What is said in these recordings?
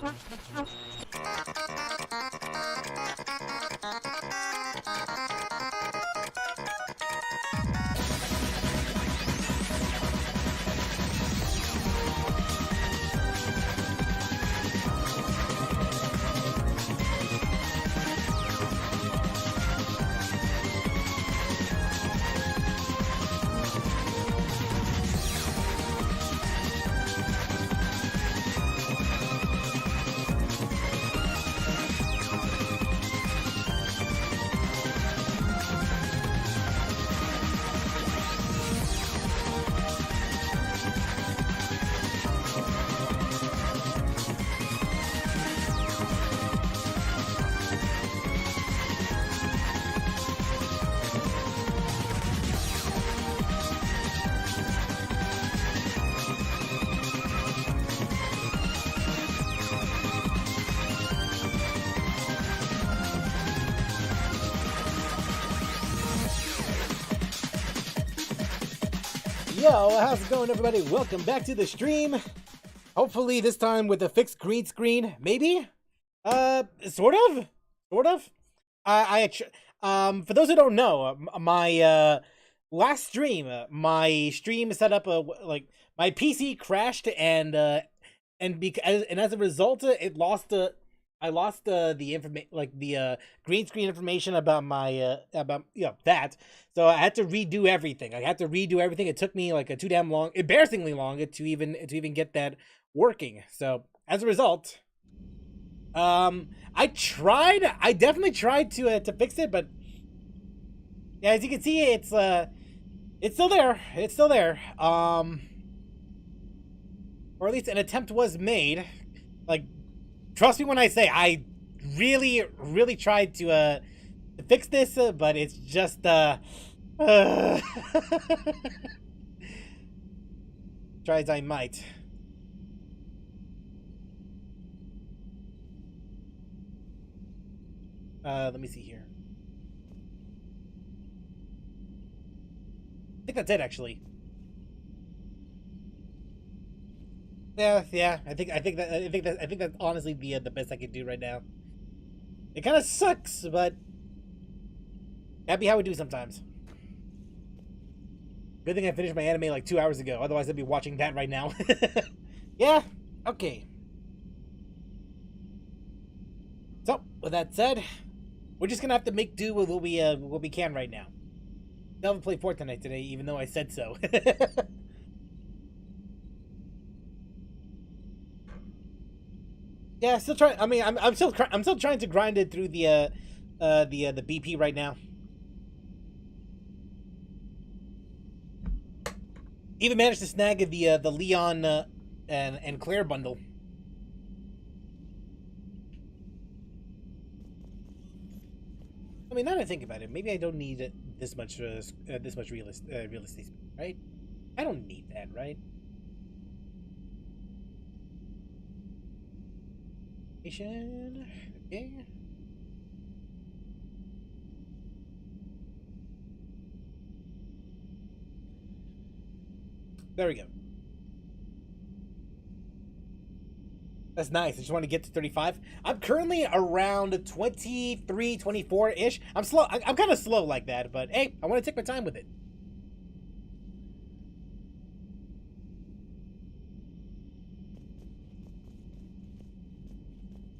Yo, how's it going, everybody? Welcome back to the stream. Hopefully this time with a fixed green screen, maybe? Sort of? For those who don't know, my last stream, my stream set up like my PC crashed and as a result, it lost I lost the information, like the green screen information about my that. So I had to redo everything. It took me like too damn long, embarrassingly long, to even get that working. So as a result, I definitely tried to fix it, but yeah, as you can see, it's still there. Or at least an attempt was made. Like, trust me when I say I really tried to fix this, but it's just try as I might. Let me see here. I think that's it, actually. Yeah. I think that's honestly the best I can do right now. It kind of sucks, but happy how we do sometimes. Good thing I finished my anime like 2 hours ago. Otherwise, I'd be watching that right now. Yeah. Okay. So with that said, we're just gonna have to make do with what we can right now. I haven't played Fortnite today, even though I said so. Yeah, still trying. I mean, I'm still trying to grind it through the BP right now. Even managed to snag the Leon and Claire bundle. I mean, now that I think about it, maybe I don't need this much real estate, right? I don't need that, right? Okay. There we go. That's nice. I just want to get to 35. I'm currently around 23, 24-ish. I'm slow. I'm kind of slow like that, but hey, I want to take my time with it.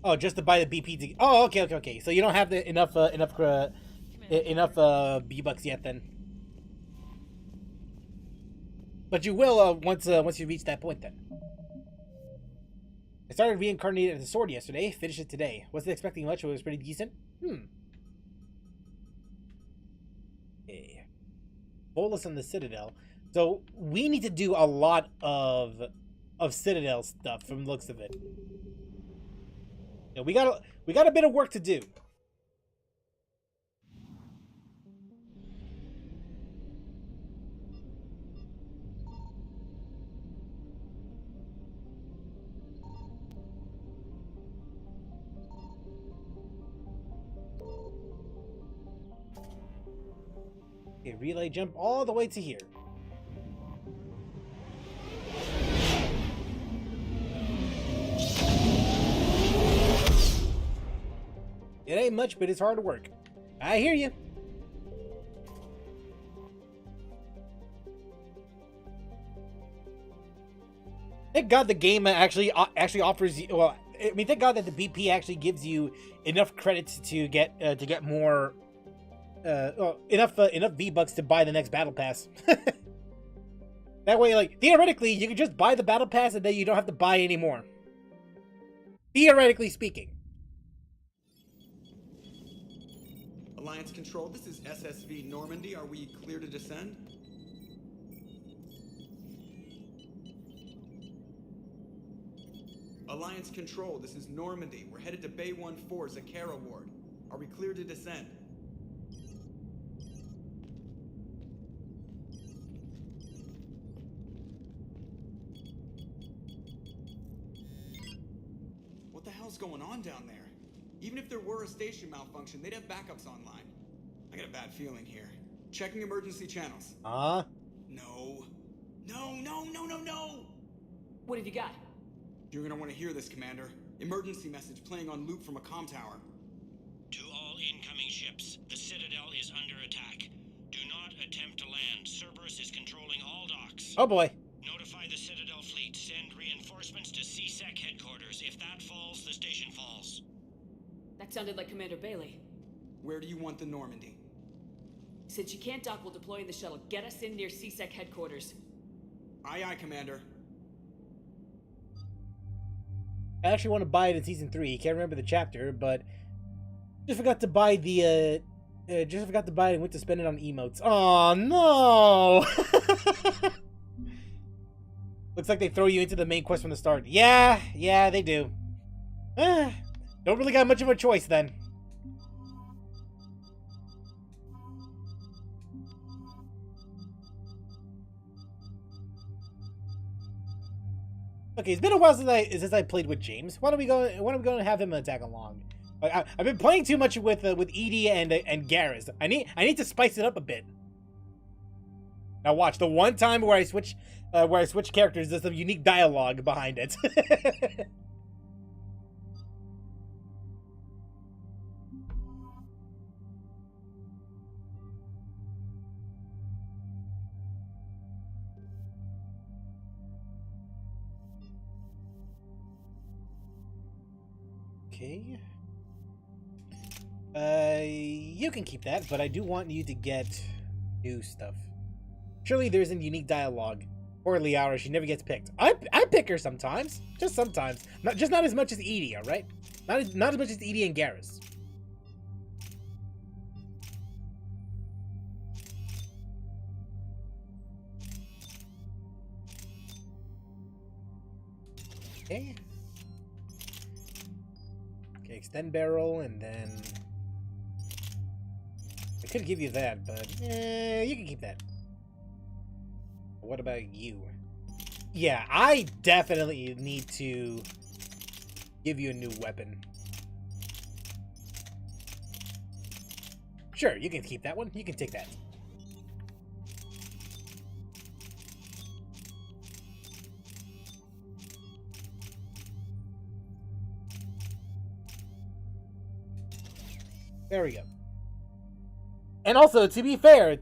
Oh, just to buy the BP to... Oh, okay. So you don't have the enough B-bucks yet, then. But you will once you reach that point, then. I started reincarnated as a sword yesterday. Finished it today. Wasn't expecting much, but it was pretty decent. Okay. Bolus on the Citadel. So we need to do a lot of Citadel stuff from the looks of it. Yeah, we got a bit of work to do. Okay, relay jump all the way to here. It ain't much, but it's hard work. I hear you. Thank God the game actually offers you. Well, I mean, thank God that the BP actually gives you enough credits to get more, enough V-Bucks to buy the next battle pass. That way, like, theoretically, you can just buy the battle pass and then you don't have to buy any more. Theoretically speaking. Alliance Control, this is SSV Normandy. Are we clear to descend? Alliance Control, this is Normandy. We're headed to Bay 1-4, Zakara Ward. Are we clear to descend? What the hell's going on down there? Even if there were a station malfunction, they'd have backups online. I got a bad feeling here. Checking emergency channels. No. No. What have you got? You're gonna want to hear this, Commander. Emergency message playing on loop from a comm tower. To all incoming ships, the Citadel is under attack. Do not attempt to land. Cerberus is controlling all docks. Oh boy. Notify the Citadel fleet. Send reinforcements to CSEC headquarters. If that falls, the station falls. That sounded like Commander Bailey. Where do you want the Normandy? Since you can't dock while deploying the shuttle, get us in near CSEC headquarters. Aye, Commander. I actually want to buy it in season 3. Can't remember the chapter, but just forgot to buy the just forgot to buy it and went to spend it on emotes. Oh no! Looks like they throw you into the main quest from the start. Yeah, they do. Don't really got much of a choice then. Okay, it's been a while since I played with James. Why don't we go and have him tag along? I've been playing too much with EDI and Garrus. I need to spice it up a bit. Now watch, the one time where I switch characters, there's some unique dialogue behind it. Okay. You can keep that, but I do want you to get new stuff. Surely there's a unique dialogue. Poor Liara, she never gets picked. I pick her sometimes. Just sometimes. Not as much as Edie, alright? Not as much as Edie and Garrus. Okay. Okay, extend barrel, and then I could give you that, but you can keep that. What about you? Yeah, I definitely need to give you a new weapon. Sure, you can keep that one. You can take that. There we go. And also, to be fair,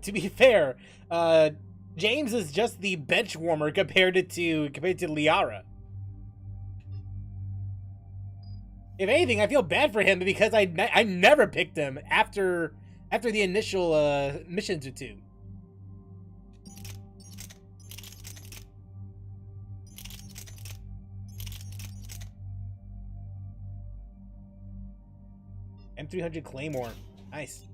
James is just the bench warmer compared to Liara. If anything, I feel bad for him because I never picked him after the initial missions or two. M300 Claymore. Nice.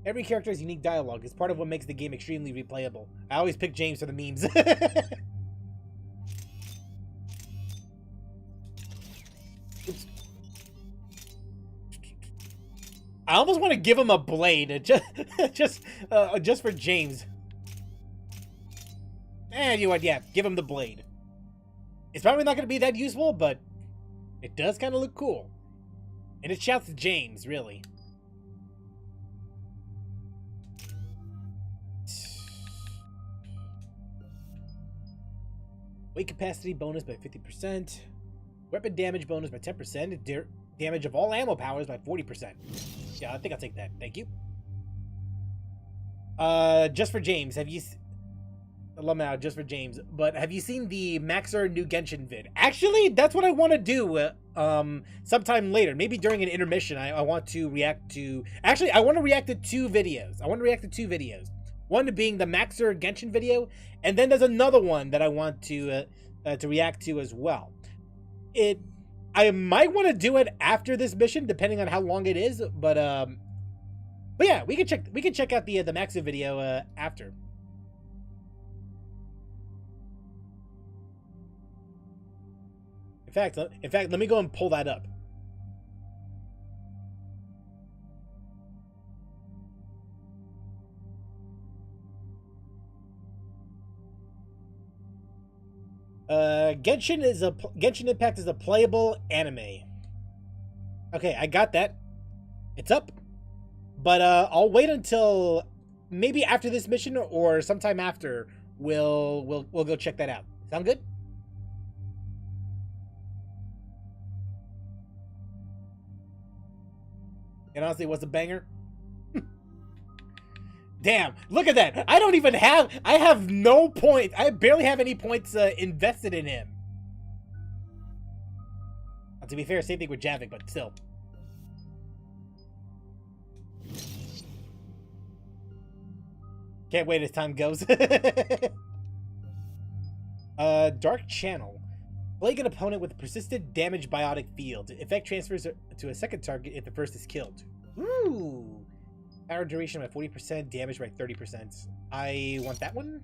Every character has unique dialogue. It's part of what makes the game extremely replayable. I always pick James for the memes. Oops. I almost want to give him a blade, just for James. And you know what? Yeah, give him the blade. It's probably not going to be that useful, but it does kind of look cool. And it shouts to James, really. Weight capacity bonus by 50%. Weapon damage bonus by 10%. damage of all ammo powers by 40%. Yeah, I think I'll take that. Thank you. Just for James, have you... Alumni, just for James, but have you seen the Maxer new Genshin vid? Actually, that's what I want to do sometime later. Maybe during an intermission, I want to react to... Actually, I want to react to 2 videos. One being the Maxer Genshin video, and then there's another one that I want to react to as well. I might want to do it after this mission, depending on how long it is, but yeah, we can check out the Maxer video after. In fact, let me go and pull that up. Genshin Impact is a playable anime. Okay, I got that. It's up. But I'll wait until maybe after this mission or sometime after we'll go check that out. Sound good? And honestly, it was a banger. Damn, look at that. I have no points. I barely have any points invested in him. To be fair, same thing with Javik, but still. Can't wait as time goes. Dark Channel. Plague an opponent with a persistent damage biotic field. Effect transfers to a second target if the first is killed. Ooh. Power duration by 40%, damage by 30%. I want that one.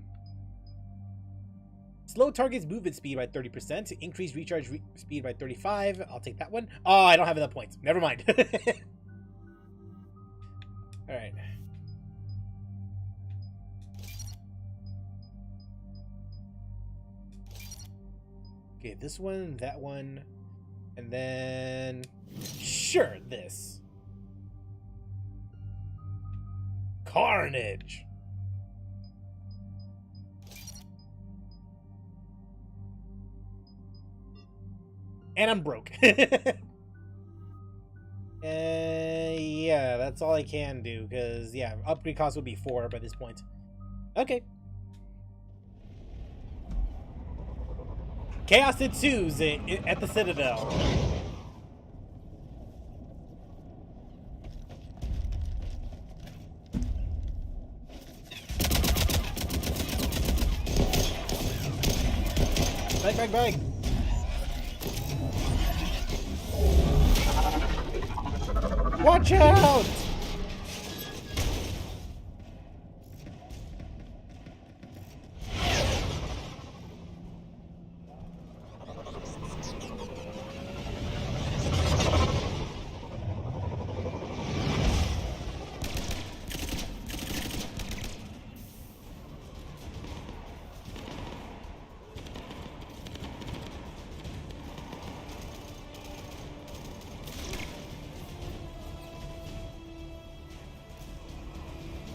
Slow target's movement speed by 30%. Increase recharge speed by 35. I'll take that one. Oh, I don't have enough points. Never mind. Alright. Okay, this one, that one, and then... Sure, this. Carnage! And I'm broke. Yeah, that's all I can do, because, yeah, upgrade cost would be 4 by this point. Okay. Chaos ensues at the Citadel. Bang. Watch out!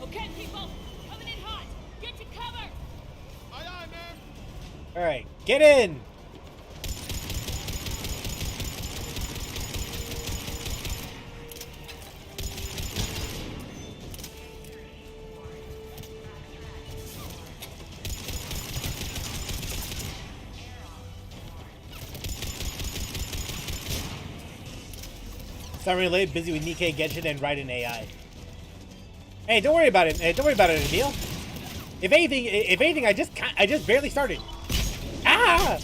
Okay, people, coming in hot. Get to cover. Aye, aye, man. All right, get in. Sorry, late, busy with Nikkei Genshin and Raiden AI. Hey, don't worry about it. Hey, don't worry about it, Emil. If anything, I just barely started. Ah!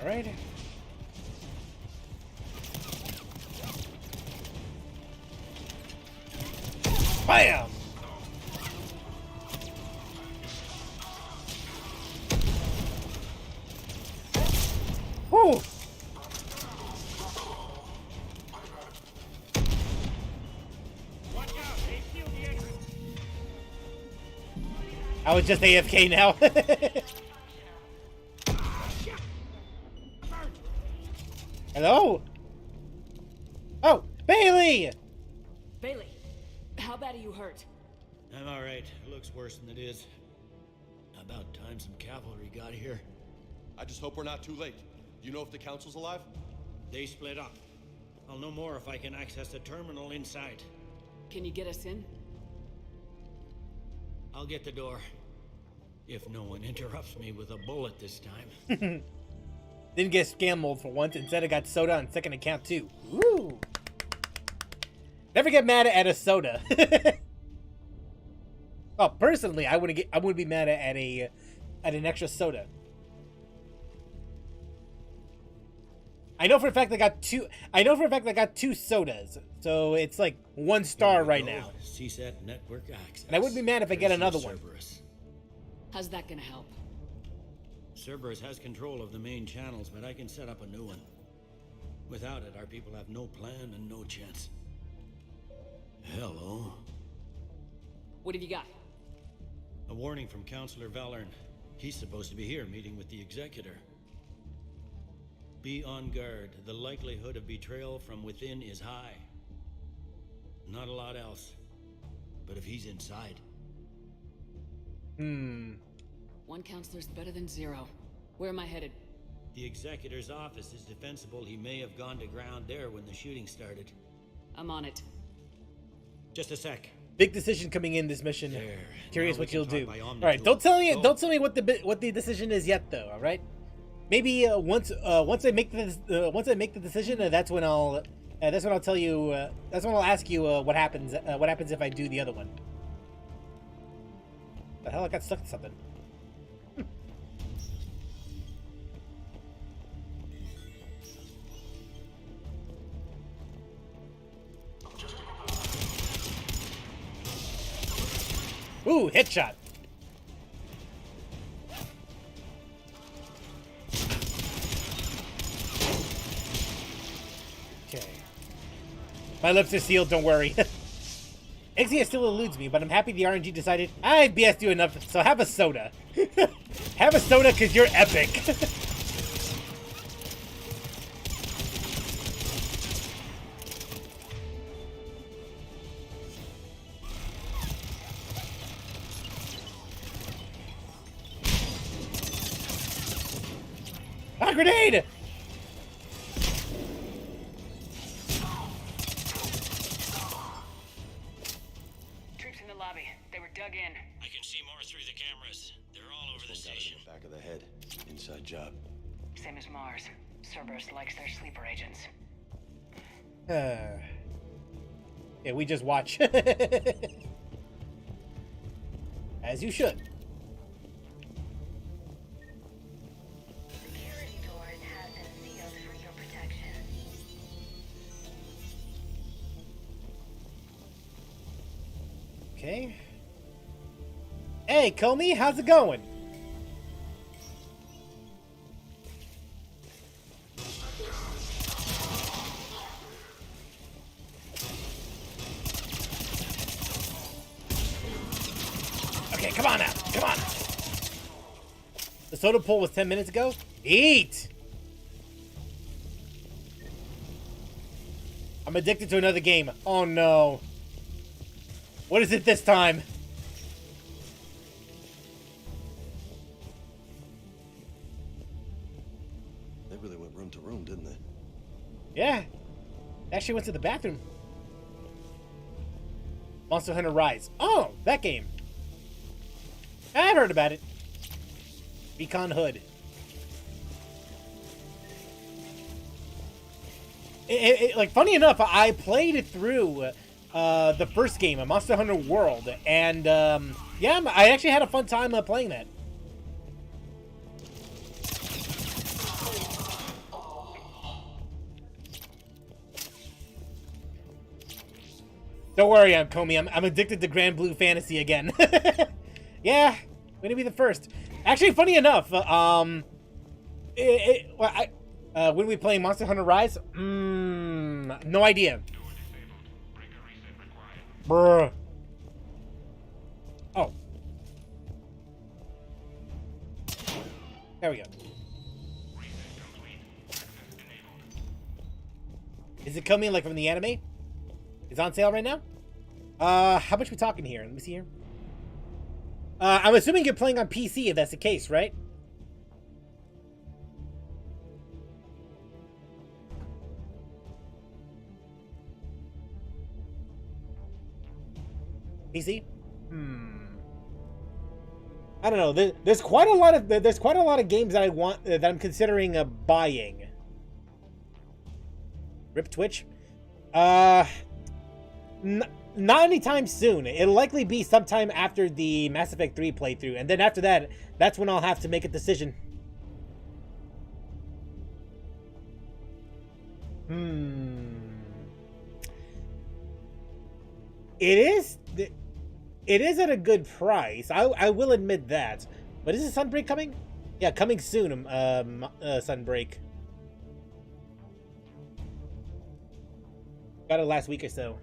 All right. Bam! Whew! I was just AFK now. Hello? Oh, Bailey! Bailey, how bad are you hurt? I'm alright. It looks worse than it is. About time some cavalry got here. I just hope we're not too late. Do you know if the council's alive? They split up. I'll know more if I can access the terminal inside. Can you get us in? I'll get the door. If no one interrupts me with a bullet this time. Didn't get scam mold for once. Instead, I got soda on second account too. Woo! Never get mad at a soda. Oh, personally, I wouldn't be mad at an extra soda. I know for a fact I got two. I know for a fact I got 2 sodas, so it's like 1 star right now. CSAT network access. And I wouldn't be mad if I get another one. Cerberus. How's that gonna help? Cerberus has control of the main channels, but I can set up a new one. Without it, our people have no plan and no chance. Hello. What have you got? A warning from Councillor Valern. He's supposed to be here meeting with the Executor. Be on guard. The likelihood of betrayal from within is high. Not a lot else. But if he's inside... One counselor's better than 0. Where am I headed? The Executor's office is defensible. He may have gone to ground there when the shooting started. I'm on it. Just a sec. Big decision coming in this mission. There. Curious Now we what can you'll talk do. by All Omnitool. right, don't tell me Go. what the decision is yet, though. All right, maybe once I make the decision, that's when I'll tell you. That's when I'll ask you what happens if I do the other one. The hell, I got stuck to something. Ooh, headshot. Okay. My lips are sealed, don't worry. Exia still eludes me, but I'm happy the RNG decided I BS you enough, so have a soda. Have a soda because you're epic. Ah, grenade! Troops in the lobby. They were dug in. I can see more through the cameras. They're all over the One got it station. in the back of the head. Inside job. Same as Mars. Cerberus likes their sleeper agents. Yeah, we just watch. As you should. Security doors have been sealed for your protection. Okay. Hey, Comey, how's it going? Okay, come on now. Come on. The soda pull was 10 minutes ago? Eat! I'm addicted to another game. Oh no. What is it this time? They really went room to room, didn't they? Yeah. Actually went to the bathroom. Monster Hunter Rise. Oh, that game. I've heard about it. Recon Hood. Like, funny enough, I played it through the first game, Monster Hunter World, and yeah, I actually had a fun time playing that. Don't worry, Comey. I'm addicted to Grand Blue Fantasy again. Yeah, I'm gonna be the first. Actually, funny enough, when we play Monster Hunter Rise, no idea. Bruh. Oh. There we go. Komi, like from the anime, is on sale right now. How much we talking here? Let me see here. I'm assuming you're playing on PC if that's the case, right? PC? I don't know. There's quite a lot of games that I want that I'm considering buying. Rip Twitch. Not anytime soon. It'll likely be sometime after the Mass Effect 3 playthrough, and then after that, that's when I'll have to make a decision. It is at a good price. I will admit that. But is the Sunbreak coming? Yeah, coming soon. Sunbreak. Got it last week or so.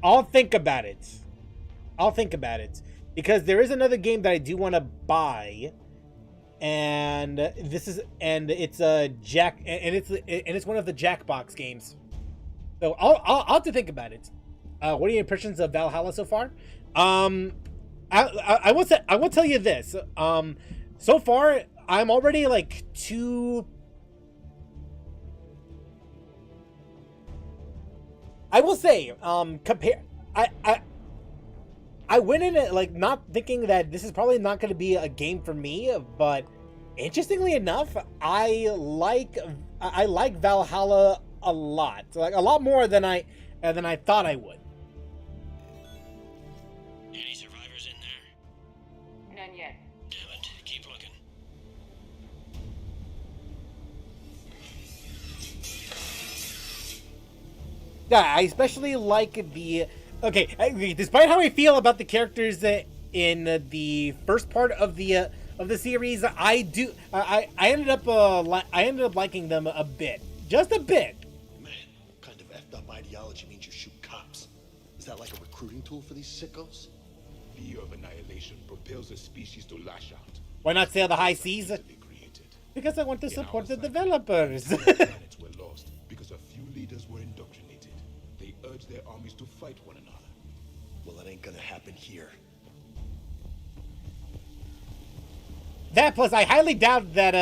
I'll think about it. Because there is another game that I do want to buy. And it's one of the Jackbox games. So I'll have to think about it. What are your impressions of Valhalla so far? I will tell you this. So far I'm already like I will say, I went in it like not thinking that this is probably not going to be a game for me, but interestingly enough, I like Valhalla a lot, like a lot more than I thought I would. Any survivors in there? None yet. Damn it, keep looking. Yeah, I especially like the... Okay, despite how I feel about the characters in the first part of the series, I ended up liking them a bit, just a bit. Man, what kind of effed up ideology means you shoot cops? Is that like a recruiting tool for these sickos? Fear of annihilation propels a species to lash out. Why not sail the high seas? Created. Because I want to In support the our side, developers. planets were lost because a few leaders were indoctrinated. They urged their armies to fight one another. Well, it ain't gonna happen here. That plus, I highly doubt that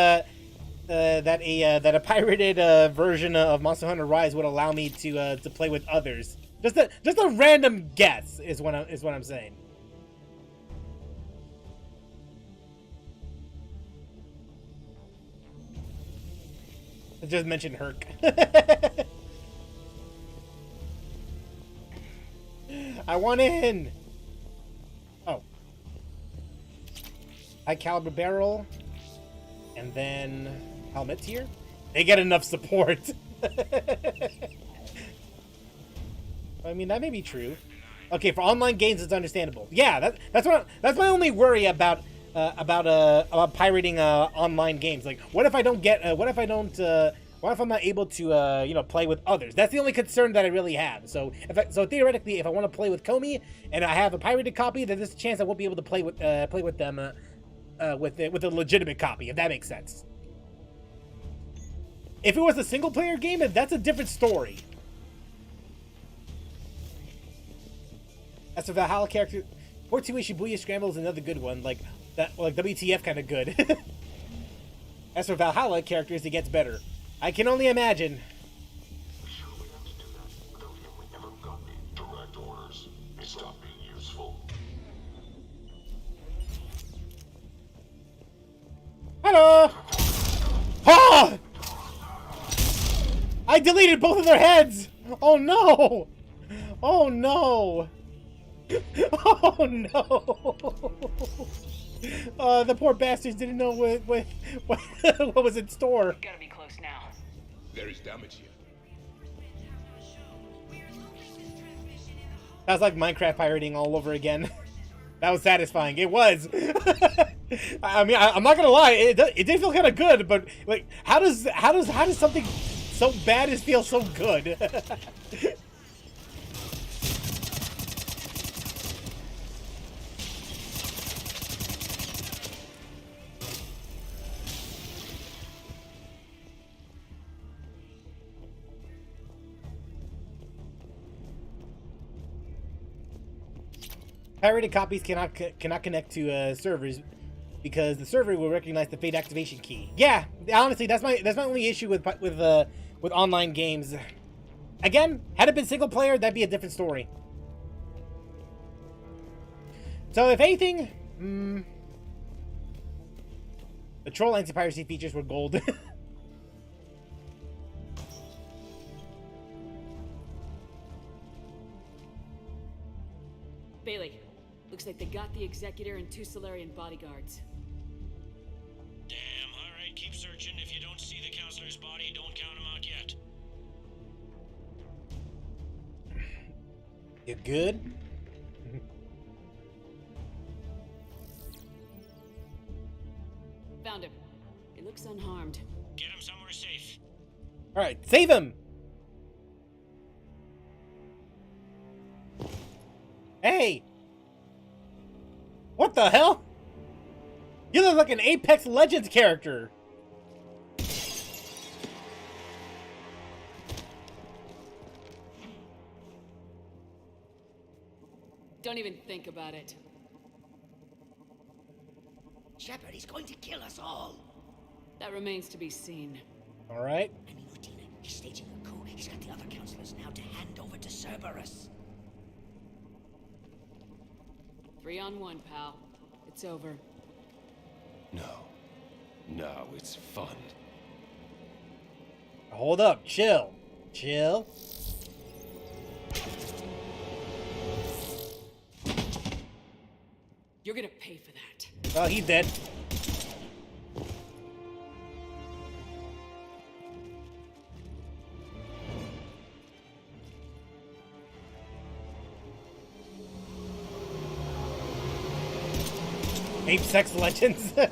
a pirated version of Monster Hunter Rise would allow me to play with others. Just a random guess is what I'm saying. I just mentioned Herc. I want in. Oh. High caliber barrel. And then helmet here. They get enough support. I mean, that may be true. Okay, for online games, it's understandable. Yeah, that's my only worry about pirating online games. Like, what if I don't get? What if I'm not able to play with others? That's the only concern that I really have. So theoretically, if I want to play with Komi and I have a pirated copy, then there's a chance I won't be able to play with them with a legitimate copy, if that makes sense. If it was a single player game, that's a different story. As for Valhalla character, 4-2 Shibuya Scramble is another good one, like WTF kind of good. As for Valhalla characters, it gets better. I can only imagine. Sure we have to do that without him. We never got the direct orders. He stopped being useful. Hello! Ah! I deleted both of their heads! Oh no! Oh no! Oh no! The poor bastards didn't know what was in store. Gotta be close now. There is damage here. That was like Minecraft pirating all over again. That was satisfying. It was. I mean, I'm not gonna lie. It did feel kind of good, but like, how does something so bad feel so good? Pirated copies cannot connect to servers because the server will recognize the Fate activation key. Yeah, honestly, that's my only issue with online games. Again, had it been single player, that'd be a different story. So if anything, the troll anti-piracy features were gold. Bailey, looks like they got the Executor and 2 Solarian bodyguards. Damn, alright, keep searching. If you don't see the counselor's body, don't count him out yet. You good? Found him. He looks unharmed. Get him somewhere safe. Alright, save him! Hey! What the hell? You look like an Apex Legends character! Don't even think about it. Shepard, he's going to kill us all. That remains to be seen. Alright. I mean, Utina, he's staging a coup. He's got the other counselors now to hand over to Cerberus. 3 on 1, pal. It's over. No, it's fun. Hold up, chill. Chill. You're gonna pay for that. Oh, he's dead. Apex Legends. The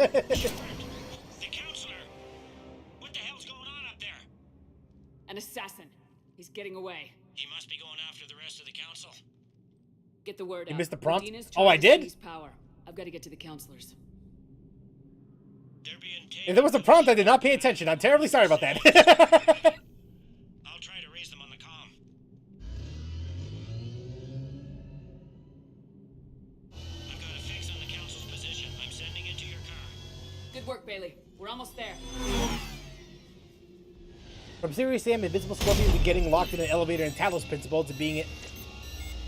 counselor! What the hell's going on up there? An assassin. He's getting away. He must be going after the rest of the council. Get the word You out. missed the prompt? Medina's Oh, I trying to did? seize power. I've got to get to the counselors. They're being taken. If there was a prompt, I did not pay attention. I'm terribly sorry about that. I'll try to raise them on the comm. I've got a fix on the council's position. I'm sending it to your car. Good work, Bailey. We're almost there. From Serious Sam, Invisible Scorpion to getting locked in an elevator in Talos Principle to being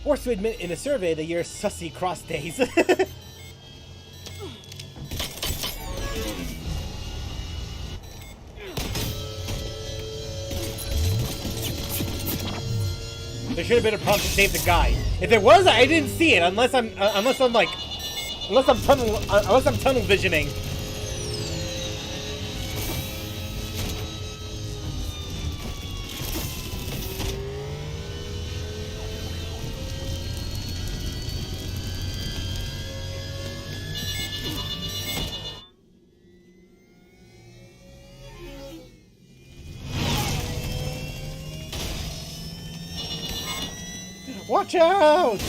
forced to admit in a survey that you're sussy cross days. There should have been a prompt to save the guy. If there was, I didn't see it unless I'm tunnel visioning. Watch out!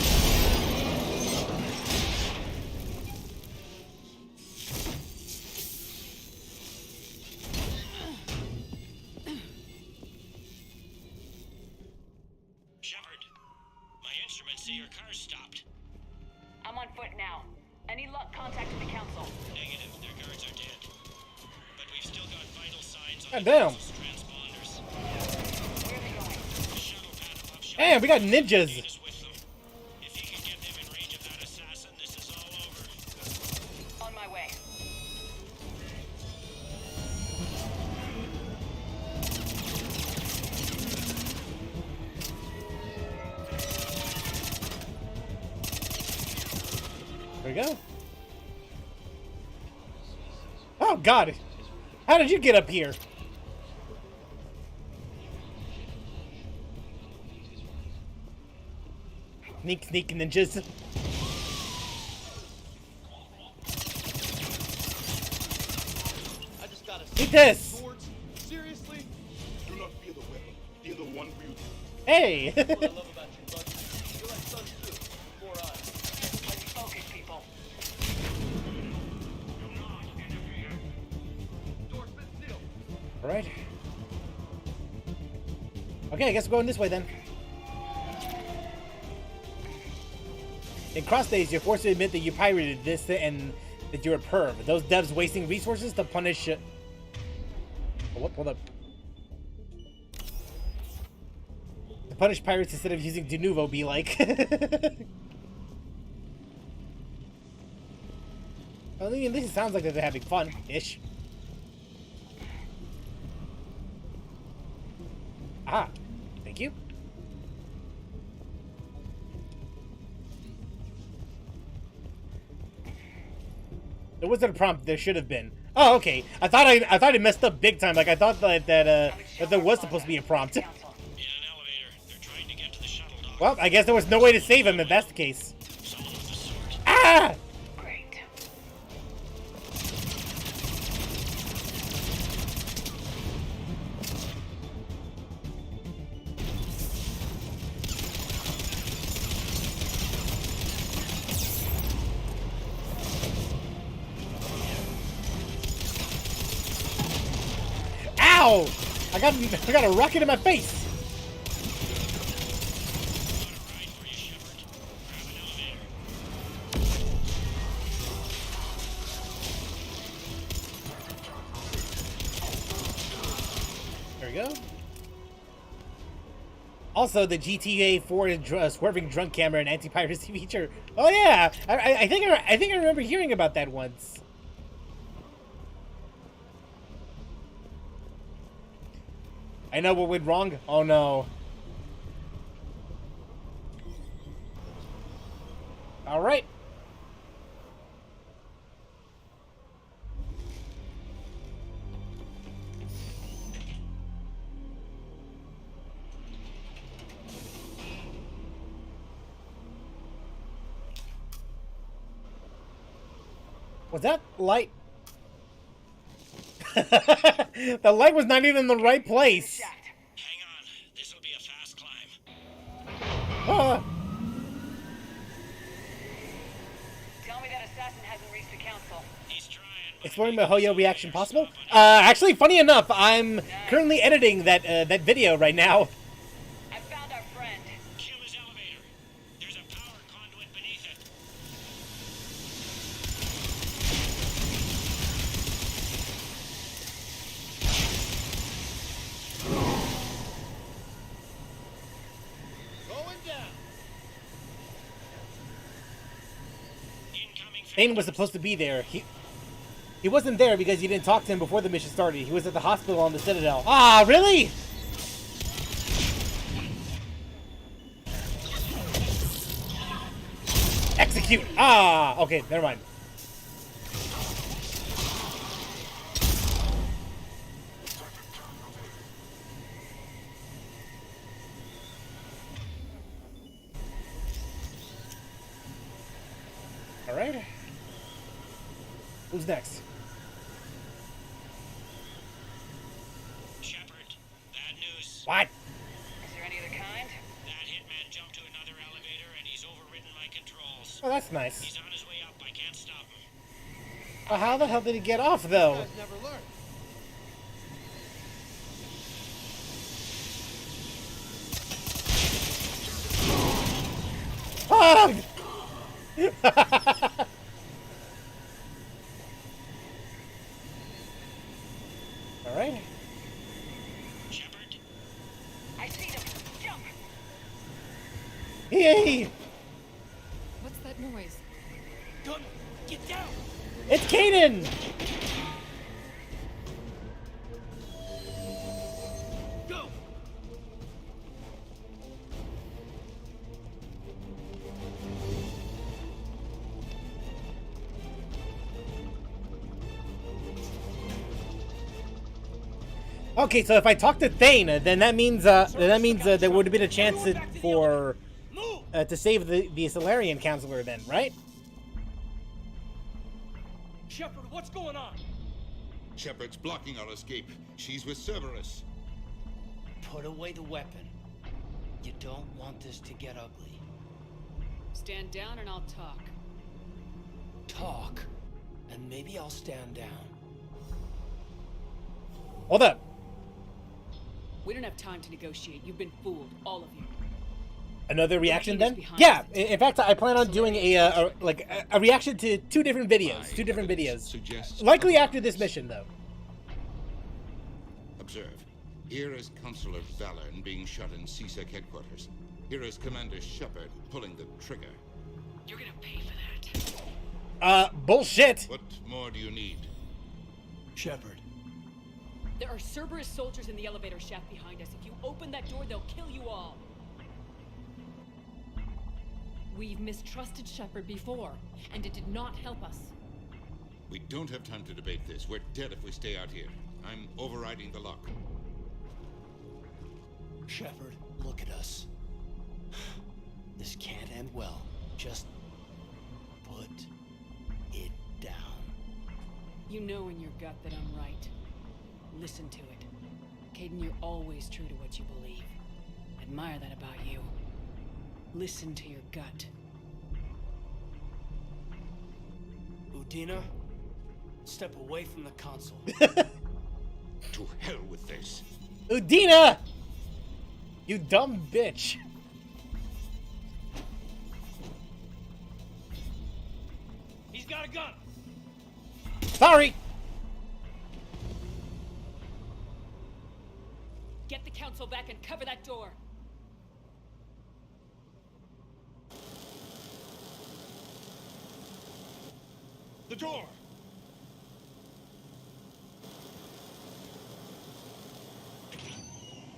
Shepard, my instruments say your car's stopped. I'm on foot now. Any luck contacting the council? Negative, their guards are dead. But we've still got vital signs on God the damn. council's transponders. Where are they going? The shuttle pad above Shepard. Damn, we got ninjas. Take us with them. If he can get them in range of that assassin, this is all over. On my way. There we go. Oh God! How did you get up here? Sneak ninjas. I just gotta Eat this! swords. Seriously? Do not fear the weapon. Fear the one wielding. Hey! What I love about you, Bucky. You're like sons too. Four eyes. Let's focus, people. Door's been sealed. Alright. Okay, I guess we're going this way then. In Crossdays, you're forced to admit that you pirated this and that you're a perv. Those devs wasting resources to punish... What? Hold up. To punish pirates instead of using Denuvo be like... Well, I mean, at least it sounds like they're having fun-ish. Ah, thank you. There wasn't a prompt. There should have been. Oh, okay. I thought I messed up big time. Like I thought that there was supposed to be a prompt. In an elevator. They're trying to get to the shuttle dock. Well, I guess there was no way to save him if that's the case. Someone of the sort. Ah! Great. Ow! I got a rocket in my face. Ride for you, Shepard. Grab an elevator. There we go. Also, the GTA 4 swerving drunk camera and anti-piracy feature. Oh yeah, I think I remember hearing about that once. I know what went wrong. Oh no. All right. Was that light? The light was not even in the right place. Hang on. This'll be a fast climb. Ah. Tell me that assassin hasn't reached the council. He's trying, but Exploring the Hoyo reaction possible? Actually, funny enough, I'm currently editing that that video right now. I found our friend. kill his elevator. There's a power conduit beneath it. Going down. Incoming Thane was supposed to be there. He wasn't there because you didn't talk to him before the mission started. He was at the hospital on the Citadel. Ah, really? Execute. Ah, okay, never mind. All right. Who's next? Shepard, bad news. What? Is there any other kind? That hitman jumped to another elevator and he's overridden my controls. Oh, that's nice. He's on his way up. I can't stop him. Well, how the hell did he get off, though? Guys never learn. Ah! All right. Shepard, I see them. Jump! Yay! What's that noise? Gunner, get down. It's Kaden! Go. Okay, so if I talk to Thane, then that means there would have been a chance for to save the Solarian counselor, then, right? Shepard, what's going on? Shepard's blocking our escape. She's with Cerberus. Put away the weapon. You don't want this to get ugly. Stand down and I'll talk. Talk, and maybe I'll stand down. Hold up. We don't have time to negotiate. You've been fooled, all of you. Another reaction Peter's then? behind Yeah. us. In fact, I plan on doing a reaction to two different videos. Two different videos. Suggests Likely after this mission, though. Observe. Here is Consular Valern being shot in CSEC headquarters. Here is Commander Shepard pulling the trigger. You're gonna pay for that. Bullshit. What more do you need? Shepard. There are Cerberus soldiers in the elevator shaft behind us. If you open that door, they'll kill you all. We've mistrusted Shepard before, and it did not help us. We don't have time to debate this. We're dead if we stay out here. I'm overriding the lock. Shepard, look at us. This can't end well. Just put it down. You know in your gut that I'm right. Listen to it. Caden, you're always true to what you believe. I admire that about you. Listen to your gut. Udina, step away from the console. To hell with this. Udina! You dumb bitch. He's got a gun! Sorry. Get the council back and cover that door. The door!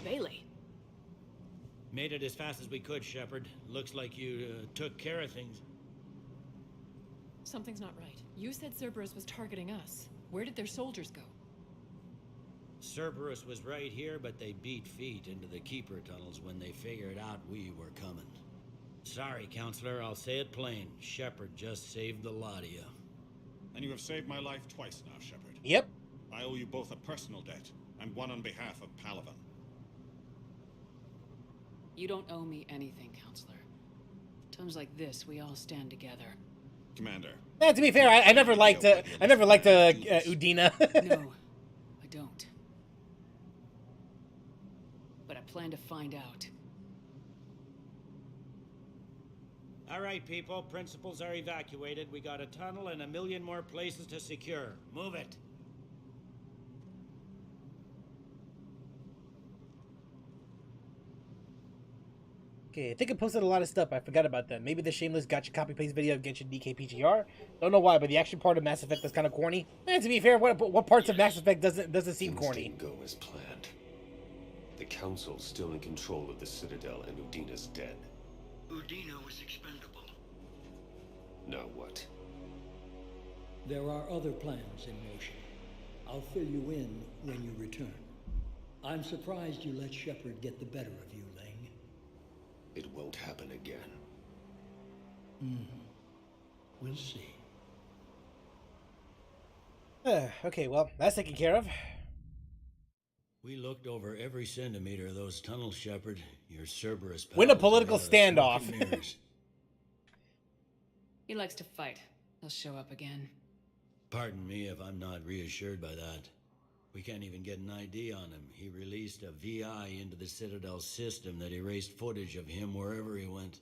Bailey. Made it as fast as we could, Shepard. Looks like you took care of things. Something's not right. You said Cerberus was targeting us. Where did their soldiers go? Cerberus was right here, but they beat feet into the Keeper tunnels when they figured out we were coming. Sorry, Counselor, I'll say it plain. Shepard just saved the lot of you. And you have saved my life twice now, Shepard. Yep. I owe you both a personal debt, and one on behalf of Palaven. You don't owe me anything, Counselor. Times like this, we all stand together. Commander. Yeah, to be fair, I never liked Udina. No, I don't. But I plan to find out. All right, people. Principals are evacuated. We got a tunnel and 1 million more places to secure. Move it. Okay, I think I posted a lot of stuff. I forgot about that. Maybe the shameless gotcha copy paste video of Genshin DKPGR. Don't know why, but the action part of Mass Effect was kind of corny. And to be fair, what parts of Mass Effect doesn't seem corny? Things didn't go as planned. The Council's still in control of the Citadel, and Udina's dead. Udina was expendable. Now what? There are other plans in motion. I'll fill you in when you return. I'm surprised you let Shepard get the better of you, Ling. It won't happen again. We'll see. Okay, well, that's taken care of. We looked over every centimeter of those tunnels, Shepard. Your Cerberus pals Win a political are standoff. smoke and mirrors. He likes to fight. He'll show up again. Pardon me if I'm not reassured by that. We can't even get an ID on him. He released a VI into the Citadel system that erased footage of him wherever he went.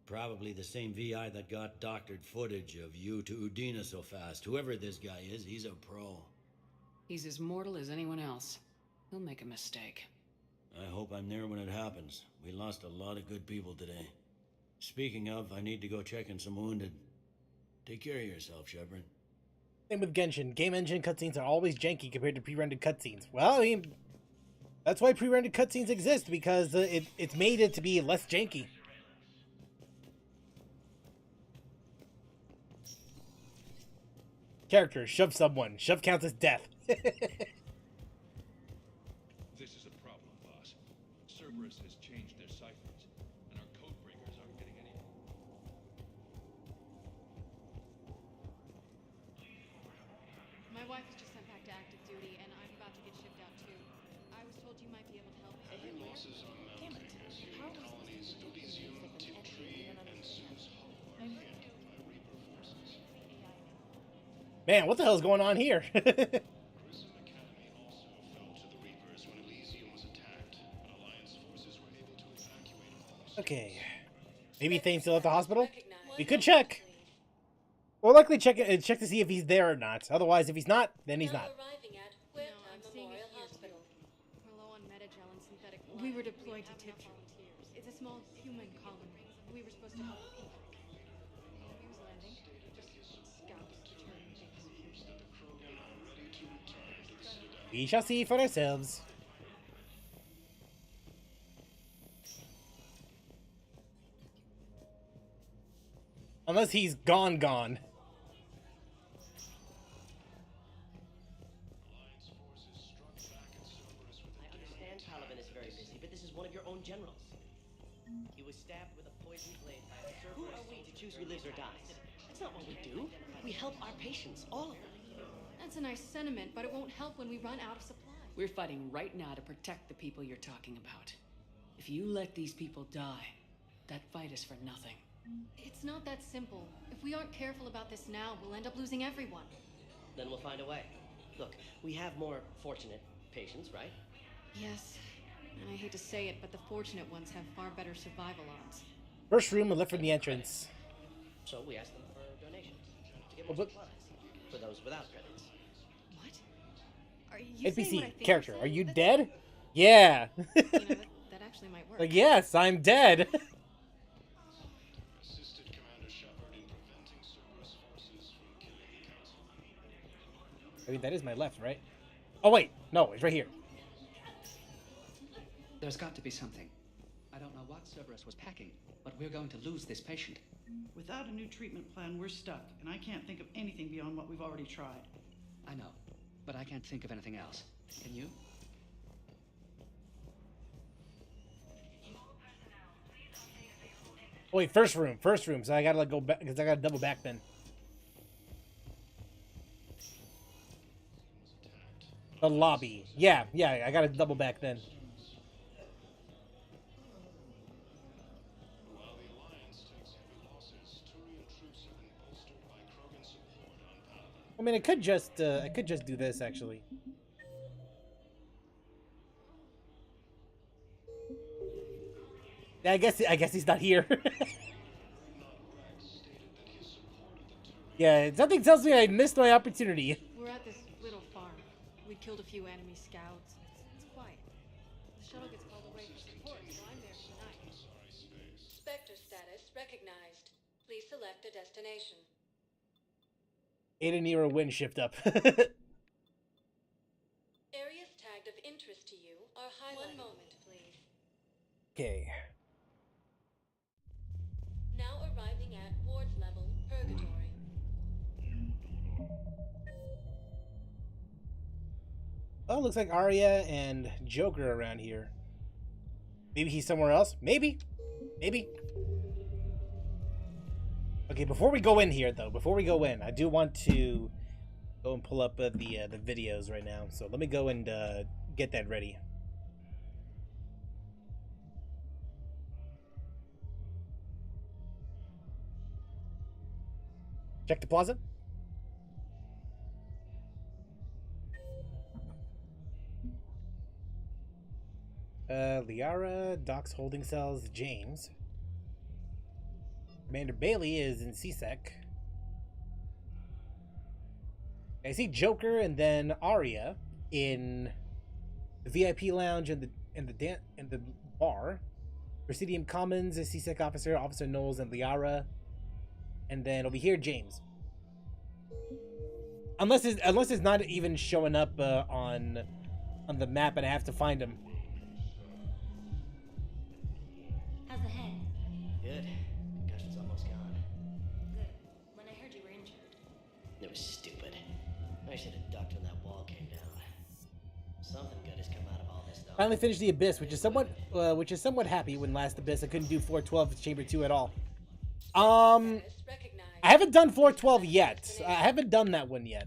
Probably the same VI that got doctored footage of you to Udina so fast. Whoever this guy is, he's a pro. He's as mortal as anyone else. He'll make a mistake. I hope I'm there when it happens. We lost a lot of good people today. Speaking of, I need to go check on some wounded. Take care of yourself, Shepard. Same with Genshin. Game engine cutscenes are always janky compared to pre-rendered cutscenes. Well, I mean, that's why pre-rendered cutscenes exist, because it's made it to be less janky. Character, shove someone. Shove counts as death. This is a problem, boss. Cerberus has changed their ciphers, and our code breakers aren't getting any. My wife was just sent back to active duty, and I'm about to get shipped out too. I was told you might be able to help. Heavy losses on mounting as human colonies of Elysium, Tiptree, and Zeus Hollow are handled by Reaper forces. Man, what the hell's going on here? Prism Academy also fell to the Reapers when Elysium was attacked, but Alliance forces were able to evacuate all. Okay. Maybe Thane's still at the hospital? We could check. We'll likely check to see if he's there or not. Otherwise, if he's not, then he's not. No, I'm seeing it here too. We're low on Metagel and synthetic blood. We were deployed to Tiptree. It's a small human colony. We were supposed to help the people. Here's landing. Scouts to turn things. We shall see for ourselves. Unless he's gone. I understand Paladin is very busy, but this is one of your own generals. He was stabbed with a poisoned blade by a Cerberus. Who are we to choose who lives or dies? That's not what we do. We help our patients, all of them. That's a nice sentiment, but it won't help when we run out of supplies. We're fighting right now to protect the people you're talking about. If you let these people die, that fight is for nothing. It's not that simple. If we aren't careful about this now, we'll end up losing everyone. Then we'll find a way. Look, we have more fortunate patients, right? Yes. And I hate to say it, but the fortunate ones have far better survival odds. First room left from the entrance. So we asked them for donations to give them supplies for those without credits. What? Are you saying what I NPC think character, you're are saying? you That's- dead? Yeah. You know, that actually might work. Like, yes, I'm dead. Assisted Commander Shepard in preventing Cerberus forces from killing the Council. I mean, that is my left, right? Oh, wait. No, it's right here. There's got to be something. I don't know what Cerberus was packing, but we're going to lose this patient. Without a new treatment plan, we're stuck, and I can't think of anything beyond what we've already tried. I know, but I can't think of anything else. Can you? Oh, wait, first room. So I gotta like, go back because I gotta double back then. The lobby. Yeah, I gotta double back then. While the Alliance takes heavy losses, Turian troops have been bolstered by Krogan support on Paladin. I mean, I could just do this actually. Yeah, I guess he's not here. Yeah, something tells me I missed my opportunity. We're at this little farm. We killed a few enemy scouts. It's quiet. The shuttle gets called away for support, so I'm there tonight. Spectre status recognized. Please select a destination. Ada Nero wind shift up. Areas tagged of interest to you are highlighted. 1 moment, please. Okay. Now arriving at Ward's level, Purgatory. Oh, looks like Arya and Joker are around here. Maybe he's somewhere else? Maybe. Okay, before we go in here, though, I do want to go and pull up the videos right now. So let me go and get that ready. Check the plaza. Liara, Doc's holding cells, James. Commander Bailey is in CSEC. I see Joker and then Arya in the VIP lounge and the bar. Presidium Commons is CSEC officer, Officer Knowles and Liara. And then over here, James. Unless it's not even showing up on the map and I have to find him. How's the head? Good. Concussion's almost gone. Good. When I heard you were injured. It was stupid. I should have ducked when that wall came down. Something good has come out of all this, though. Finally finished the Abyss, which is somewhat happy. When last Abyss I couldn't do 412 Chamber 2 at all. I haven't done 412 yet. I haven't done that one yet.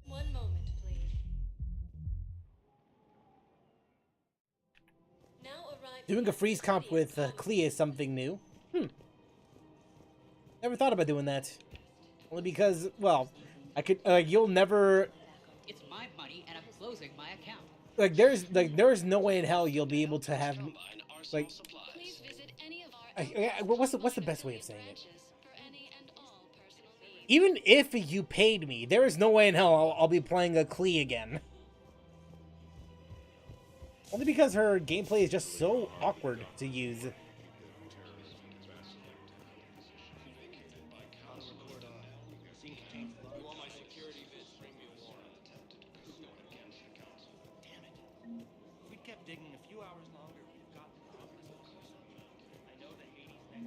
1 moment, please. Now arrive. Doing a freeze comp with Clea is something new. Never thought about doing that. Only because, well, I could. You'll never. It's my money, and I'm closing my account. There is no way in hell you'll be able to have me. Like, Please visit any of our what's the best way of saying it? Even if you paid me, there is no way in hell I'll be playing a Klee again. Only because her gameplay is just so awkward to use.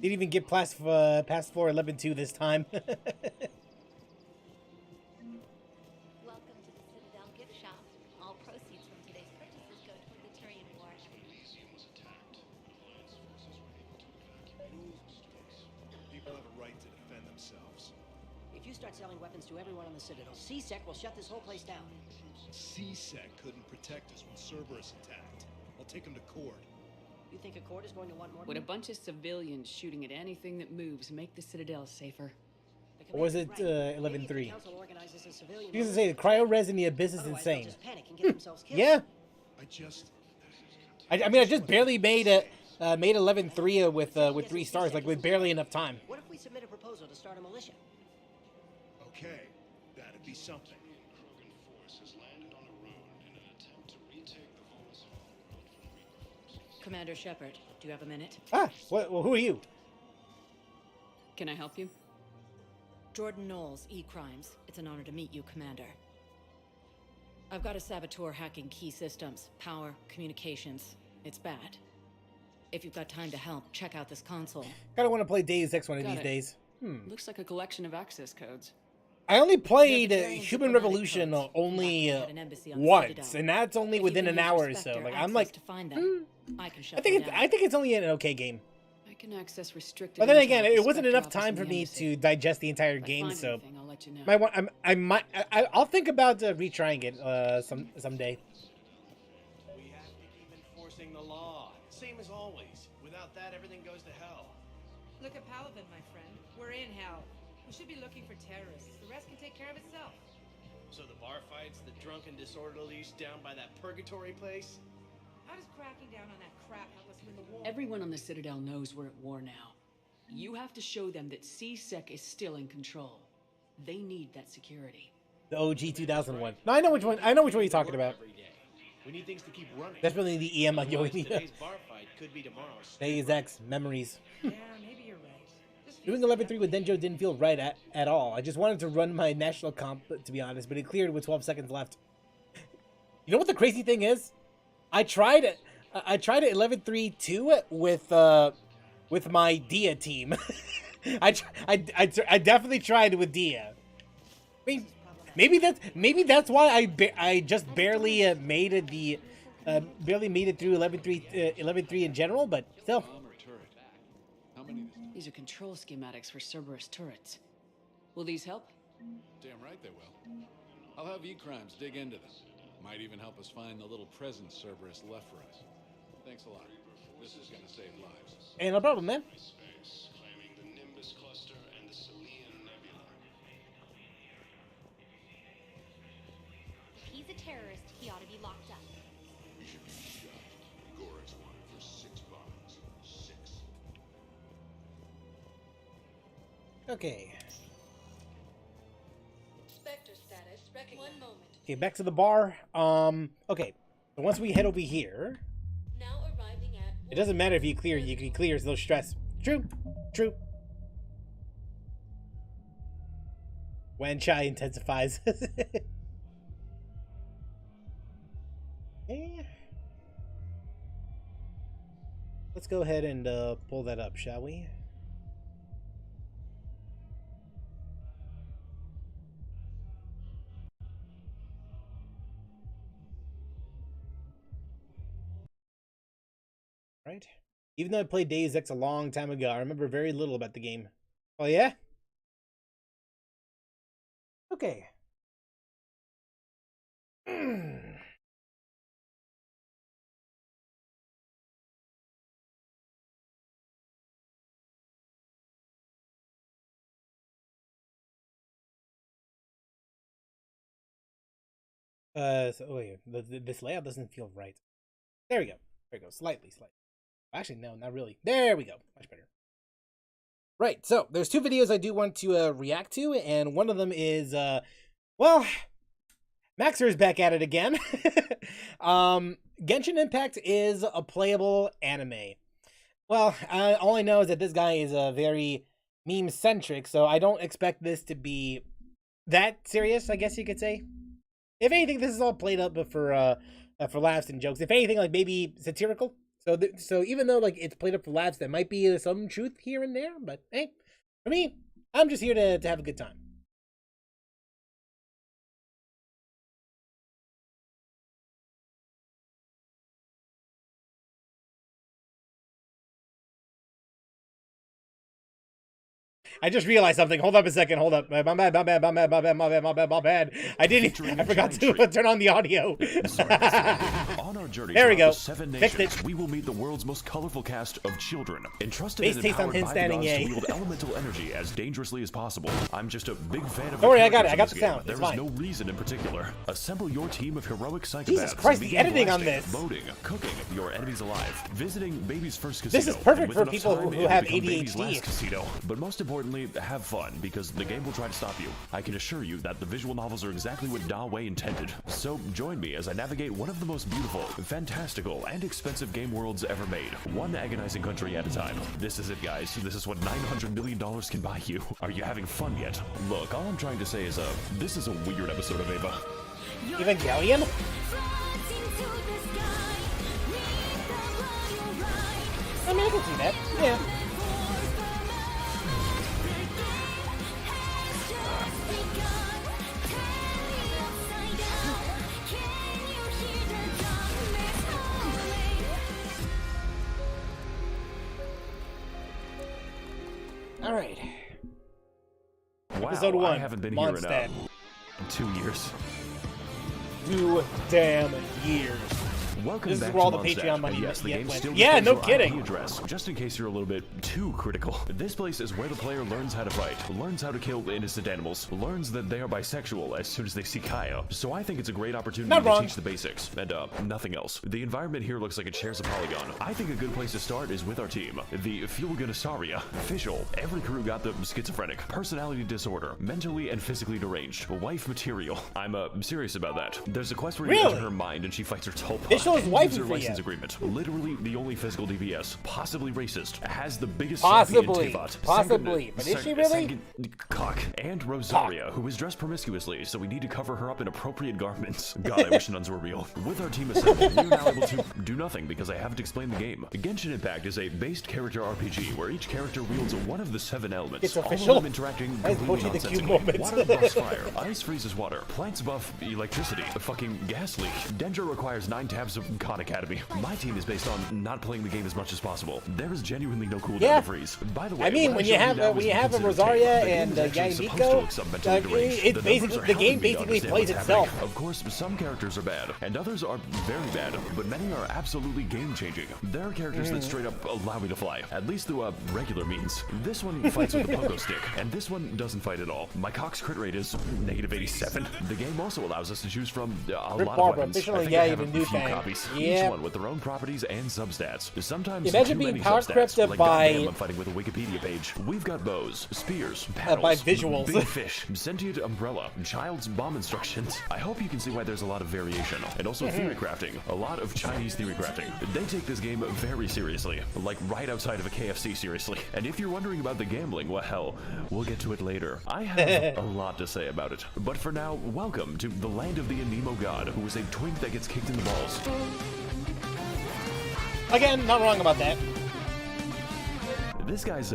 Didn't even get past floor 11-2 this time. Welcome to the Citadel gift shop. All proceeds from today's purchases go toward the Turian War. People have a right to defend themselves. If you start selling weapons to everyone on the Citadel, C-Sec will shut this whole place down. C-Sec couldn't protect us when Cerberus attacked. I'll take him to court. You think Accord is going to want more? Would a bunch of civilians shooting at anything that moves make the Citadel safer? Or was it 11-3? You You can say the cryo-res in the abyss is insane. Yeah. I mean, I just barely made 11-3 with 3 stars, like with barely enough time. What if we submit a proposal to start a militia? Okay, that'd be something. Commander Shepard, do you have a minute? Ah, well, who are you? Can I help you? Jordan Knowles, E-Crimes. It's an honor to meet you, Commander. I've got a saboteur hacking key systems, power, communications. It's bad. If you've got time to help, check out this console. Kinda want to play Deus Ex one of these days. Looks like a collection of access codes. I only played Human Revolution only once, and that's only within an hour or so. Like I'm like, I think it's only an okay game. I can access restricted. But then again, it wasn't enough time for me to digest the entire game, so I'll let you know. I'll think about retrying it someday. We have to keep enforcing the law, same as always. Without that, everything goes to hell. Look at Paladin, my friend. We're in hell. We should be looking for terrorists. The rest can take care of itself. So the bar fights, the drunken disorderlies down by that purgatory place? How does cracking down on that crap help us win the war? Everyone on the Citadel knows we're at war now. You have to show them that C-Sec is still in control. They need that security. The OG 2001. No, I know which one. I know which one you're talking about. We need things to keep running. That's really the EM on Yoini. Today's bar fight could be tomorrow's. Deus Ex memories. Yeah, maybe you're right. Doing 11-3 with Denjo didn't feel right at all. I just wanted to run my national comp, to be honest, but it cleared with 12 seconds left. You know what the crazy thing is? I tried it 11-3 too with my Dia team. I definitely tried with Dia. I mean, maybe that's why I just barely made it through 11-3 in general, but still. These are control schematics for Cerberus turrets. Will these help? Damn right they will. I'll have E-Crimes dig into them. Might even help us find the little presents Cerberus left for us. Thanks a lot. This is gonna save lives. Ain't no problem, man. Claiming the Nimbus cluster and the Selian Nebula. If he's a terrorist, he ought to be locked up. We should be shot. Gorex wanted for 6 bombs. 6. Okay. Spectre status recognized. 1 moment. Okay, back to the bar. Okay. So once we head over here, Now arriving at. it doesn't matter if you can clear, it's no stress. True. Wan Chai intensifies. Okay. Let's go ahead and pull that up, shall we? Right. Even though I played Deus Ex a long time ago, I remember very little about the game. Oh yeah? Okay. So wait, this layout doesn't feel right. There we go. There we go. Slightly. Actually, no, not really. There we go. Much better. Right, so there's two videos I do want to react to, and one of them is, well, Maxer is back at it again. Genshin Impact is a playable anime. Well, all I know is that this guy is very meme-centric, so I don't expect this to be that serious, I guess you could say. If anything, this is all played up for laughs and jokes. If anything, like, maybe satirical. So even though, like, it's played up for laughs, there might be some truth here and there, but hey, for me, I'm just here to have a good time. I just realized something. Hold up a second. Hold up. My bad. I forgot to turn on the audio. On our journey there we go. The 7 nations, we will meet the world's most colorful cast of children, entrusted and empowered by the gods to wield elemental energy as dangerously as possible. I'm just a big fan of. Don't worry, I got it. I got the sound. There is no reason in particular. Assemble your team of heroic psychopaths. Jesus Christ, the editing on this. Boating, cooking your enemies alive, visiting baby's first casino. This is perfect for people who have ADHD. Casino. But most importantly, have fun, because the game will try to stop you. I can assure you that the visual novels are exactly what Da Wei intended. So join me as I navigate one of the most beautiful, fantastical, and expensive game worlds ever made, one agonizing country at a time. This is it, guys. This is what $900 million can buy you. Are you having fun yet? Look, all I'm trying to say is, this is a weird episode of Ava. Evangelion? I mean, I can see that. Yeah. All right. Wow, Episode 1. I haven't been Mondstadt. here in 2 years. 2 damn years. Welcome this back is where all to the Mondstadt. Patreon money Yes, the game went. still Yeah, no your kidding. IP address, just in case you're a little bit too critical. This place is where the player learns how to fight, learns how to kill innocent animals, learns that they are bisexual as soon as they see Kaya. So I think it's a great opportunity to teach the basics, and nothing else. The environment here looks like it shares a polygon. I think a good place to start is with our team. The Fulganassaria. Official. Every crew got the schizophrenic, personality disorder, mentally and physically deranged, wife material. I'm serious about that. There's a quest where you enter her mind and she fights her tulpa. Official is wifey for you. Agreement. Literally the only physical DPS, possibly racist, has the biggest possibly, Tivat, but is she really? Cock and Rosaria, who is dressed promiscuously, so we need to cover her up in appropriate garments. God, I wish nuns were real. With our team assembled, we are now able to do nothing because I haven't explained the game. Genshin Impact is a based character RPG where each character wields one of the 7 elements. It's official. All of them interacting completely nonsensically. Water buffs fire, ice freezes water, plants buff electricity, a fucking gas leak. Dendro requires 9 tabs of Khan Academy. My team is based on not playing the game as much as possible. There is genuinely no cooldown to freeze. By the way, I mean, when you have a Rosaria and Yaimiko, it's basically the game basically plays itself. Of course, some characters are bad, and others are very bad, but many are absolutely game-changing. There are characters that straight up allow me to fly, at least through regular means. This one fights with a pogo stick, and this one doesn't fight at all. My Cox crit rate is -87. The game also allows us to choose from a lot of weapons. I think I have a few copies. Each one with their own properties and substats. Sometimes imagine too being many power substats. crept Like, by goddamn, I'm fighting with a Wikipedia page. We've got bows, spears, paddles, by visuals. big fish, sentient umbrella, child's bomb instructions. I hope you can see why there's a lot of variation, and also theory crafting. A lot of Chinese theory crafting. They take this game very seriously, like right outside of a KFC seriously. And if you're wondering about the gambling, well, hell, we'll get to it later. I have a lot to say about it. But for now, welcome to the land of the Anemo god, who is a twink that gets kicked in the balls. Again, not wrong about that. This guy's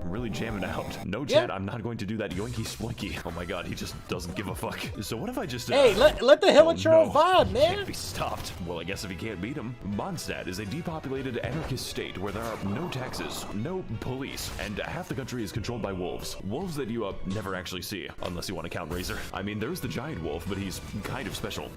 really jamming out. No, Chad, I'm not going to do that yoinky splinky. Oh my god, he just doesn't give a fuck. So what if I just hey, let the Hilichurl vibe, man. Can't be stopped. Well, I guess if he can't beat him. Mondstadt is a depopulated anarchist state where there are no taxes, no police, and half the country is controlled by wolves. Wolves that you never actually see, unless you want to count Razor. I mean, there's the giant wolf, but he's kind of special.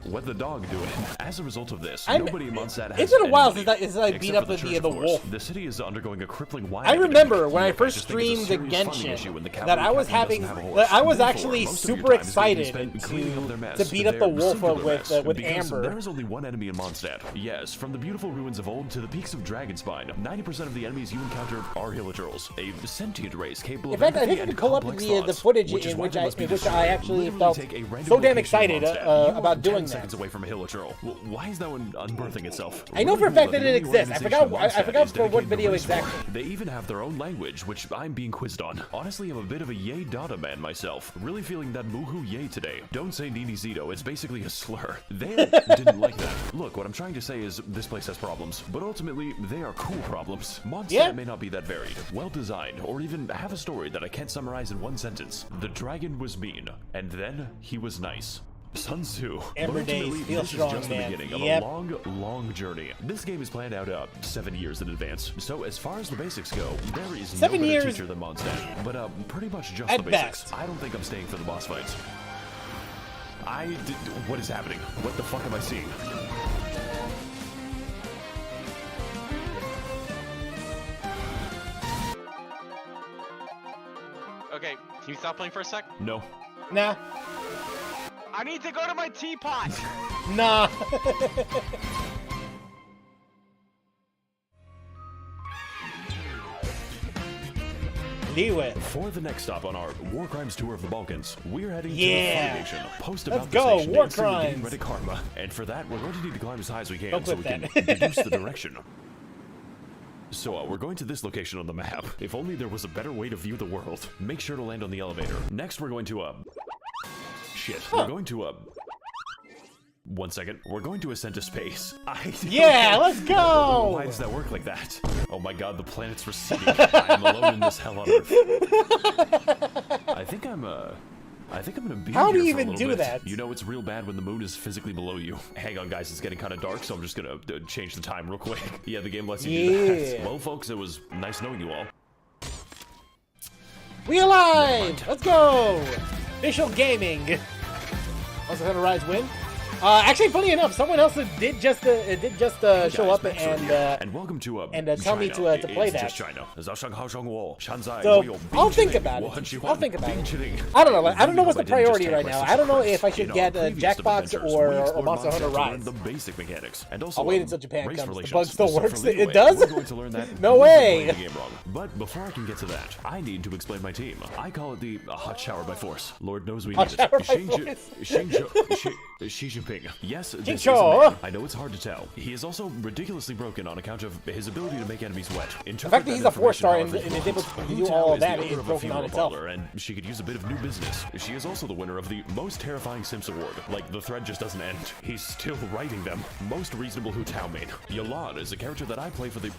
What the dog doing? As a result of this, I'm- nobody in Mondstadt has it's been a while any since I except beat for up the the Church, of the course. wolf. The city is undergoing a crippling wine I remember epidemic. when I Look, first just think it's a streamed the serious funding Genshin issue when the that cavalry I was captain having, doesn't have a that I horse. was Therefore, actually most of your super time is gonna be excited spent cleaning up their mess, to beat up the their wolf singular with mess, with because Amber. There is only one enemy in Mondstadt. Yes, from the beautiful ruins of old to the peaks of Dragonspine, 90% of the enemies you encounter are Hilichurls, a sentient race capable In of fact, I empathy think I and can pull up complex the thoughts, footage which is in why which they I must be in which destroyed. I actually Literally felt take a random so damn location in excited Mondstadt. You are about 10 doing seconds that. away from a Hilichurl. Why is that one unbirthing itself? I know for a fact that it exists. I forgot for what video exactly. They even have their own language, which I'm being quizzed on. Honestly, I'm a bit of a yay data man myself. Really feeling that moohoo yay today. Don't say Nini Zito, it's basically a slur. They didn't like that. Look, what I'm trying to say is this place has problems, but ultimately they are cool problems. Mondstadt may not be that varied, well designed, or even have a story that I can't summarize in one sentence. The dragon was mean, and then he was nice. Sun Tzu. Every But day ultimately, feel this strong, is just the man. beginning of Yep. a long journey. This game is planned out 7 years in advance. So as far as the basics go, there is 7 no better years teacher than Mondstadt. But pretty much just at the basics. best. I don't think I'm staying for the boss fights. What is happening? What the fuck am I seeing? Okay, can you stop playing for a sec? No. Nah. I need to go to my teapot! Nah. Leeway. For the next stop on our War Crimes tour of the Balkans, we're heading to Yeah. the Free Nation. Post Let's about go, this nation War instantly getting Crimes. ready karma. And for that, we're going to need to climb as high as we can Don't so we clip can that. deduce the direction. So, we're going to this location on the map. If only there was a better way to view the world. Make sure to land on the elevator. Next, we're going to, shit. We're going to, 1 second. We're going to ascend to space. Yeah, let's go! Why does that work like that? Oh my god, the planet's receding. I'm alone in this hell on Earth. I think I'm gonna be How do here you for a even little do bit. that? You know it's real bad when the moon is physically below you. Hang on, guys, it's getting kind of dark, so I'm just gonna change the time real quick. Yeah, the game lets you do that. Yeah. Well, folks, it was nice knowing you all. We alive! Let's go! Official gaming. Also, Hunter Rise win. Actually, funny enough, someone else did just show up And welcome to tell me China. to play It's that. just China. So I'll think about it. I'll think about it. I don't know. I don't know what's the priority right now. I don't know if I should get Jackbox or Monster Hunter Rise. The basic mechanics, and also I'll wait until Japan race comes. The relations. bug still So for works. leeway, It does? We're going to learn that No we've been way. playing the game wrong. But before I can get to that, I need to explain my team. I call it the hot shower by force. Lord knows we Hot need shower it. by Xi Jinping. Yes, this Jing is a Cho. man. I know it's hard to tell. He is also ridiculously broken on account of his ability to make enemies wet. The fact that he's a 4-star and is able to do all of that is broken on itself. And she could use a bit of new business. She is also the winner of the most terrifying Sims award. Like, the thread just doesn't end. He's still writing them. Most reasonable Hu Tao main. Yolad is a character that I play for the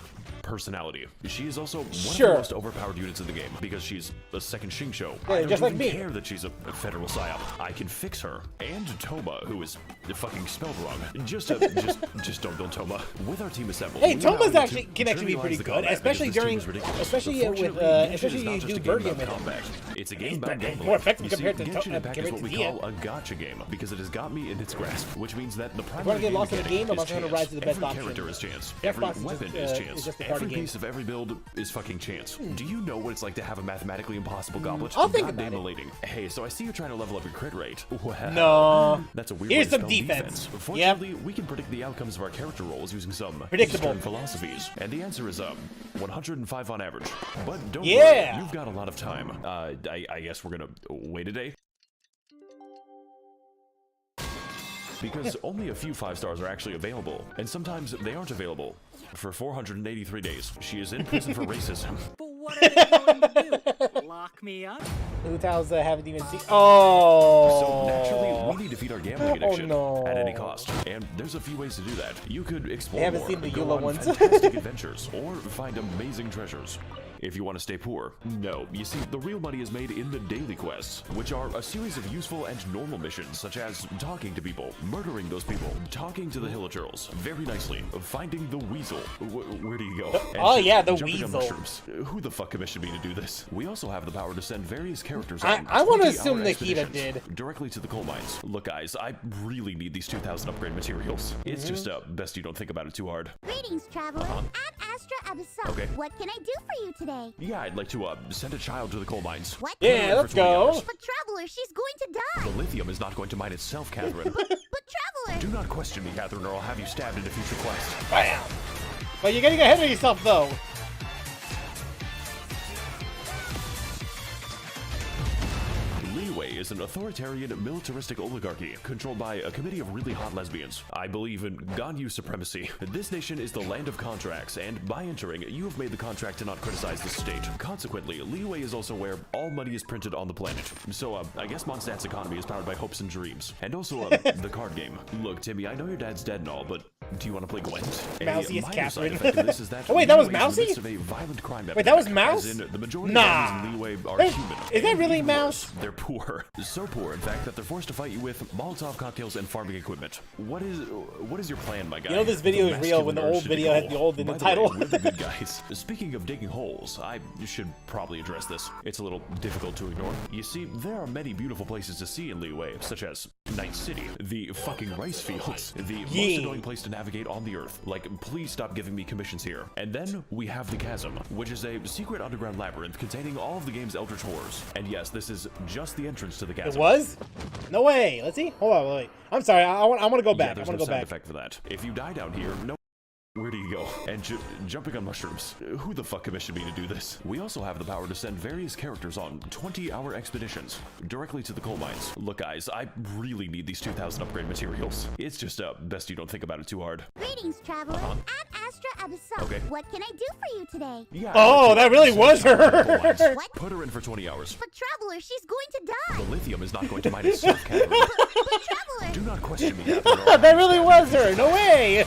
personality. She is also one of the most overpowered units in the game because she's a second Xingqiu. Yeah, I don't just like even me. care that she's a federal psyop. I can fix her. And Toma, who is fucking spelled wrong. Just don't Toma. With our team assembled, Hey, we allow Toma's you actually to can actually be trivialize pretty the good, combat especially because this during, team is ridiculous. especially Fortunately, with, Genshin especially is not you just do a game Birdium about with it. combat. It's a game It's about gambling. more effective You see, compared to Genshin Impact is compared what to we Dian. call a gotcha game because it has got me in its grasp, which means that the wanna primary get lost in the mechanic game, but is Monster Hunter chance. Rise is the best Every option. character is chance. Jackbox Every is just, weapon is is chance. just a party Every game. piece of every build is fucking chance. Do you know what it's like to have a mathematically impossible goblet? I'll think about Goddamn it. elating. Hey, so I see you're trying to level up your crit rate. Well, No. that's a weird Here's way to some spell defense. Fortunately, we can predict the outcomes of our character roles using some Predictable. Eastern philosophies, and the answer is 105 on average. But don't Yeah. worry, you've got a lot of time. I guess we're gonna wait a day. Because only a few 5 stars are actually available, and sometimes they aren't available. For 483 days, she is in prison for racism. But what are they going to do? Lock me up? Hu Tao's haven't even seen. Oh. So naturally, we need to feed our gambling addiction no. at any cost, and there's a few ways to do that. You could explore They haven't more, seen the go Eula on ones. fantastic adventures, or find amazing treasures. if you want to stay poor. No, you see, the real money is made in the daily quests, which are a series of useful and normal missions, such as talking to people, murdering those people, talking to the Hilichurls, very nicely, finding the weasel. Where do you go? And Oh yeah, the jumping on weasel. mushrooms. Who the fuck commissioned me to do this? We also have the power to send various characters on I want to 20-hour assume Nikita expeditions did. directly to the coal mines. Look, guys, I really need these 2,000 upgrade materials. It's just best you don't think about it too hard. Greetings, traveler. I'm Astra Abyssal. Okay. What can I do for you today? Yeah, I'd like to send a child to the coal mines. What? Yeah, let's go. But traveler, she's going to die. The lithium is not going to mine itself, Catherine. But traveler. Do not question me, Catherine, or I'll have you stabbed in a future quest. Bam! But you're getting ahead of yourself, though. Liyue is an authoritarian, militaristic oligarchy controlled by a committee of really hot lesbians. I believe in Ganyu supremacy. This nation is the land of contracts, and by entering, you have made the contract to not criticize the state. Consequently, Liyue is also where all money is printed on the planet. So, I guess Mondstadt's economy is powered by hopes and dreams. And also, the card game. Look, Timmy, I know your dad's dead and all, but do you want to play Gwent? Mousy is minor side Catherine. effect of this is that Oh, wait, that was Liyue is in the Mousy? midst of a violent crime Wait, that was epidemic, Mouse? as in the majority Nah. of enemies in Liyue are That- human. is that And really even Mouse? worse, they're poor. So poor, in fact, that they're forced to fight you with Molotov cocktails and farming equipment. What is your plan, my guy? You know this video The is real when the masculine old urge to dig video a had hole. the old in By the the way, title. we're the good guys. Speaking of digging holes, I should probably address this. It's a little difficult to ignore. You see, there are many beautiful places to see in Liyue, such as Night City, the fucking rice fields, the most annoying place to navigate on the earth. Like, please stop giving me commissions here. And then we have the Chasm, which is a secret underground labyrinth containing all of the game's eldritch horrors. And yes, this is just the entrance to the Chasm. It was? No way. Let's see. Hold on, wait. I'm sorry. I want to go back. Yeah, I there's want no to go sound back. effect for that. If you die down here, no. Where do you go? And jumping on mushrooms. Who the fuck commissioned me to do this? We also have the power to send various characters on 20-hour expeditions directly to the coal mines. Look, guys, I really need these 2,000 upgrade materials. It's just best you don't think about it too hard. Greetings, traveler. I'm Astra Abyssal. Okay. What can I do for you today? Yeah. Oh, that really was her. What? Put her in for 20 hours. But traveler, she's going to die. The lithium is not going to mine itself, Catherine. But traveler. Do not question me, Catherine. or I'll That have really you was stabbed. her. No way.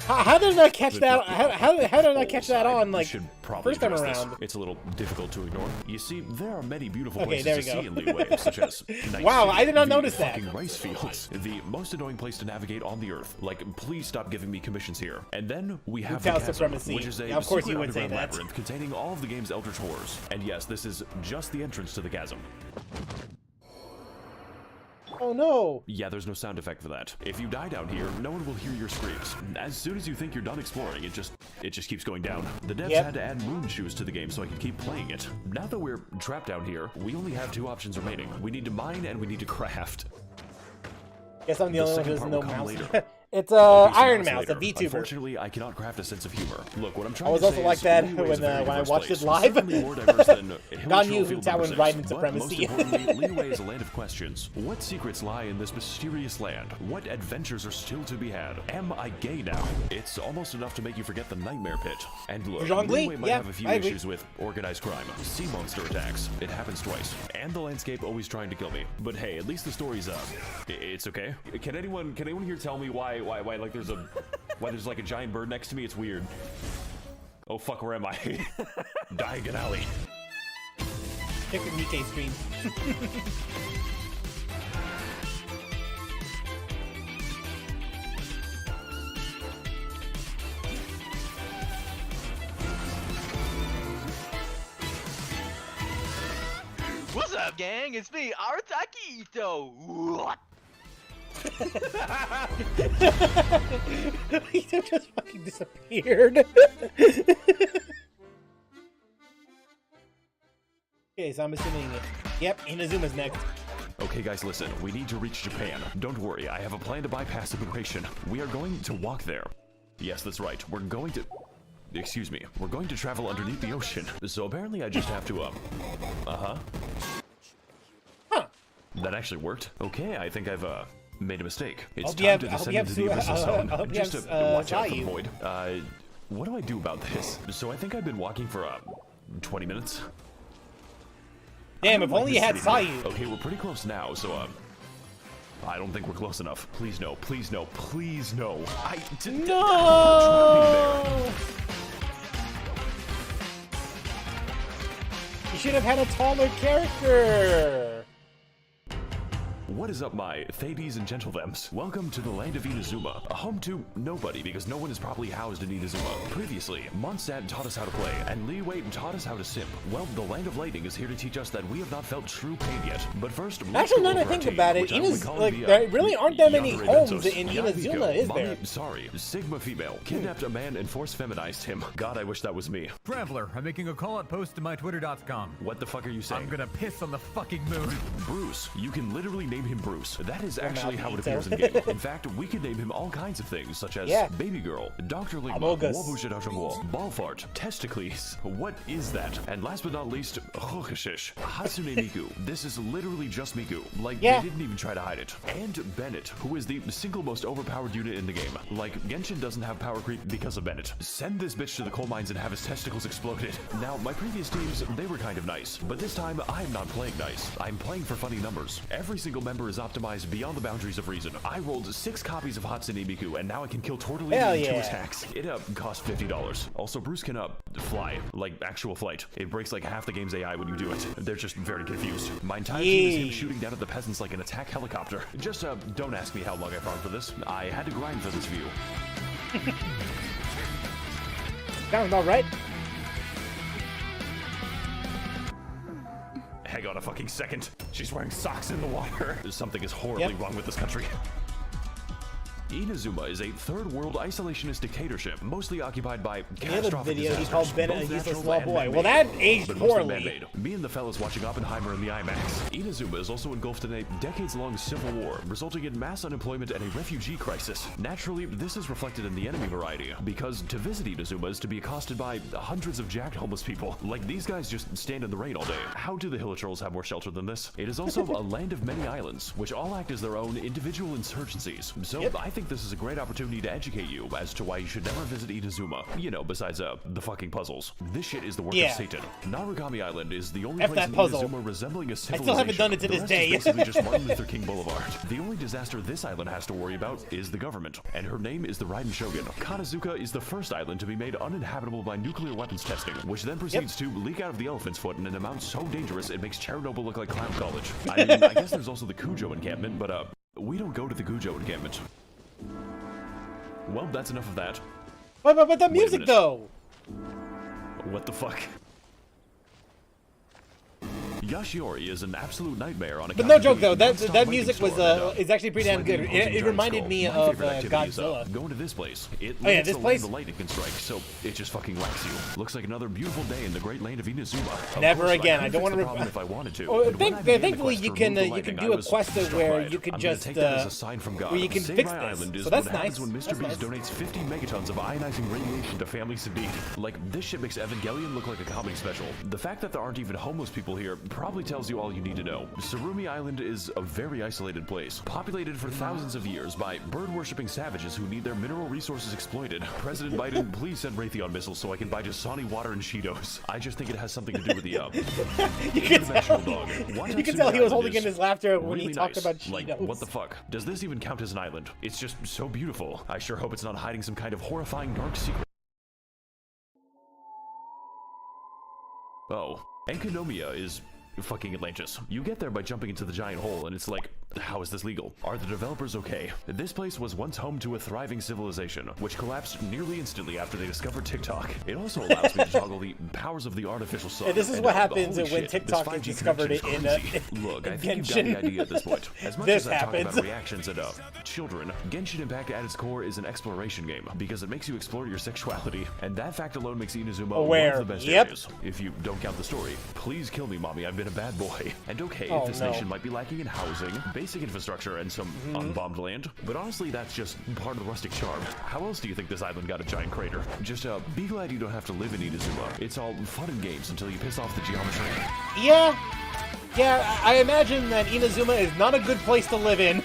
How did I not catch that? How did I not catch that on like should probably first time address around? this. It's a little difficult to ignore. You see, there are many beautiful Okay, places there we to go. see in Liyue, such as Night Wow, City, I did not the notice that. fucking rice fields, the most annoying place to navigate on the earth. Like, please stop giving me commissions here. And then we have the Hotel Chasm, supremacy. which is a Now, of course secret you would say underground that. labyrinth containing all of the game's eldritch horrors. And yes, this is just the entrance to the chasm. Oh no. Yeah, there's no sound effect for that. If you die down here, no one will hear your screams. As soon as you think you're done exploring, it just keeps going down. The devs had to add moon shoes to the game so I could keep playing it. Now that we're trapped down here, we only have two options remaining. We need to mine and we need to craft. Guess I'm the only one who second doesn't know part will come mouse. later. It's I'll do Iron some Mouse, a later. VTuber. Unfortunately, I cannot craft a sense of humor. Look, what I'm I trying was to also say like is that Liyue is a very when I diverse watched place. it live. Certainly more diverse than Ganyu Field Tower number Raiden 6. But most supremacy. importantly, Liyue is a land of questions. What secrets lie in this mysterious land? What adventures are still to be had? Am I gay now? It's almost enough to make you forget the nightmare pit. And look, Zhongli? Liyue might Yeah, have a few I agree. issues with organized crime, sea monster attacks. It happens twice, and the landscape always trying to kill me. But hey, at least the story's up. It's okay. Can anyone here tell me why like there's like a giant bird next to me? It's weird. Oh fuck, where am I? Diagon Alley. Check the Nikkei stream. What's up, gang? It's me, Arataki Ito. What? He just fucking disappeared. Okay, so I'm assuming yep, Inazuma's next. Okay guys, listen, we need to reach Japan. Don't worry, I have a plan to bypass immigration. We are going to walk there. Yes, that's right, we're going to... Excuse me, we're going to travel underneath the ocean. So apparently I just have to, Huh. That actually worked. Okay, I think I've, made a mistake. It's Hope you time have- to I hope descend you have into the abyssal zone. I hope you Just have, to watch out for the Zayu. void. What do I do about this? So I think I've been walking for, 20 minutes. Damn, if Like only you this had city. Zayu. Okay, we're pretty close now, so, I don't think we're close enough. Please no, please no, please no. No! You should have had a taller character. What is up, my Thades and Gentlethems? Welcome to the land of Inazuma, a home to nobody because no one is properly housed in Inazuma. Previously, Mondstadt taught us how to play, and Lee Wade taught us how to simp. Well, the land of lightning is here to teach us that we have not felt true pain yet. But first, actually, now that I think about it, there really aren't that many homes in Inazuma, is there? Sorry, Sigma female kidnapped a man and force feminized him. God, I wish that was me. Traveler, I'm making a call-out post to my Twitter.com. What the fuck are you saying? I'm gonna piss on the fucking moon. Bruce, you can literally name him Bruce. That is actually how it appears in game. In fact, we could name him all kinds of things, such as Baby Girl, Dr. Ligma, Ballfart, Testicles. What is that? And last but not least, Hatsune Miku. This is literally just Miku. Like, they didn't even try to hide it. And Bennett, who is the single most overpowered unit in the game. Like, Genshin doesn't have power creep because of Bennett. Send this bitch to the coal mines and have his testicles exploded. Now, my previous teams, they were kind of nice. But this time, I'm not playing nice. I'm playing for funny numbers. Every single member is optimized beyond the boundaries of reason. I rolled 6 copies of Hatsune Miku, and now I can kill Tortellini in 2 attacks. It cost $50. Also, Bruce can fly, like actual flight. It breaks like half the game's AI when you do it. They're just very confused. My entire team is him shooting down at the peasants like an attack helicopter. Just don't ask me how long I farmed for this. I had to grind for this view. Sounds about right. Hang on a fucking second. She's wearing socks in the water. Something is horribly wrong with this country. Inazuma is a third-world isolationist dictatorship, mostly occupied by catastrophic video he disasters, called Bennett a both useless natural small and boy. man-made. Well, that aged But mostly poorly. man-made. Me and the fellas watching Oppenheimer in the IMAX. Inazuma is also engulfed in a decades-long civil war, resulting in mass unemployment and a refugee crisis. Naturally, this is reflected in the enemy variety, because to visit Inazuma is to be accosted by hundreds of jacked homeless people. Like, these guys just stand in the rain all day. How do the Hill Trolls have more shelter than this? It is also a land of many islands, which all act as their own individual insurgencies. So I think this is a great opportunity to educate you as to why you should never visit Inazuma. You know, besides the fucking puzzles. This shit is the work of Satan. Narukami Island is the only place in Inazuma resembling a civilization. I still haven't done it to this day. It's basically just Martin Luther King Boulevard. The only disaster this island has to worry about is the government, and her name is the Raiden Shogun. Kanazuka is the first island to be made uninhabitable by nuclear weapons testing, which then proceeds to leak out of the elephant's foot in an amount so dangerous it makes Chernobyl look like clown college. I mean, I guess there's also the Kujo encampment, but we don't go to the Kujo encampment. Well, that's enough of that. But the music though. What the fuck? Yashiori is an absolute nightmare on a. But no joke though, that music was is actually pretty damn good. It reminded me of Godzilla. Going to this place. It this place. The lightning can strike, so it just fucking whacks you. Looks like another beautiful day in the great land of Inazuma. Never again. I don't want to. If I wanted to. Oh, thankfully you can do a quest where you can just where you can fix this. So that's nice. When Mr. Beast donates 50 megatons of ionizing radiation to families in need. Like, this shit makes Evangelion look like a comedy special. The fact that there aren't even homeless people here probably tells you all you need to know. Surumi Island is a very isolated place, populated for thousands of years by bird-worshipping savages who need their mineral resources exploited. President Biden, please send Raytheon missiles so I can buy Dasani water and Cheetos. I just think it has something to do with the you can tell he was holding in his laughter when he talked about Cheetos. Like, what the fuck? Does this even count as an island? It's just so beautiful. I sure hope it's not hiding some kind of horrifying dark secret. Oh, Enkanomiya is fucking Atlantis. You get there by jumping into the giant hole, and it's like, how is this legal? Are the developers okay? This place was once home to a thriving civilization, which collapsed nearly instantly after they discovered TikTok. It also allows me to toggle the powers of the artificial sun. Yeah, this is what happens when TikTok is discovered in Look, I think you've got the idea at this point. As much as I talk about reactions and children, Genshin Impact at its core is an exploration game, because it makes you explore your sexuality, and that fact alone makes Inazuma one of the best areas. If you don't count the story, please kill me, mommy, I've been a bad boy. And okay, this nation might be lacking in housing, basic infrastructure, and some unbombed land, but honestly, that's just part of the rustic charm. How else do you think this island got a giant crater? Just be glad you don't have to live in Inazuma. It's all fun and games until you piss off the geometry. Yeah, I imagine that Inazuma is not a good place to live in.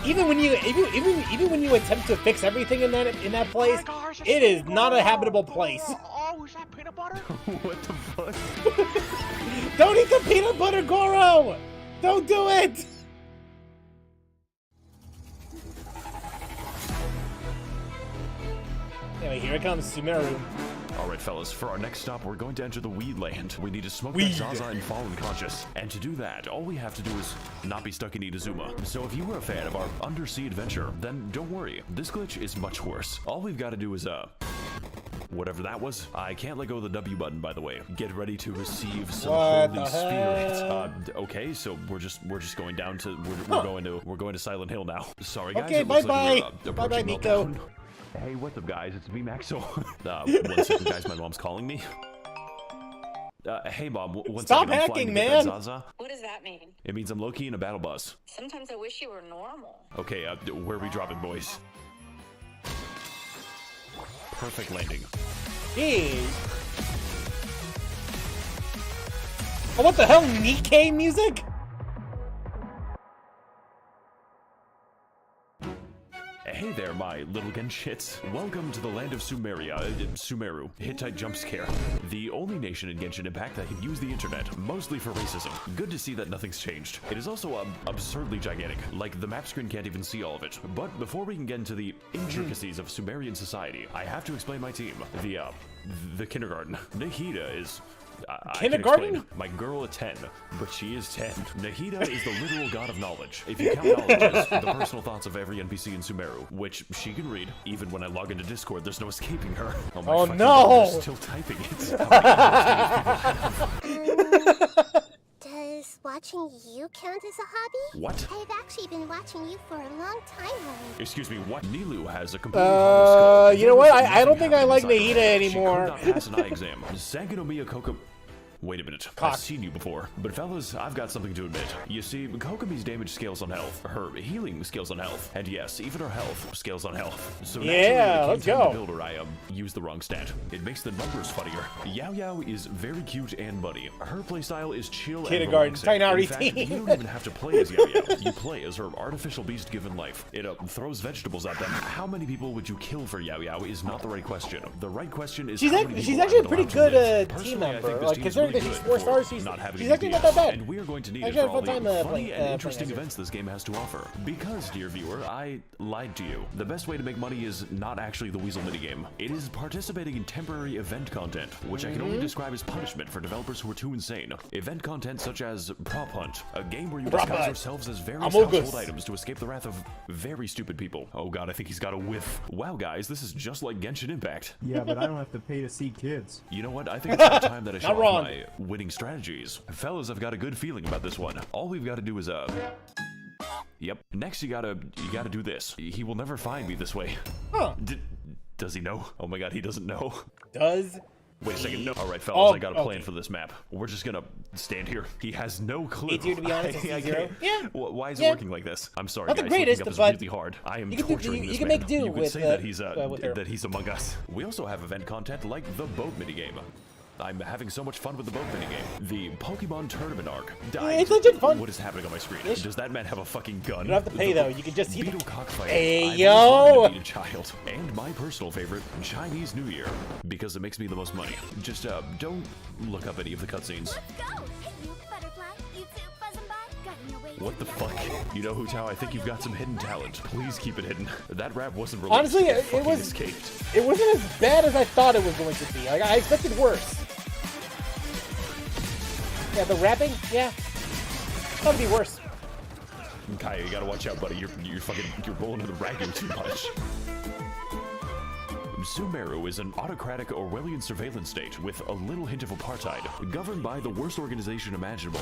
Even when you attempt to fix everything in that place, it is not a habitable place. Oh, is that peanut butter? What the fuck? Don't eat the peanut butter, Goro! Don't do it! Anyway, here it comes, Sumeru. Alright fellas, for our next stop, we're going to enter the Weed Land. We need to smoke that Zaza and fall unconscious. And to do that, all we have to do is not be stuck in Inazuma. So if you were a fan of our undersea adventure, then don't worry, this glitch is much worse. All we've got to do is, whatever that was. I can't let go of the W button, by the way. Get ready to receive some holy spirit. Okay, so we're just going down to we're going to Silent Hill now. Sorry guys. Okay, bye-bye. Bye-bye, Nico. Hey, what's up guys? It's me, Maxo. 1 second guys, my mom's calling me. Hey mom, one Stop second. I'm hacking, flying to get that man. Zaza. What does that mean? It means I'm low-key in a battle bus. Sometimes I wish you were normal. Okay, where are we dropping, boys? Perfect landing. Jeez. Oh, what the hell? Nikkei music? Hey there, my little Genshits. Welcome to the land of Sumeru. Hittite jump scare. The only nation in Genshin Impact that can use the internet, mostly for racism. Good to see that nothing's changed. It is also absurdly gigantic. Like, the map screen can't even see all of it. But before we can get into the intricacies of Sumerian society, I have to explain my team. The kindergarten. Nahida is... kindergarten? My girl at 10, but she is 10. Nahida is the literal god of knowledge. If you count knowledge as the personal thoughts of every NPC in Sumeru, which she can read. Even when I log into Discord, there's no escaping her. Oh, my fucking no! God, they're still typing it. How many Does watching you count as a hobby? What? I've actually been watching you for a long time already. Excuse me, what? Nilu has a completely hollow skull. You know what? I don't think I like Nahida anymore. She could not pass an eye exam. Sangonomiya Koka... Wait a minute, I've seen you before. But fellas, I've got something to admit. You see, Kokomi's damage scales on health, her healing scales on health, and yes, even her health scales on health. So yeah, let's go. To build her, I used the wrong stat. It makes the numbers funnier. Yao Yao is very cute and bunny. Her playstyle is chill Kindergarten, and relaxing. In fact, team. you don't even have to play as Yao Yao. You play as her artificial beast given life. It throws vegetables at them. How many people would you kill for Yao Yao is not the right question. The right question is she's actually a pretty good team member. Like, considering that she's 4 stars, she's actually not that bad. And we are going to need I it for all had a fun the time funny and interesting playing events this game has to offer. Because, dear viewer, I lied to you. The best way to make money is not actually the Weasel minigame. It is participating in temporary event content, which I can only describe as punishment for developers who are too insane. Event content such as Prop Hunt, a game where you disguise yourselves as various household items to escape the wrath of very stupid people. Oh god, I think he's got a whiff. Wow, guys, this is just like Genshin Impact. Yeah, but I don't have to pay to see kids. You know what? I think it's about time that I show off my winning strategies. Fellas, I've got a good feeling about this one. All we've got to do is, Yep. Next, you gotta do this. He will never find me this way. Huh. Does he know? Oh my god, he doesn't know. Does? Wait a second. No. All right, fellas, I got a plan for this map. We're just gonna stand here. He has no clue. Easier to be honest, zero. Yeah. Why is it working like this? I'm sorry, not guys. the greatest, looking up but is really hard. I am you torturing this you can man. make do you could with say that he's among us. We also have event content like the boat minigame. I'm having so much fun with the boat minigame. The Pokemon Tournament arc. It's legit fun. What is happening on my screen? Does that man have a fucking gun? You don't have to pay though. You can just see Beetle cockfight. Hey I've yo! to beat a child. And my personal favorite, Chinese New Year, because it makes me the most money. Just don't look up any of the cutscenes. Let's go! Hey, you butterfly, you too, buzzing by, got no way. What the fuck? You know, Hu Tao, I think you've got some hidden talent. Please keep it hidden. That rap wasn't released. Honestly, it was escaped. It wasn't as bad as I thought it was going to be. Like, I expected worse. Yeah, the rapping, yeah. Thought it'd be worse. Kaya, you gotta watch out, buddy. You're rolling to the ragging too much. Sumeru is an autocratic Orwellian surveillance state with a little hint of apartheid, governed by the worst organization imaginable.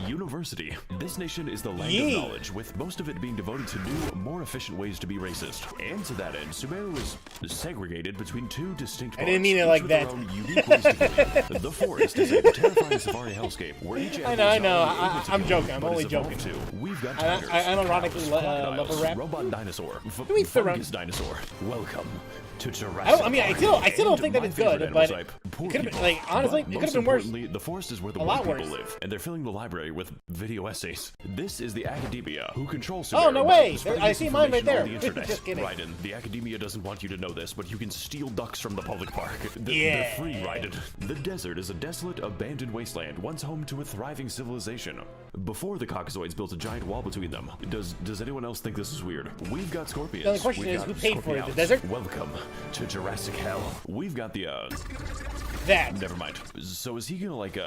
University. This nation is the land of knowledge, with most of it being devoted to new, more efficient ways to be racist. And to that end, Sumeru is segregated between 2 distinct parts. I didn't mean it like that. Unique ways to kill. The forest is a terrifying safari hellscape where each I know. I'm joking. I'm only joking. We've got I unironically love a rap. Robot dinosaur. Fungus dinosaur. Welcome to Jurassic. I still don't think that it's good, but it could have been, like, honestly, it could have been worse. The forest is where the white people live, and they're filling the library with video essays. This is the academia who controls Sumeru. Oh, no way! I see mine right there. The internet. Just kidding. Raiden, the academia doesn't want you to know this, but you can steal ducks from the public park. Yeah. They're free, Raiden. The desert is a desolate, abandoned wasteland, once home to a thriving civilization. Before the Caucasoids built a giant wall between them. Does anyone else think this is weird? We've got scorpions. The only question is, who paid for it? The desert? Welcome to Jurassic Hell. We've got the, That. Never mind. So is he gonna, like,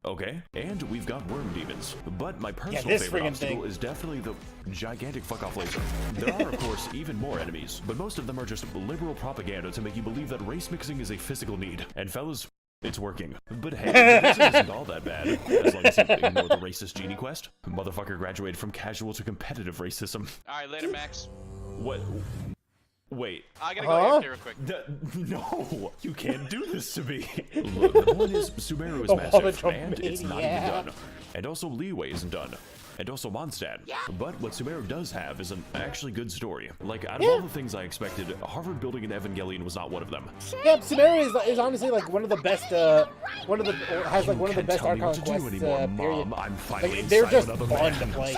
okay. And we've got worm demons. But my personal favorite obstacle is definitely the gigantic fuck-off laser. There are, of course, even more enemies, but most of them are just liberal propaganda to make you believe that race mixing is a physical need. And fellas, it's working. But hey, this isn't all that bad, as long as you ignore the racist genie quest. Motherfucker graduated from casual to competitive racism. Alright, later, Max. What? Wait. I gotta go here real quick. No, you can't do this to me. Look, the point is, Sumeru is massive, and it's not even done. And also, Liyue isn't done. And also Mondstadt. But what Sumeru does have is an actually good story. Like, out of all the things I expected, Harvard building an Evangelion was not one of them. Yeah, Sumeru is honestly like one of the best, one of the best Archon quests, period. I'm finally like, they're just another fun man. to play.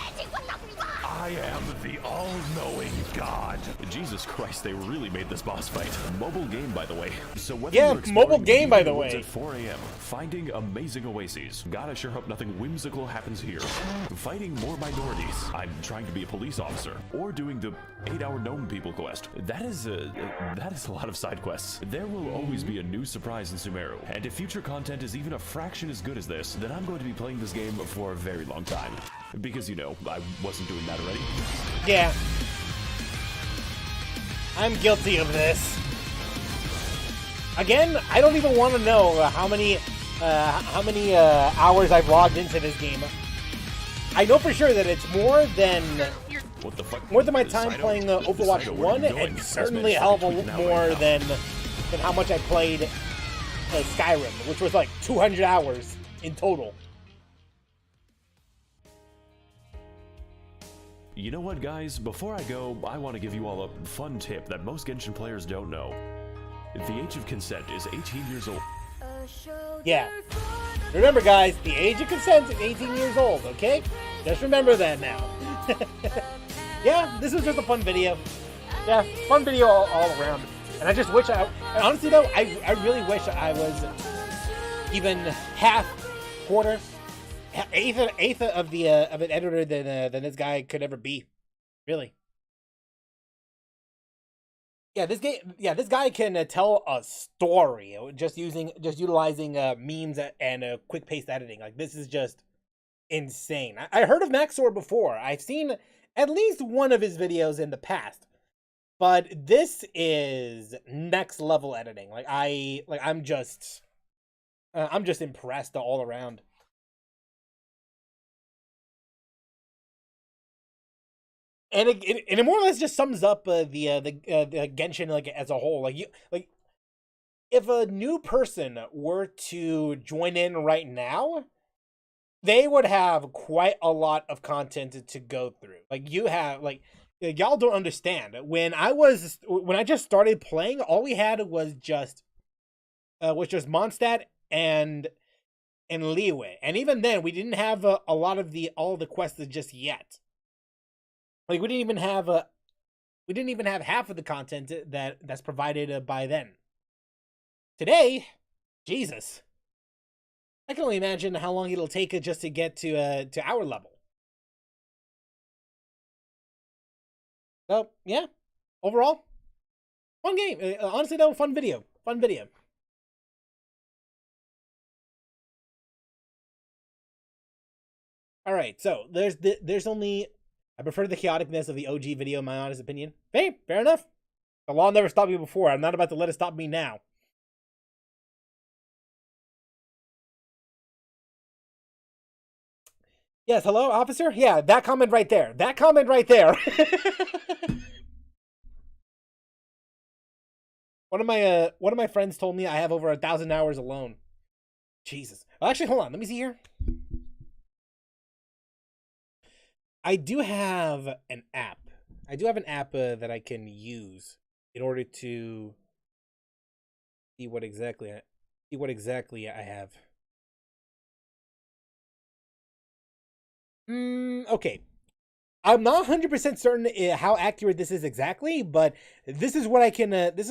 I am the all-knowing god. Jesus Christ, they really made this boss fight. Mobile game, by the way. So whether you're mobile game, by the woods way. At 4 a.m., finding amazing oases. God, I sure hope nothing whimsical happens here. Fighting more minorities. I'm trying to be a police officer. Or doing the 8-hour gnome people quest. That is a lot of side quests. There will always be a new surprise in Sumeru. And if future content is even a fraction as good as this, then I'm going to be playing this game for a very long time. Because, you know, I wasn't doing that already. Yeah. I'm guilty of this. Again, I don't even want to know how many hours I've logged into this game. I know for sure that it's more than what the fuck? More than my time playing Overwatch 1, and certainly a hell of a lot more than how much I played Skyrim, which was like 200 hours in total. You know what, guys? Before I go, I want to give you all a fun tip that most Genshin players don't know. The age of consent is 18 years old. Yeah. Remember, guys, the age of consent is 18 years old, okay? Just remember that now. Yeah, this was just a fun video. Yeah, fun video all around. And I just wish and honestly, though, I really wish I was even quarter, eighth of an editor than this guy could ever be. Really. Yeah, this guy can tell a story just utilizing memes and quick paste editing. Like, this is just insane. I heard of Maxor before. I've seen at least one of his videos in the past, but this is next level editing. I'm just impressed all around. And it more or less just sums up the Genshin like as a whole. Like if a new person were to join in right now, they would have quite a lot of content to go through. Like y'all don't understand. When I just started playing, all we had was just Mondstadt and Liyue, and even then we didn't have a lot of all the quests just yet. Like, we didn't even have half of the content that's provided by then. Today, Jesus, I can only imagine how long it'll take just to get to our level. So yeah, overall, fun game. Honestly, though, fun video. All right, so there's only. I prefer the chaoticness of the OG video, in my honest opinion. Hey, fair enough. The law never stopped me before. I'm not about to let it stop me now. Yes, hello, officer? Yeah, that comment right there. One of my friends told me I have over 1,000 hours alone. Jesus. Oh, actually, hold on. Let me see here. I do have an app. That I can use in order to see what exactly I have. Okay. I'm not 100% certain how accurate this is exactly, but this is what I can what do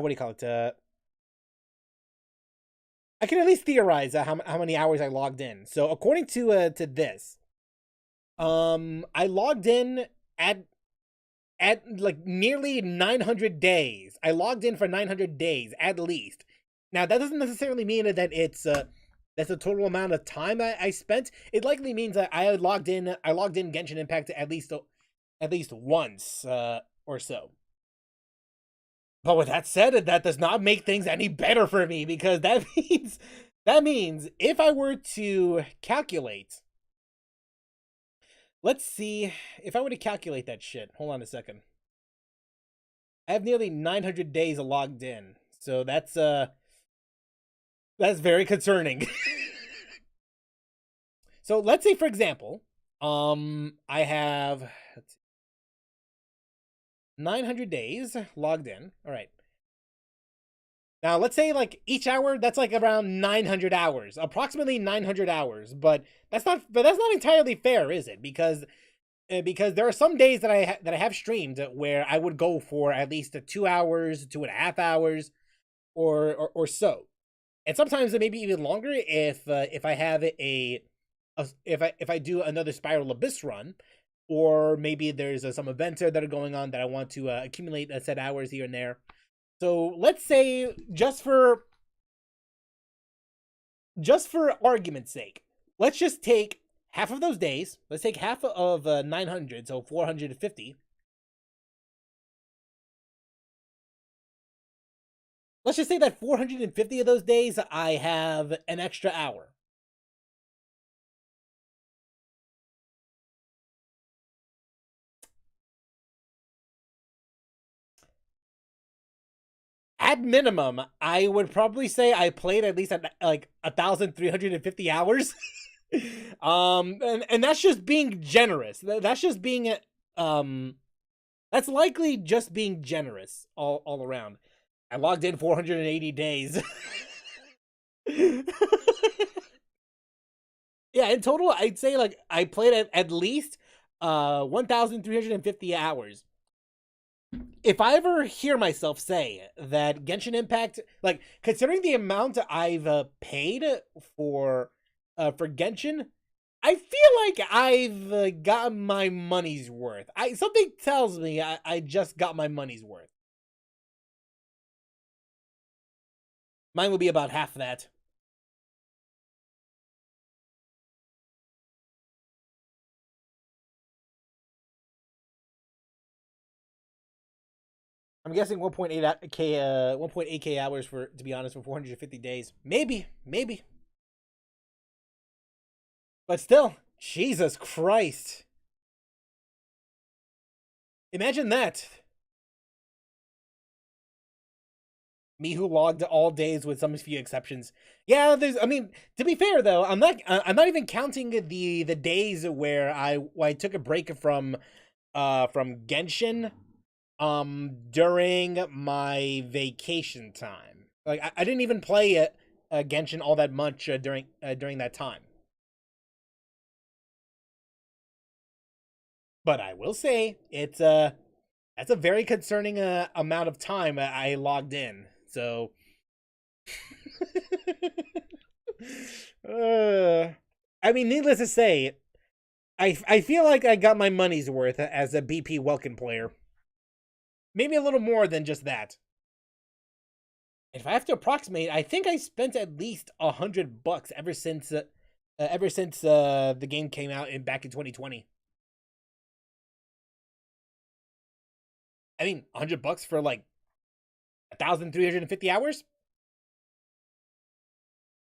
you call it? I can at least theorize how many hours I logged in. So according to this, I logged in at like nearly 900 days. I logged in for 900 days at least. Now that doesn't necessarily mean that that's the total amount of time I spent. It likely means that I logged in Genshin Impact at least once or so. But with that said, that does not make things any better for me, because that means if I were to calculate, let's see, if I were to calculate that shit, hold on a second. I have nearly 900 days logged in, so that's very concerning. So let's say, for example, I have 900 days logged in. All right. Now, let's say like each hour, that's like around 900 hours, approximately 900 hours. But that's not entirely fair, is it? Because there are some days that I have streamed where I would go for at least 2 hours, 2.5 hours, or so, and sometimes it may be even longer if I have if I do another Spiral Abyss run. Or maybe there's some events that are going on that I want to accumulate a set hours here and there. So let's say, just for argument's sake, let's just take half of those days. Let's take half of 900, so 450. Let's just say that 450 of those days I have an extra hour. At minimum, I would probably say I played at least like 1,350 hours. And that's just being generous. That's just being that's likely just being generous all around. I logged in 480 days. Yeah, in total, I'd say like I played at least 1,350 hours. If I ever hear myself say that Genshin Impact, like, considering the amount I've paid for Genshin, I feel like I've gotten my money's worth. Something tells me I just got my money's worth. Mine will be about half that. I'm guessing 1.8k hours to be honest, for 450 days. Maybe. But still, Jesus Christ. Imagine that. Me who logged all days with some few exceptions. Yeah, to be fair though, I'm not even counting the days where I took a break from Genshin during my vacation time. Like I didn't even play Genshin all that much during that time. But I will say that's a very concerning amount of time I logged in. So needless to say, I feel like I got my money's worth as a BP Welkin player. Maybe a little more than just that. If I have to approximate, I think I spent at least $100 ever since the game came out back in 2020. I mean, $100 for like 1,350 hours?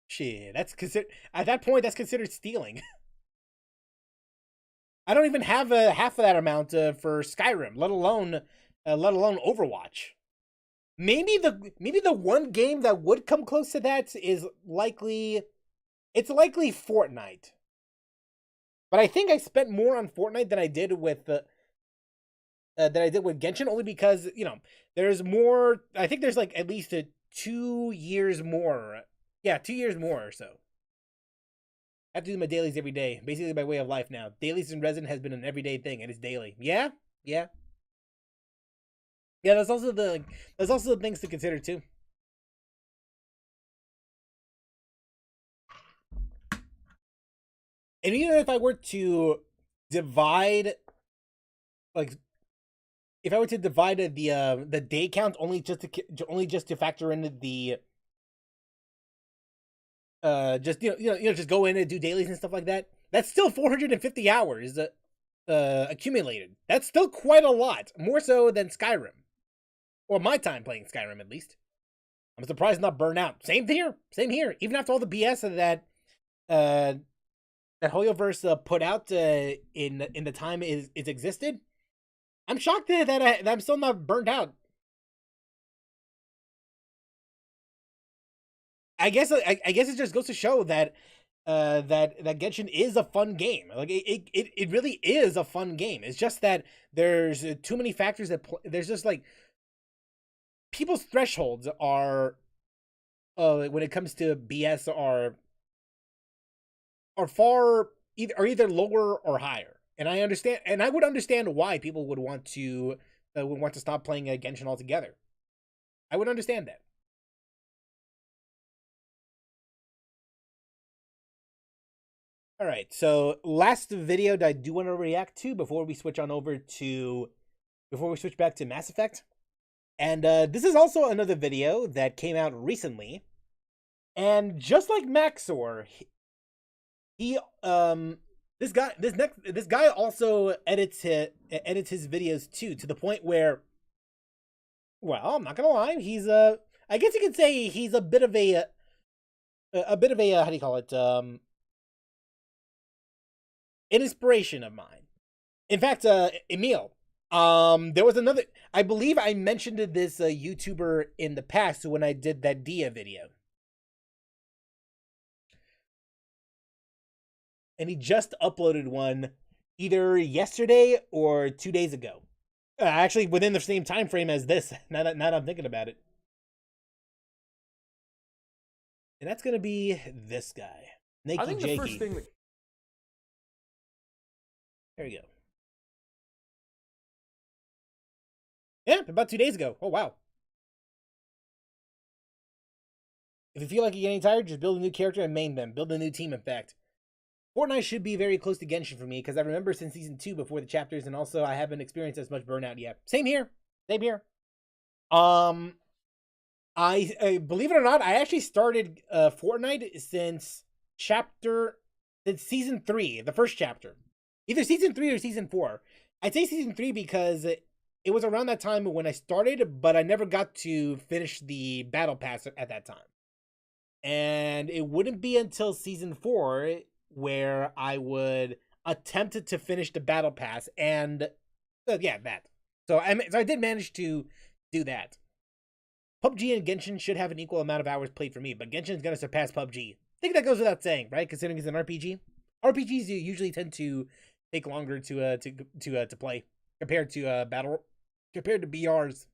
Shit, at that point, that's considered stealing. I don't even have half of that amount for Skyrim, let alone Overwatch. Maybe the one game that would come close to that is likely Fortnite. But I think I spent more on Fortnite than I did with Genshin, only because, there's more. I think there's like at least 2 years more. Yeah, 2 years more or so. I have to do my dailies every day, basically by way of life now. Dailies in Resident has been an everyday thing, and it's daily. Yeah. There's also the things to consider too. even if I were to divide, like, if I were to divide the day count only just to factor in the just just go in and do dailies and stuff like that, that's still 450 hours accumulated. That's still quite a lot, more so than Skyrim, or my time playing Skyrim at least. I'm surprised not burned out. Same here. Even after all the BS that Hoyoverse put out in the time it's existed, I'm shocked that I'm still not burnt out. I guess it just goes to show that that Genshin is a fun game. Like it really is a fun game. It's just that there's too many factors there's just like people's thresholds are when it comes to BS are either lower or higher. And I understand, and I would understand why people would want to stop playing Genshin altogether. I would understand that. All right, so last video that I do want to react to before we switch back to Mass Effect. And this is also another video that came out recently. And just like Maxor, he this guy also edits his videos too, to the point where, well, I'm not gonna lie, he's I guess you could say he's a bit of a how do you call it, an inspiration of mine. In fact, Emil, there was another, I believe I mentioned this YouTuber in the past when I did that Dia video. And he just uploaded one either yesterday or 2 days ago. Actually, within the same time frame as this, now that I'm thinking about it. And that's going to be this guy, Nakey I think the Jakey. first thing that... There you go. Yeah, about 2 days ago. Oh, wow. If you feel like you're getting tired, just build a new character and main them. Build a new team, in fact. Fortnite should be very close to Genshin for me, because I remember since Season 2 before the chapters, and also I haven't experienced as much burnout yet. Same here. I believe it or not, I actually started Fortnite since Season 3, the first chapter. Either Season 3 or Season 4. I'd say Season 3 because it was around that time when I started, but I never got to finish the Battle Pass at that time. And it wouldn't be until Season 4 where I would attempt to finish the Battle Pass, and yeah, that. So I did manage to do that. PUBG and Genshin should have an equal amount of hours played for me, but Genshin is going to surpass PUBG. I think that goes without saying, right? Considering it's an RPG. RPGs usually tend to take longer to play compared to BRs.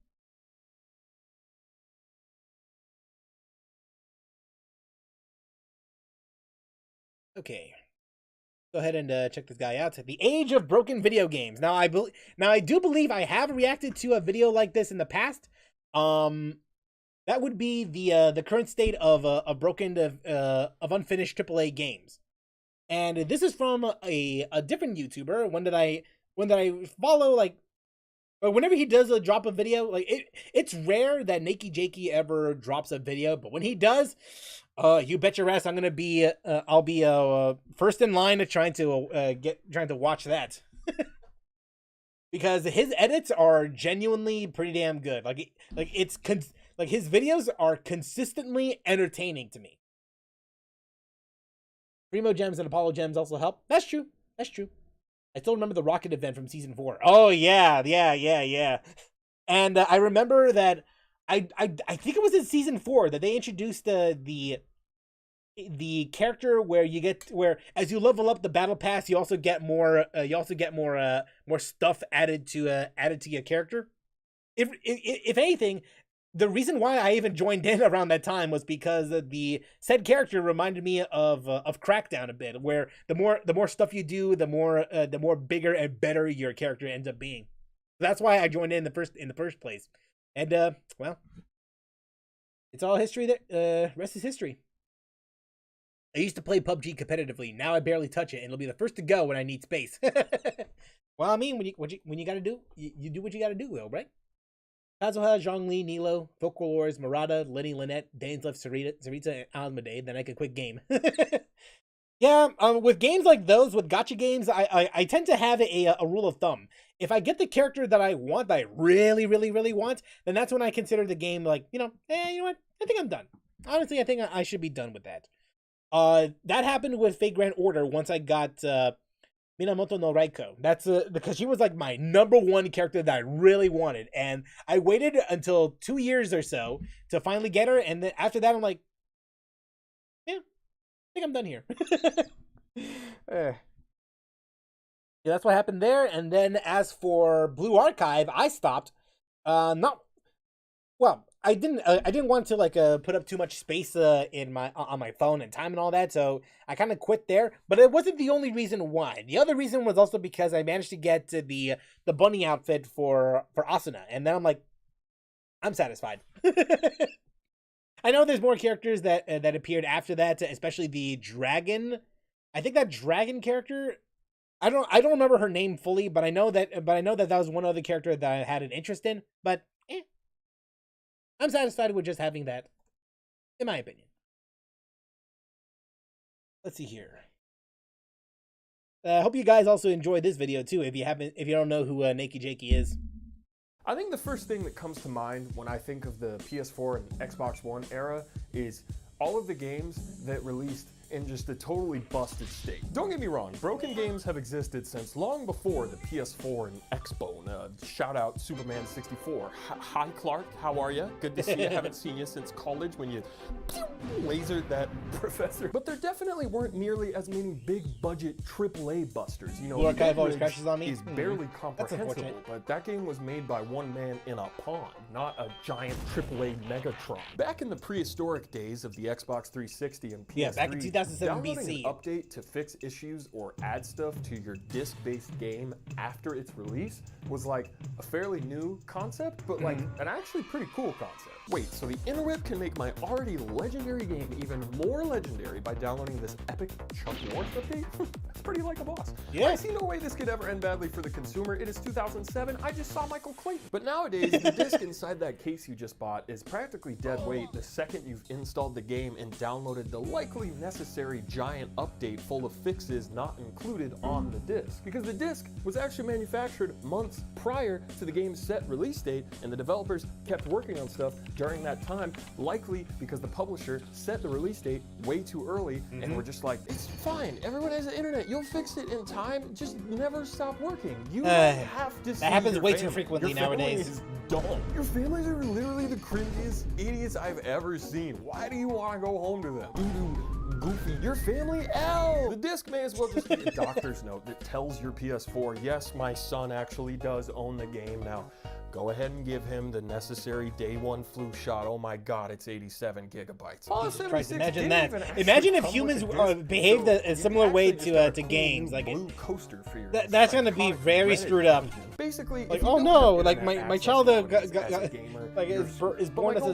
Okay, go ahead and check this guy out. The Age of Broken Video Games. Now I do believe I have reacted to a video like this in the past. That would be the current state of broken of unfinished AAA games, and this is from a different YouTuber, one that I follow. Like, whenever he does drop a video, like it's rare that Nakey Jakey ever drops a video, but when he does, you bet your ass I'm gonna be I'll be first in line of trying to watch that. Because his edits are genuinely pretty damn good. Like his videos are consistently entertaining to me. Primo Gems and Apollo Gems also help. That's true. I still remember the rocket event from Season 4. Oh yeah. And I remember that I think it was in Season 4 that they introduced the character where as you level up the Battle Pass, you also get more more stuff added to your character. If anything, the reason why I even joined in around that time was because the said character reminded me of Crackdown a bit, where the more stuff you do, the more bigger and better your character ends up being. That's why I joined in the first place. And well, it's all history. That rest is history. I used to play PUBG competitively. Now I barely touch it, and it'll be the first to go when I need space. Well, I mean, when you gotta do, you do what you gotta do, though, right? Kazuha, Zhongli, Nilo, Folklores, Murata, Lenny, Lynette, Dainsleif, Sarita, and Almade, then I could quit game. Yeah, with games like those, with gacha games, I tend to have a rule of thumb. If I get the character that I want, that I really, really, really want, then that's when I consider the game like, you know what? I think I'm done. Honestly, I think I should be done with that. That happened with Fate Grand Order once I got Minamoto no Raiko. That's because she was like my #1 character that I really wanted, and I waited until 2 years or so to finally get her, and then after that, I'm like, yeah, I think I'm done here. Yeah, that's what happened there. And then as for Blue Archive, I stopped. I didn't want to like put up too much space on my phone and time and all that, so I kind of quit there. But it wasn't the only reason why. The other reason was also because I managed to get the bunny outfit for Asuna, and then I'm like, I'm satisfied. I know there's more characters that appeared after that, especially the dragon. I think that dragon character, I don't remember her name fully, but I know that was one other character that I had an interest in. But I'm satisfied with just having that, in my opinion. Let's see here. I hope you guys also enjoyed this video too. If you don't know who Nakey Jakey is. I think the first thing that comes to mind when I think of the PS4 and Xbox One era is all of the games that released in just a totally busted state. Don't get me wrong, broken games have existed since long before the PS4 and Xbone. Shout out Superman 64. Hi Clark, how are you? Good to see you. Haven't seen you since college when you lasered that professor. But there definitely weren't nearly as many big budget AAA busters. You know, Blue Archive always crashes on me. Is barely comprehensible, but that game was made by one man in a pond, not a giant AAA Megatron. Back in the prehistoric days of the Xbox 360 and PS3, yeah, back in 2007 downloading BC. an update to fix issues or add stuff to your disc-based game after its release was like a fairly new concept, but like an actually pretty cool concept. Wait, so the interweb can make my already legendary game even more legendary by downloading this epic Chuck Norris update? That's pretty like a boss. Yeah. I see no way this could ever end badly for the consumer. It is 2007, I just saw Michael Clayton. But nowadays, the disc inside that case you just bought is practically dead weight the second you've installed the game and downloaded the likely necessary giant update full of fixes not included on the disc. Because the disc was actually manufactured months prior to the game's set release date, and the developers kept working on stuff during that time, likely because the publisher set the release date way too early and were just like, it's fine, everyone has the internet, you'll fix it in time, just never stop working. You have to see that happens your way family. too frequently Your family nowadays. is dumb. Your families are literally the cringiest idiots I've ever seen. Why do you want to go home to them? Goofy. Your family? L. The disc may as well just be a doctor's note that tells your PS4, yes, my son actually does own the game. Now, go ahead and give him the necessary day one flu shot. Oh my god, it's 87 gigabytes. Jesus Christ, imagine that. Imagine if humans behaved a similar way to games. Like coaster for your that's gonna be very screwed up. Basically, like, oh no, like my child is born as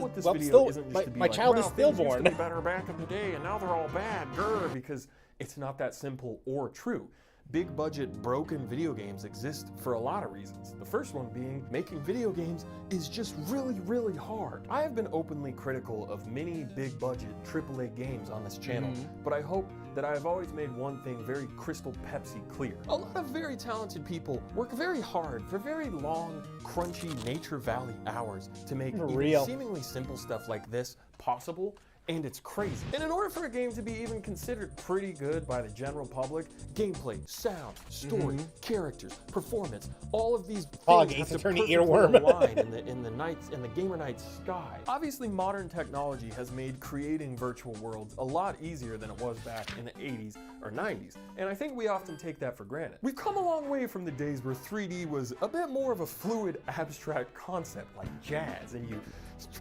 my child is stillborn. Better back in the day, and now they're all bad. Grr, because it's not that simple or true. Big budget broken video games exist for a lot of reasons. The first one being making video games is just really, really hard. I have been openly critical of many big budget AAA games on this channel, but I hope that I have always made one thing very crystal Pepsi clear. A lot of very talented people work very hard for very long, crunchy Nature Valley hours to make even seemingly simple stuff like this possible. And it's crazy. And in order for a game to be even considered pretty good by the general public, gameplay, sound, story, characters, performance, all of these things have to perfectly align in the gamer night sky. Obviously, modern technology has made creating virtual worlds a lot easier than it was back in the 80s or 90s, and I think we often take that for granted. We've come a long way from the days where 3D was a bit more of a fluid, abstract concept like jazz, and you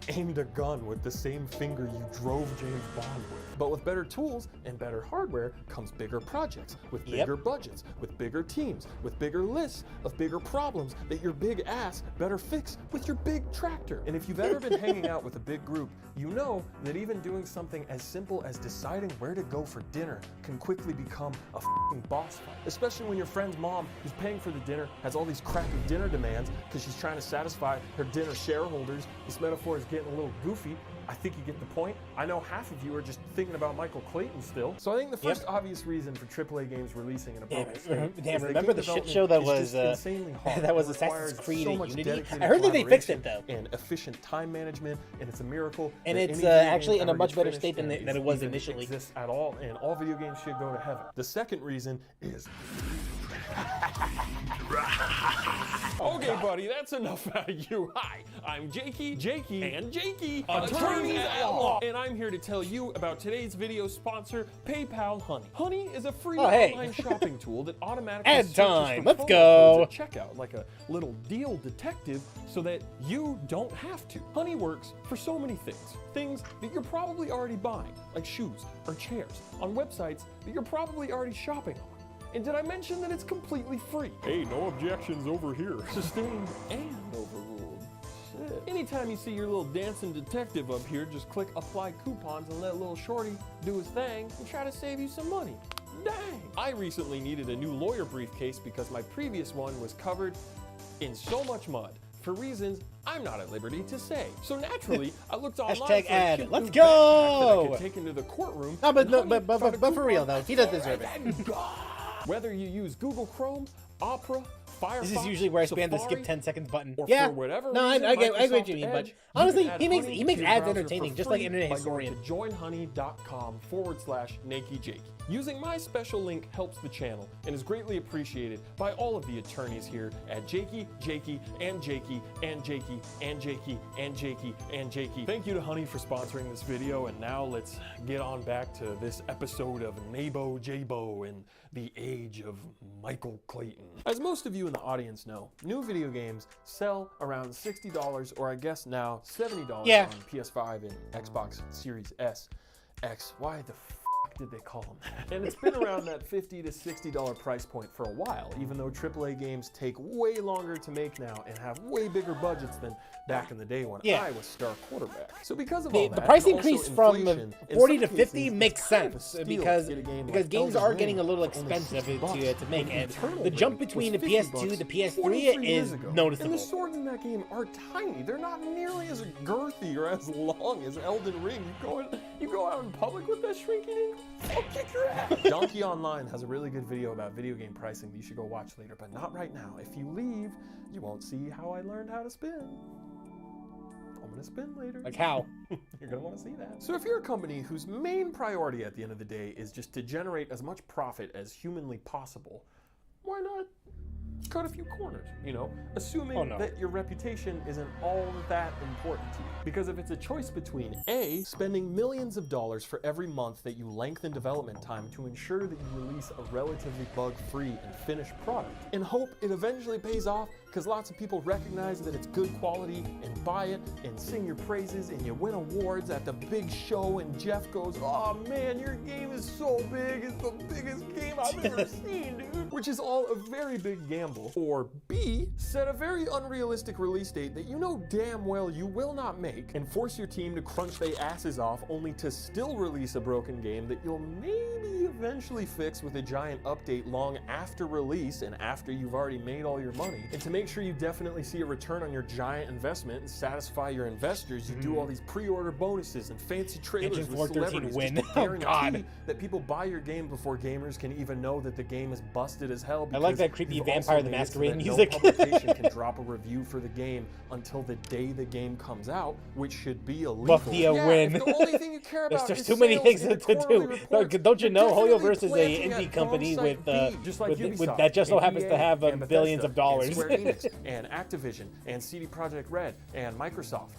aimed a gun with the same finger you drove drove James Bond with. But with better tools and better hardware comes bigger projects, with bigger budgets, with bigger teams, with bigger lists of bigger problems that your big ass better fix with your big tractor. And if you've ever been hanging out with a big group, you know that even doing something as simple as deciding where to go for dinner can quickly become a f***ing boss fight. Especially when your friend's mom, who's paying for the dinner, has all these crappy dinner demands because she's trying to satisfy her dinner shareholders. This metaphor is getting a little goofy. I think you get the point. I know half of you are just thinking about Michael Clayton still. So I think the first obvious reason for AAA games releasing in a broken state Damn, is remember the shit show that was insanely hard. that was It Assassin's requires Creed so and much Unity? dedicated I heard that they fixed it collaboration though. and efficient time management, and it's a miracle. And that it's any video game actually in a ever much gets better finished state than and than it was even initially. Exists at all, and all video games should go to heaven. The second reason is. Okay, buddy, that's enough out of you. Hi, I'm Jakey, and Jakey, Attorneys at Law. And I'm here to tell you about today's video sponsor, PayPal Honey. Honey is a free online shopping tool that automatically Ad searches time. for Let's promo go. codes at checkout, like a little deal detective, so that you don't have to. Honey works for so many things. Things that you're probably already buying, like shoes or chairs, on websites that you're probably already shopping on. And did I mention that it's completely free? Hey, no objections over here. Sustained and overruled. Shit. Anytime you see your little dancing detective up here, just click apply coupons and let little shorty do his thing and try to save you some money. Dang! I recently needed a new lawyer briefcase because my previous one was covered in so much mud. For reasons I'm not at liberty to say. So naturally, I looked online Hashtag for a ad. cute Let's new backpack that I go! could take into the courtroom. No, but and but for real though, he does deserve it. Whether you use Google Chrome, Opera, Firefox, This is usually where I spam the Safari, skip 10 seconds button. or Yeah. for whatever No, reason, I get what Microsoft you mean, but Edge, honestly, you can he add makes Honey he makes to your ads browser entertaining, for just like free Internet by Historian. going to joinhoney.com/NakeyJake. Using my special link helps the channel and is greatly appreciated by all of the attorneys here at Jakey, and Jakey, and Jakey, and Jakey, and Jakey, and Jakey. Thank you to Honey for sponsoring this video, and now let's get on back to this episode of Nabo Jabo in the age of Michael Clayton. As most of you in the audience know, new video games sell around $60, or I guess now $70 on PS5 and Xbox Series S, X. Why the f did they call them that? And it's been around that $50 to $60 price point for a while, even though AAA games take way longer to make now and have way bigger budgets than back in the day when I was star quarterback. So because of all that, the price and also increase from inflation, in 40 some to 50 cases, makes it's kind of a sense steal because to get a game because like games Elden are getting a Ring little for only expensive $60 to make, when and Eternal the jump Blade between the was PS2 $50 to PS3 23 years is ago. noticeable. And the swords in that game are tiny. They're not nearly as girthy or as long as Elden Ring. You go out in public with that shrinking ink, I'll kick your ass. Donkey Online has a really good video about video game pricing that you should go watch later, but not right now. If you leave, you won't see how I learned how to spin. I'm gonna spin later. Like how? You're gonna want to see that. So if you're a company whose main priority at the end of the day is just to generate as much profit as humanly possible, why not cut a few corners, you know, assuming that your reputation isn't all that important to you. Because if it's a choice between A, spending millions of dollars for every month that you lengthen development time to ensure that you release a relatively bug-free and finished product, and hope it eventually pays off because lots of people recognize that it's good quality and buy it and sing your praises and you win awards at the big show and Jeff goes, oh man, your game is so big, it's the biggest game I've ever seen, dude. Which is all a very big gamble. Or B, set a very unrealistic release date that you know damn well you will not make and force your team to crunch their asses off only to still release a broken game that you'll maybe eventually fix with a giant update long after release and after you've already made all your money. And to make sure you definitely see a return on your giant investment and satisfy your investors, you do all these pre-order bonuses and fancy trailers with celebrities win. just to guarantee God. that people buy your game before gamers can even know that the game is busted as hell. I like because that creepy you've Vampire also the made it so Masquerade that music. No publication can drop a review for the game until the day the game comes out, which should be illegal. Buff the win. If the only thing you care about There's is too many sales things in to the quarterly do. reports, Don't you know you're Hoyoverse is definitely a planting indie at company wrong with site B, just like Ubisoft, that just so and happens to EA, have and billions Bethesda, of dollars. and Square Enix, and Activision, and CD Projekt Red, and Microsoft.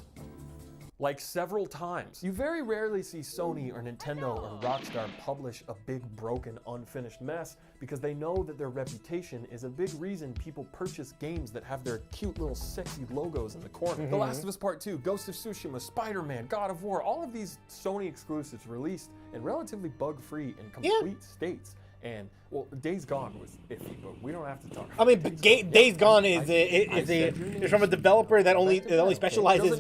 like several times. You very rarely see Sony or Nintendo or Rockstar publish a big, broken, unfinished mess because they know that their reputation is a big reason people purchase games that have their cute little sexy logos in the corner. The Last of Us Part 2, Ghost of Tsushima, Spider-Man, God of War, all of these Sony exclusives released in relatively bug-free and complete states. And, well, Days Gone was iffy, but we don't have to talk about I mean, Days Gone is from a developer that only specializes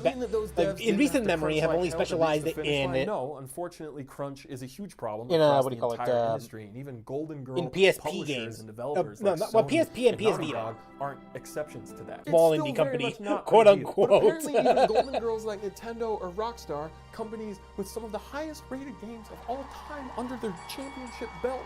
in recent memory have only specialized in it. No, unfortunately, crunch is a huge problem in across what do you call the it? entire industry, and even Golden Girl in PSP publishers games and developers well, PSP and PS Vita aren't exceptions to that. Small It's indie still very company, much not quote ideal. unquote. But apparently, even Golden Girls like Nintendo or Rockstar, companies with some of the highest rated games of all time under their championship belt,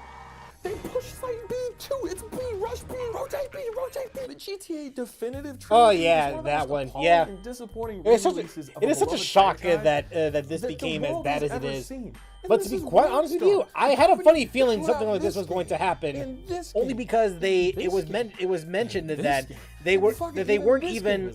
they push Site B too. It's B, rush B, rotate B, rotate B. The GTA Definitive Trilogy. Oh yeah, is one of that the one. most Yeah. appalling and disappointing It is re-releases of it is such a beloved shock franchise that this that the became as world bad has as it ever is. seen. And But this to be is quite honest with you, Rockstar. I had a The funny company feeling put something out like this this was going to game, happen. and this Only game, because it was mentioned that they weren't even.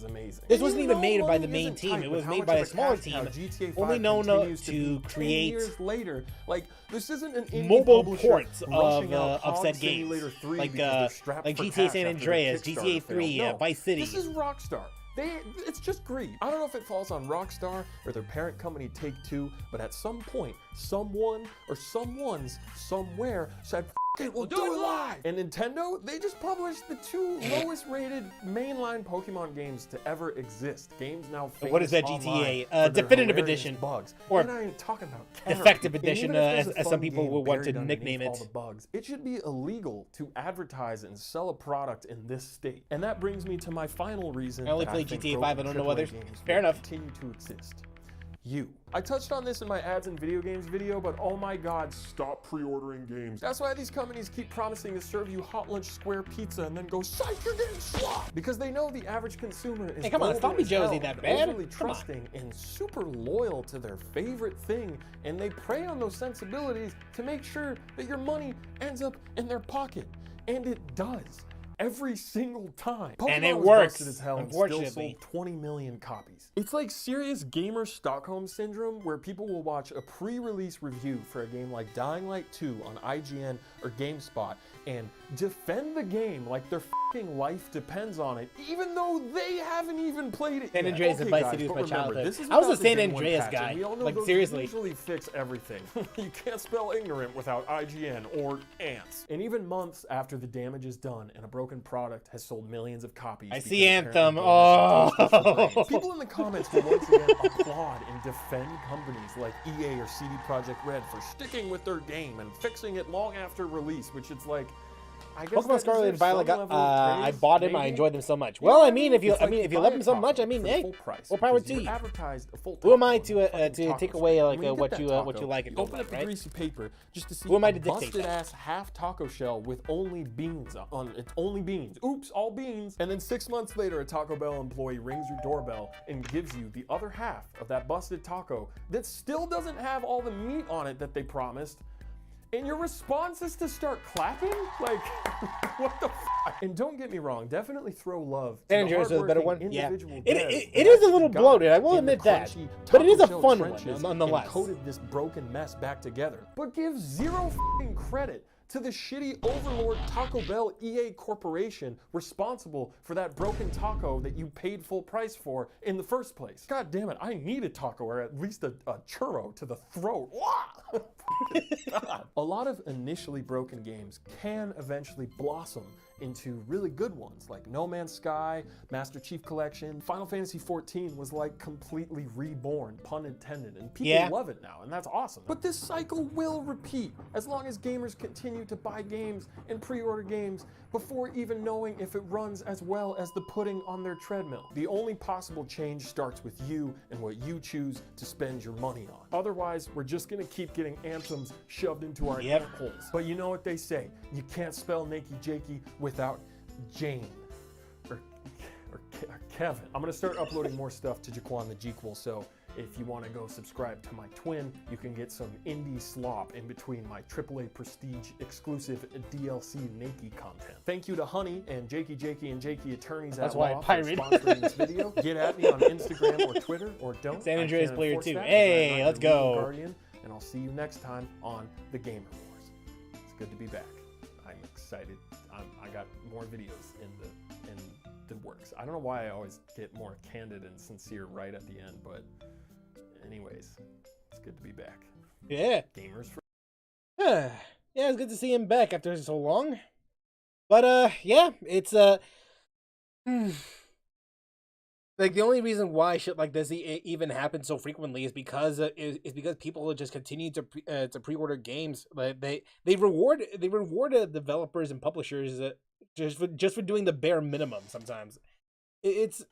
This wasn't even made by the main team. It was made by a smaller team, only known to create years later. Like this isn't an indie mobile publisher ports rushing of out said Hog games, Simulator 3 like because they're strapped for GTA cash San after their Andreas, Kickstarter GTA 3, failed. No, Vice City. This is Rockstar. It's just greed. I don't know if it falls on Rockstar or their parent company Take-Two, but at some point, someone or someone's somewhere said, "F it, we'll do it live." And Nintendo, they just published the 2 lowest rated mainline Pokemon games to ever exist. Games now famous What is that, online GTA? for their Definitive hilarious Edition. bugs. Or And I ain't talking about Defective And Edition, even if there's a as some fun people game will want to buried nickname underneath it. all the bugs, it should be illegal to advertise and sell a product in this state. And that brings me to my final reason. I only that played think GTA 5, I don't know broken others. AAA games Fair will enough. Continue to exist. I touched on this in my ads and video games video, but oh my god, stop pre-ordering games. That's why these companies keep promising to serve you hot lunch square pizza and then go, psych, you're getting slopped! Because they know the average consumer is Hey, come on, gullible Sloppy as Joe's hell ain't that and bad. overly Come on. trusting and super loyal to their favorite thing, and they prey on those sensibilities to make sure that your money ends up in their pocket. And it does. Every single time. And Pokemon it was works, busted as hell and unfortunately. still sold 20 million copies. It's like serious gamer Stockholm syndrome where people will watch a pre-release review for a game like Dying Light 2 on IGN or GameSpot and defend the game like their f***ing life depends on it, even though they haven't even played it San yet. Andreas and Okay, Vice guys, City was but my remember, childhood. this is I was a without the San Day 1 Andreas patch, guy. and we all know Like, those seriously. usually fix everything. You can't spell ignorant without IGN or ants. And even months after the damage is done and a broken product has sold millions of copies. I because see apparently Anthem. games Oh. are tasty for brains. People in the comments will once again applaud and defend companies like EA or CD Projekt Red for sticking with their game and fixing it long after release, which it's like, I guess Pokemon that Scarlet and deserves some Violet got, level of I praise, bought them. I maybe. enjoyed them so much. You know Well, what I mean, if you It's like if you buy love a them so taco much, I mean, for hey, full price more power because to you you. advertised a full Who am I taco on the to fucking take taco away shell. like When you what get you that what you taco, like and you don't open like, up the right? greasy paper just to see Who am I a to dictate busted that? ass half taco shell with only beans on it's only beans. Oops, all beans. And then 6 months later, a Taco Bell employee rings your doorbell and gives you the other half of that busted taco that still doesn't have all the meat on it that they promised. And your response is to start clapping? Like, what the f? And don't get me wrong, definitely throw love to San the Andreas is a better hardworking one. Yeah, individual it devs is that a actually little got bloated. I will in the admit that, crunchy but it is a taco shell fun one trenches nonetheless. And coated this broken mess back together. But give zero f***ing credit to the shitty overlord Taco Bell EA Corporation responsible for that broken taco that you paid full price for in the first place. God damn it, I need a taco or at least a churro to the throat. God. A lot of initially broken games can eventually blossom into really good ones like No Man's Sky, Master Chief Collection. Final Fantasy XIV was like completely reborn, pun intended, and people love it now, and that's awesome. But this cycle will repeat as long as gamers continue to buy games and pre-order games before even knowing if it runs as well as the pudding on their treadmill. The only possible change starts with you and what you choose to spend your money on. Otherwise, we're just gonna keep getting anthems shoved into our ant holes. But you know what they say, you can't spell Nakey Jakey without Jane or Kevin. I'm gonna start uploading more stuff to Jaquan the Jequel, so If you want to go subscribe to my twin, you can get some indie slop in between my AAA Prestige exclusive DLC Nakey content. Thank you to Honey and Jakey and Jakey Attorneys That's at why I Law for pirate. sponsoring this video. Get at me on Instagram or Twitter, or don't. San I Andreas can't player enforce 2. that, Hey, as I'm not let's your legal go. guardian, and I'll see you next time on The Gamer Wars. It's good to be back. I'm excited. I got more videos in the works. I don't know why I always get more candid and sincere right at the end, but anyways, it's good to be back. Yeah. Gamers for Yeah, it's good to see him back after so long. But yeah, it's like the only reason why shit like this even happens so frequently is because people just continue to pre-order games. Like they reward developers and publishers just for doing the bare minimum. Sometimes it's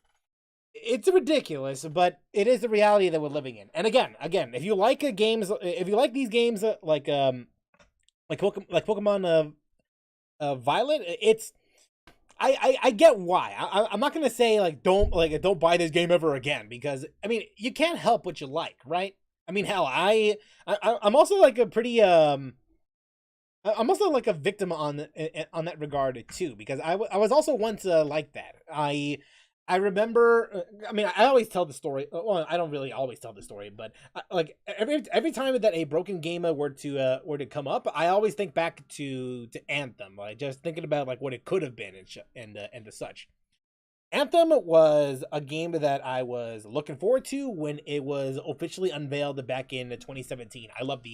ridiculous, but it is the reality that we're living in. And again, if you like games, if you like these games like Pokemon Violet, it's I get why. I'm not gonna say don't buy this game ever again, because I mean you can't help what you like, right? I mean, hell, I'm also like a pretty I'm also like a victim on that regard too, because I was also once like that. I remember, I mean, I always tell the story. Well, I don't really always tell the story, but like every time that a broken game were to come up, I always think back to Anthem, like just thinking about like what it could have been and the such. Anthem was a game that I was looking forward to when it was officially unveiled back in 2017. I loved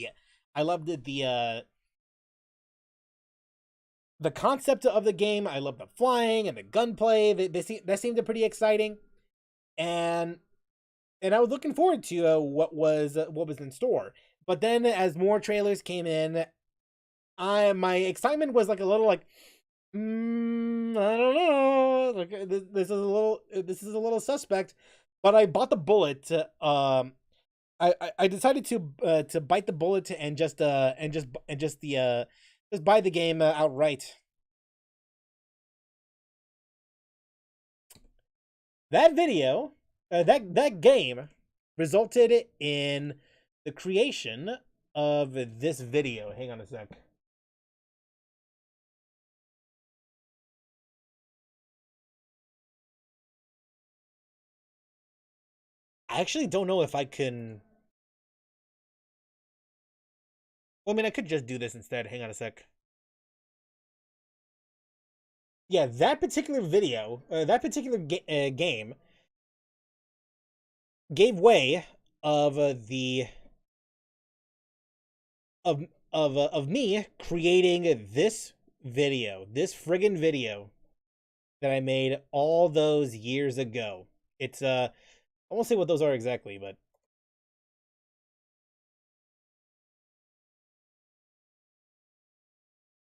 the concept of the game. I love the flying and the gunplay. That seemed pretty exciting, and I was looking forward to what was in store. But then, as more trailers came in, my excitement was like a little like, I don't know, like this is a little suspect. But I bought the bullet. I decided to bite the bullet and just buy the game outright. That video, that game, resulted in the creation of this video. Hang on a sec. I actually don't know if I can. Well, I mean, I could just do this instead. Hang on a sec. Yeah, that particular video, that particular game, gave way of of me creating this video, this friggin' video that I made all those years ago. It's I won't say what those are exactly, but.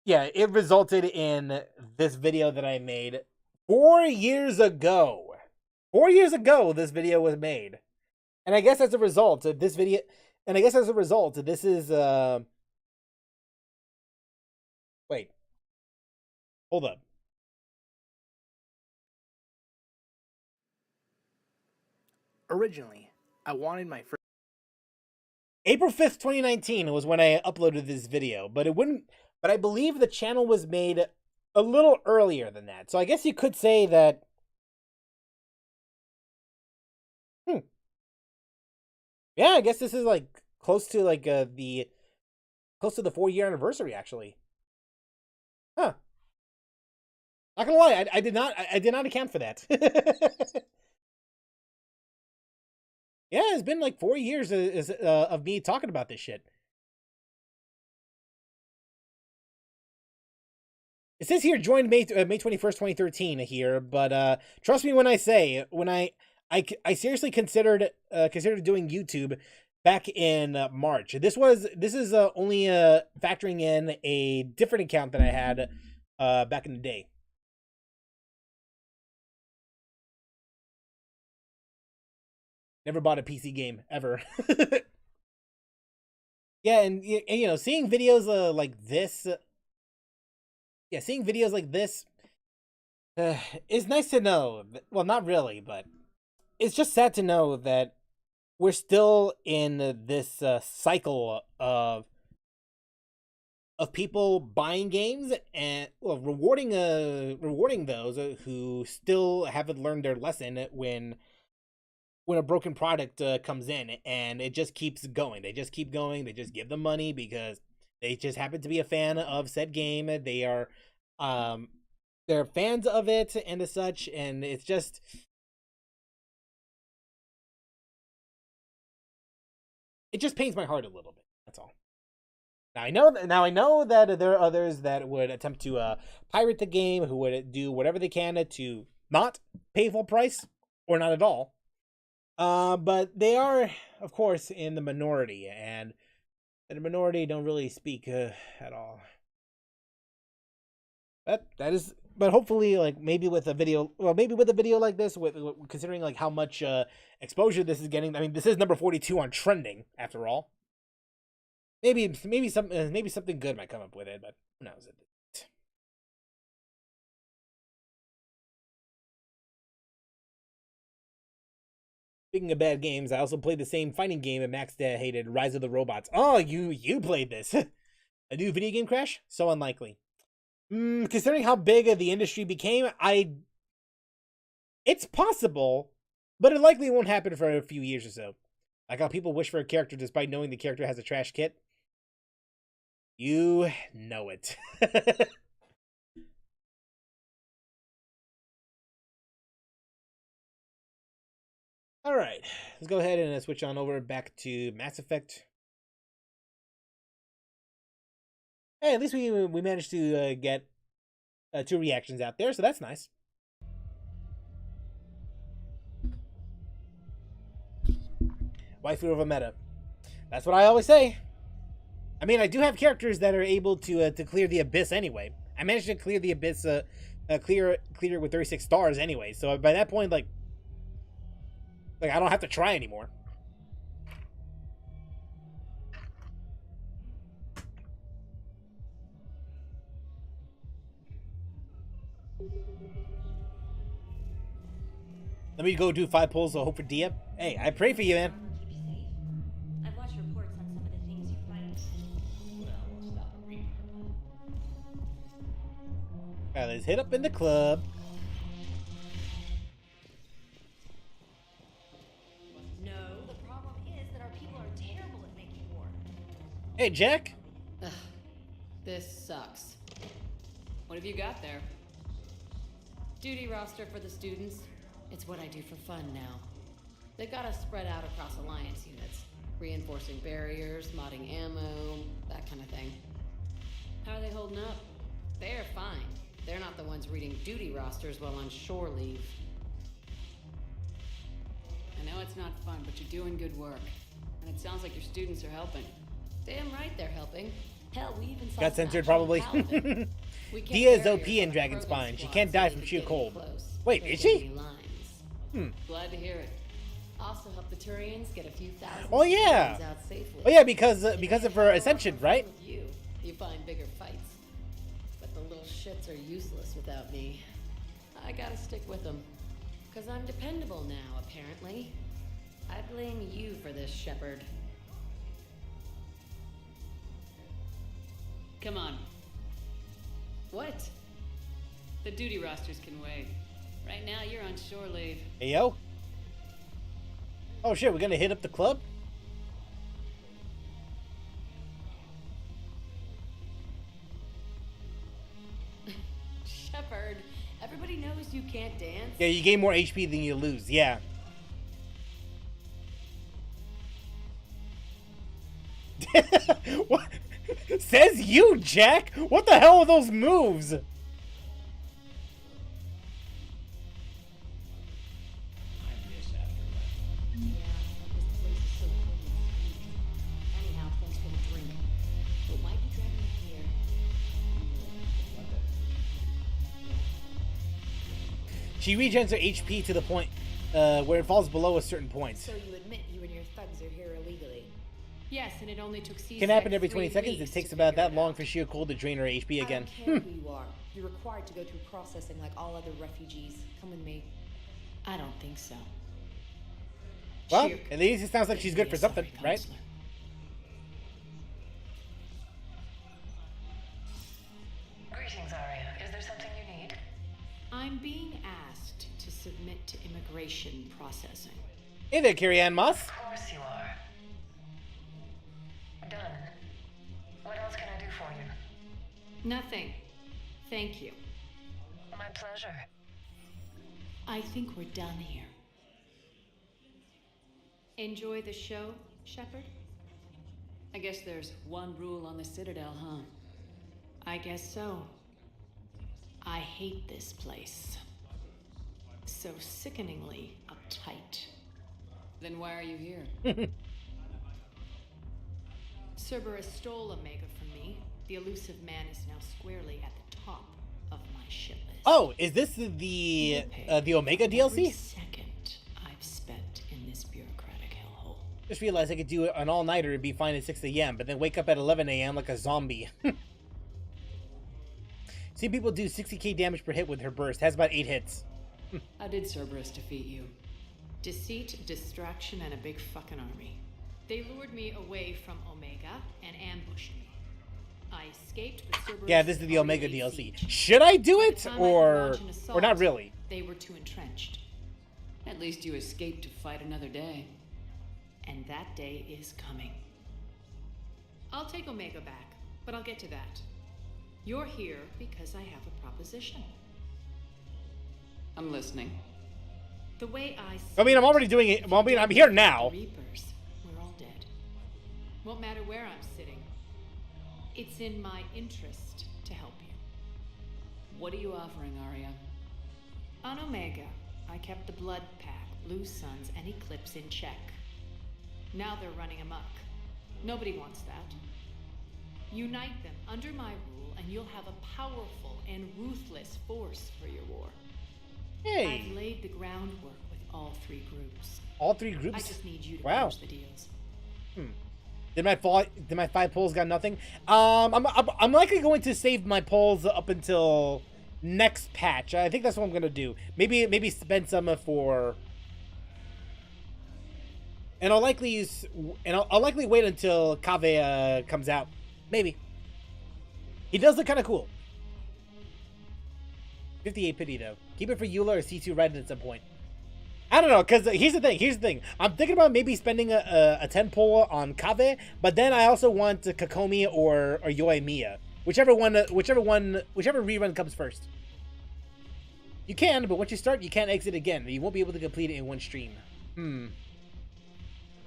Yeah, it resulted in this video that I made 4 years ago. 4 years ago, this video was made. And I guess as a result of this video, this is, wait. Hold up. Originally, I wanted my first. April 5th, 2019 was when I uploaded this video, but I believe the channel was made a little earlier than that. So I guess you could say that. Yeah, I guess this is like close to like the 4-year anniversary, actually. Huh. Not gonna lie, I did not account for that. Yeah, it's been like 4 years of me talking about this shit. It says here, joined May 21st, 2013 here, but trust me when I say, I seriously considered doing YouTube back in March. This is only factoring in a different account that I had back in the day. Never bought a PC game ever. Yeah, and you know, seeing videos like this. Yeah, seeing videos like this is nice to know. Well, not really, but it's just sad to know that we're still in this cycle of people buying games and rewarding those who still haven't learned their lesson when a broken product comes in, and it just keeps going. They just keep going. They just give them money because they just happen to be a fan of said game. They are they're fans of it and the such, and it's just it just pains my heart a little bit. That's all. Now I know that there are others that would attempt to pirate the game, who would do whatever they can to not pay full price or not at all. But they are, of course, in the minority, and the minority don't really speak at all. That is, but hopefully, like maybe with a video like this, with considering like how much exposure this is getting. I mean, this is number 42 on trending after all. Maybe something good might come up with it, but who knows? Speaking of bad games, I also played the same fighting game that Max hated, Rise of the Robots. Oh, you played this. A new video game crash? So unlikely. Considering how big the industry became, it's possible, but it likely won't happen for a few years or so. Like how people wish for a character despite knowing the character has a trash kit. You know it. Alright, let's go ahead and switch on over back to Mass Effect. Hey, at least we managed to get 2 reactions out there, so that's nice. Waifu over meta. That's what I always say. I mean, I do have characters that are able to clear the abyss anyway. I managed to clear the abyss, clear it with 36 stars anyway. So by that point, like I don't have to try anymore. Let me go do 5 pulls, so hope for Dia. Hey, I pray for you, man. I've watched reports on some of the things you find. Well, we'll stop and read. Alright, let's hit up in the club. No, the problem is that our people are terrible at making war. Hey, Jack. Ugh, this sucks. What have you got there? Duty roster for the students. It's what I do for fun now. They've got us spread out across Alliance units, reinforcing barriers, modding ammo, that kind of thing. How are they holding up? They're fine. They're not the ones reading duty rosters while on shore leave. I know it's not fun, but you're doing good work. And it sounds like your students are helping. Damn right they're helping. Hell, we even saw Got censored probably. Dia is OP in Dragon Spine. She can't die from sheer cold. Wait, is she? Glad to hear it. Also help the Turians get a few thousand Oh yeah. out safely. Oh yeah, because of her ascension, right? You find bigger fights. But the little shits are useless without me. I gotta stick with them. Because I'm dependable now, apparently. I blame you for this, Shepard. Come on. What? The duty rosters can wait. Right now, you're on shore leave. Hey, yo. Oh shit, we're gonna hit up the club? Shepard, everybody knows you can't dance. Yeah, you gain more HP than you lose, yeah. What? Says you, Jack! What the hell are those moves? Anyhow, thanks for the drink. But why'd you drag me here? She regens her HP to the point where it falls below a certain point. So you admit you and your thugs are here illegally? Yes, and it only took C-Sec Can happen every 20 3 seconds. weeks It takes to about figure that it long out. for sheer cold to drain her HP again. I don't care who you are. You're required to go through processing like all other refugees. Come with me. I don't think so. Well, Cheer. at least it sounds like she's good for something, right? Greetings, Arya. Is there something you need? I'm being asked to submit to immigration processing. Hey there, Carrie-Anne Moss. Of course you are. Done. What else can I do for you? Nothing. Thank you. My pleasure. I think we're done here. Enjoy the show, Shepard? I guess there's one rule on the Citadel, huh? I guess so. I hate this place. So sickeningly uptight. Then why are you here? Cerberus stole Omega from me. The elusive man is now squarely at the top of my shit list. Oh, is this the Omega Every DLC? second I've spent in this bureaucratic hellhole. Just realized I could do an all-nighter and be fine at 6 a.m., but then wake up at 11 a.m. like a zombie. See people do 60k damage per hit with her burst. Has about 8 hits. How did Cerberus defeat you? Deceit, distraction, and a big fucking army. They lured me away from Omega and ambushed me. I escaped, but Cerberus Yeah, this is the Omega already DLC. sieged. Should I do By the it time I could or launch an assault, not really? They were too entrenched. At least you escaped to fight another day. And that day is coming. I'll take Omega back, but I'll get to that. You're here because I have a proposition. I'm listening. The way I I mean, I'm already doing it. Well, I mean, I'm here now. Reapers, we're all dead. Won't matter where I'm sitting. It's in my interest to help you. What are you offering, Arya? On Omega, I kept the Blood Pack, Blue Suns, and Eclipse in check. Now they're running amok. Nobody wants that. Unite them under my rule, and you'll have a powerful and ruthless force for your war. Hey. I've laid the groundwork with all three groups. All 3 groups? I just need you to Wow. close the deals. Did my 5 polls got nothing? I'm likely going to save my polls up until next patch. I think that's what I'm gonna do. Maybe spend some for. And I'll likely use. And I'll likely wait until Kaveh comes out. Maybe. He does look kind of cool. 58 pity though. Keep it for Eula or C2 Raiden at some point. I don't know, because here's the thing. I'm thinking about maybe spending a 10 pull on Kaveh, but then I also want Kokomi or Yoimiya. Whichever rerun comes first. You can, but once you start, you can't exit again. You won't be able to complete it in one stream.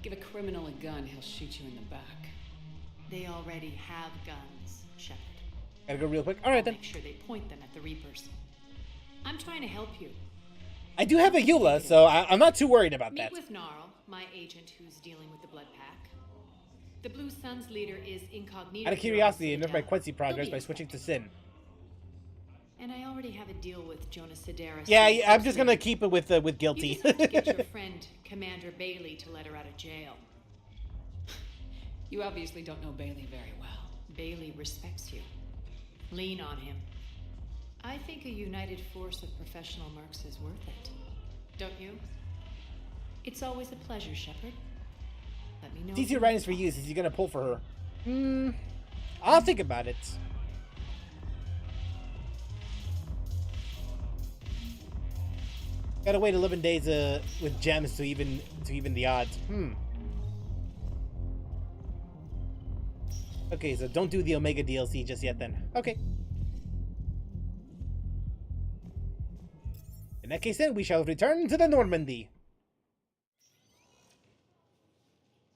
Give a criminal a gun, he'll shoot you in the back. They already have guns, Shepard. Gotta go real quick. Alright then. Make sure they point them at the Reapers. I'm trying to help you. I do have a Eula, so I'm not too worried about Meet that. with Gnarl, my agent who's dealing with the Blood Pack. The Blue Suns leader is Incognito. Out of curiosity, I nerfed my Quincy progress by switching to Sin. And I already have a deal with Jonas Sedaris. Yeah, I'm just gonna keep it with Guilty. You just have to get your friend, Commander Bailey, to let her out of jail. You obviously don't know Bailey very well. Bailey respects you. Lean on him. I think a united force of professional mercs is worth it. Don't you? It's always a pleasure, Shepard. Let me know. It's easier writings for you since you're gonna pull for her. I'll think about it. Gotta wait 11 days with gems to even the odds. Okay, so don't do the Omega DLC just yet then. Okay. In that case then, we shall return to the Normandy.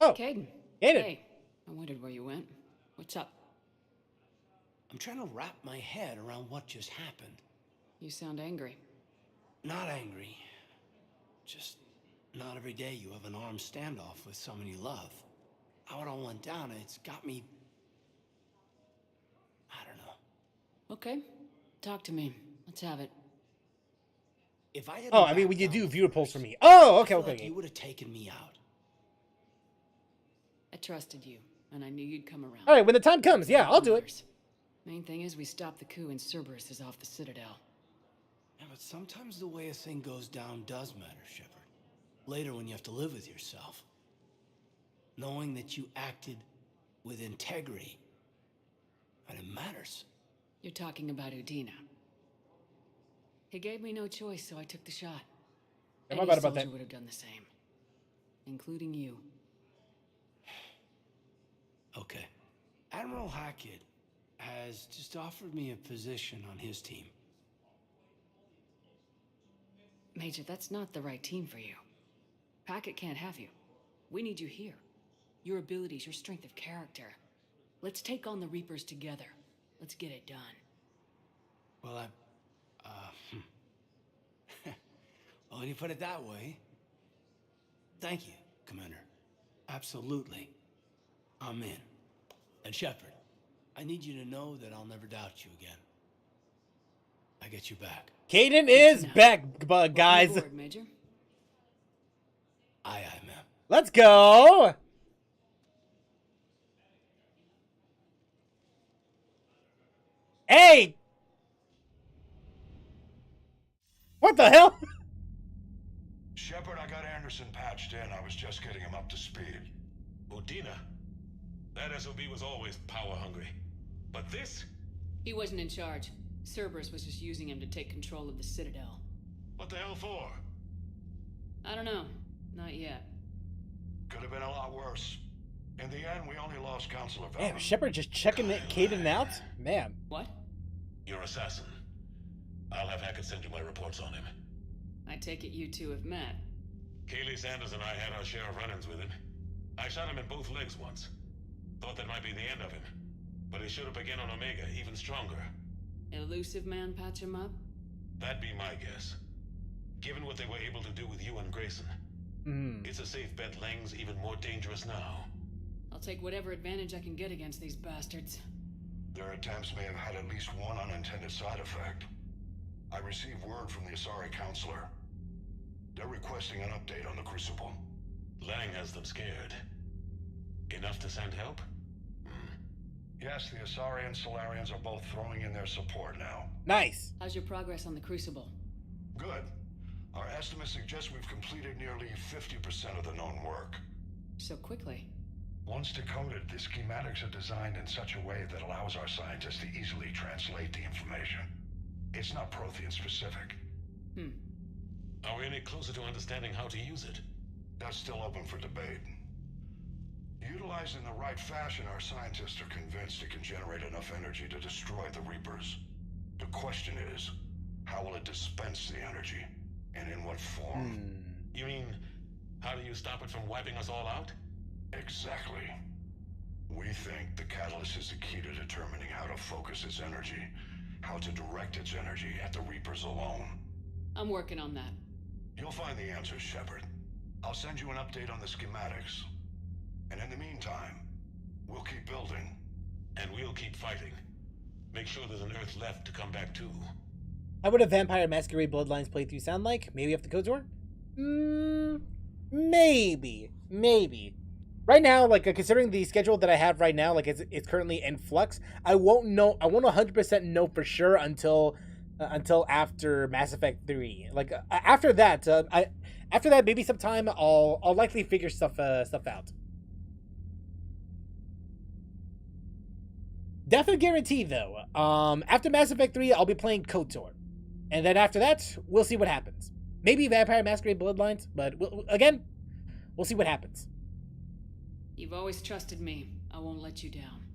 Oh, Kaidan. Kaidan. Hey, I wondered where you went. What's up? I'm trying to wrap my head around what just happened. You sound angry. Not angry. Just not every day you have an armed standoff with someone you love. How it all went down, it's got me... I don't know. Okay. Talk to me. Let's have it. If I had Oh, I mean, when you do viewer polls for me. Oh, okay, okay. Like you would have taken me out. I trusted you, and I knew you'd come around. All right, when the time comes, yeah, I'll do it. Main thing is we stop the coup and Cerberus is off the Citadel. Yeah, but sometimes the way a thing goes down does matter, Shepard. later when you have to live with yourself. Knowing that you acted with integrity. And it matters. You're talking about Udina. He gave me no choice, so I took the shot. I'm Any not bad about soldier that. would have done the same. Including you. Okay. Admiral Hackett has just offered me a position on his team. Major, that's not the right team for you. Hackett can't have you. We need you here. Your abilities, your strength of character. Let's take on the Reapers together. Let's get it done. Well, well, when you put it that way, thank you, Commander. Absolutely. I'm in. And Shepard, I need you to know that I'll never doubt you again. I get you back. Kaidan is back, guys. Welcome aboard, Major. Aye, ma'am. Let's go. Hey! What the hell? Shepard, I got Anderson patched in. I was just getting him up to speed. Udina? That SOB was always power hungry. But this? He wasn't in charge. Cerberus was just using him to take control of the Citadel. What the hell for? I don't know. Not yet. Could have been a lot worse. In the end, we only lost Counselor Velen. Damn, Shepard just checking Kaidan out? Man. What? You're assassin. I'll have Hackett send you my reports on him. I take it you two have met. Kaylee Sanders and I had our share of run-ins with him. I shot him in both legs once. Thought that might be the end of him. But he showed up again on Omega, even stronger. Elusive man patch him up? That'd be my guess. Given what they were able to do with you and Grayson. It's a safe bet Lang's even more dangerous now. I'll take whatever advantage I can get against these bastards. Their attempts may have had at least one unintended side effect. I received word from the Asari Counselor. They're requesting an update on the Crucible. Lang has them scared. Enough to send help? Yes, the Asari and Solarians are both throwing in their support now. Nice. How's your progress on the Crucible? Good. Our estimates suggest we've completed nearly 50% of the known work. So quickly. Once decoded, the schematics are designed in such a way that allows our scientists to easily translate the information. It's not Prothean specific. Are we any closer to understanding how to use it? That's still open for debate. Utilized in the right fashion, our scientists are convinced it can generate enough energy to destroy the Reapers. The question is, how will it dispense the energy? And in what form? You mean, how do you stop it from wiping us all out? Exactly. We think the catalyst is the key to determining how to focus its energy, how to direct its energy at the Reapers alone. I'm working on that. You'll find the answers, Shepard. I'll send you an update on the schematics. And in the meantime, we'll keep building. And we'll keep fighting. Make sure there's an Earth left to come back to. How would a Vampire Masquerade Bloodlines playthrough sound like? Maybe after KOTOR? Maybe. Right now, like considering the schedule that I have right now, like it's currently in flux. I won't 100% know for sure until after Mass Effect 3. Like after that, maybe sometime I'll likely figure stuff out. Definite guarantee though. After Mass Effect 3, I'll be playing KOTOR. And then after that, we'll see what happens. Maybe Vampire Masquerade Bloodlines, but we'll see what happens. You've always trusted me. I won't let you down.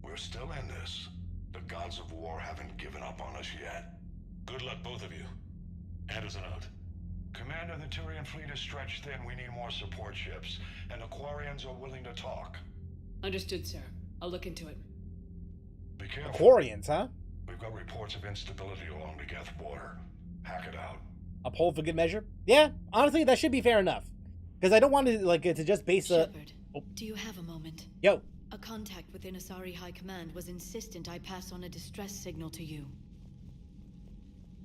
We're still in this. The gods of war haven't given up on us yet. Good luck, both of you. Anderson out. Commander, the Turian fleet is stretched thin. We need more support ships. And the Quarians are willing to talk. Understood, sir. I'll look into it. Be careful. Quarians, huh? We've got reports of instability along the Geth border. Hack it out. Uphold for good measure? Yeah, honestly, that should be fair enough. Because I don't want to just base a... Shepard, do you have a moment? Yo. A contact within Asari High Command was insistent I pass on a distress signal to you.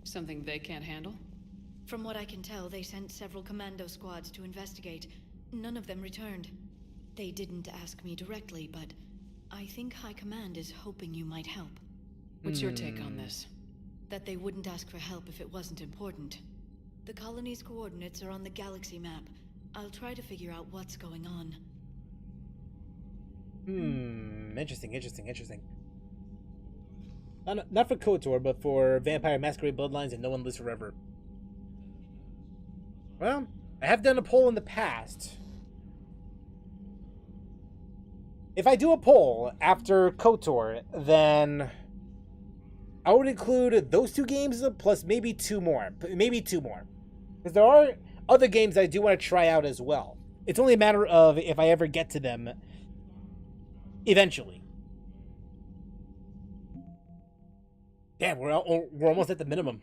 Something they can't handle? From what I can tell, they sent several commando squads to investigate. None of them returned. They didn't ask me directly, but I think High Command is hoping you might help. What's your take on this? That they wouldn't ask for help if it wasn't important. The colony's coordinates are on the galaxy map. I'll try to figure out what's going on. Interesting. Not for KOTOR, but for Vampire Masquerade Bloodlines and No One Lives Forever. Well, I have done a poll in the past. If I do a poll after KOTOR, then I would include those 2 games plus maybe 2 more. Because there are other games I do want to try out as well. It's only a matter of if I ever get to them eventually. Damn, we're almost at the minimum.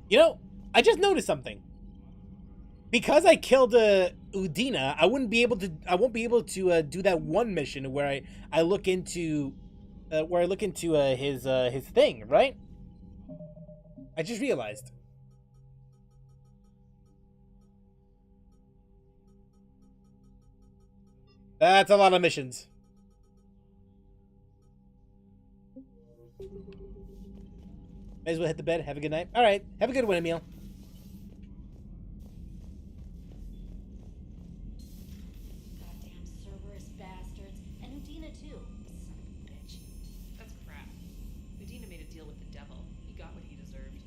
You know, I just noticed something. Because I killed Udina, I won't be able to do that one mission where I look into his thing, right? I just realized. That's a lot of missions. May as well hit the bed. Have a good night. All right. Have a good one, Emil. Goddamn Cerberus bastards. And Udina too. Son of a bitch. That's crap. Udina made a deal with the devil. He got what he deserved.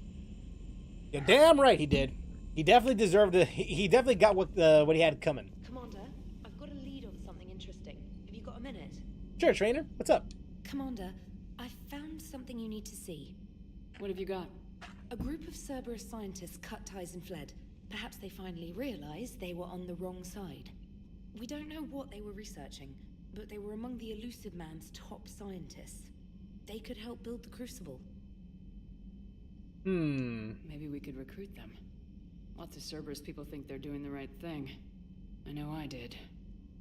You're damn right he did. He definitely deserved it. He definitely got what he had coming. Commander, I've got a lead on something interesting. Have you got a minute? Sure, Trainer. What's up? Commander, I've found something you need to see. What have you got? A group of Cerberus scientists cut ties and fled. Perhaps they finally realized they were on the wrong side. We don't know what they were researching, but they were among the Elusive Man's top scientists. They could help build the Crucible. Maybe we could recruit them. Lots of Cerberus people think they're doing the right thing. I know I did.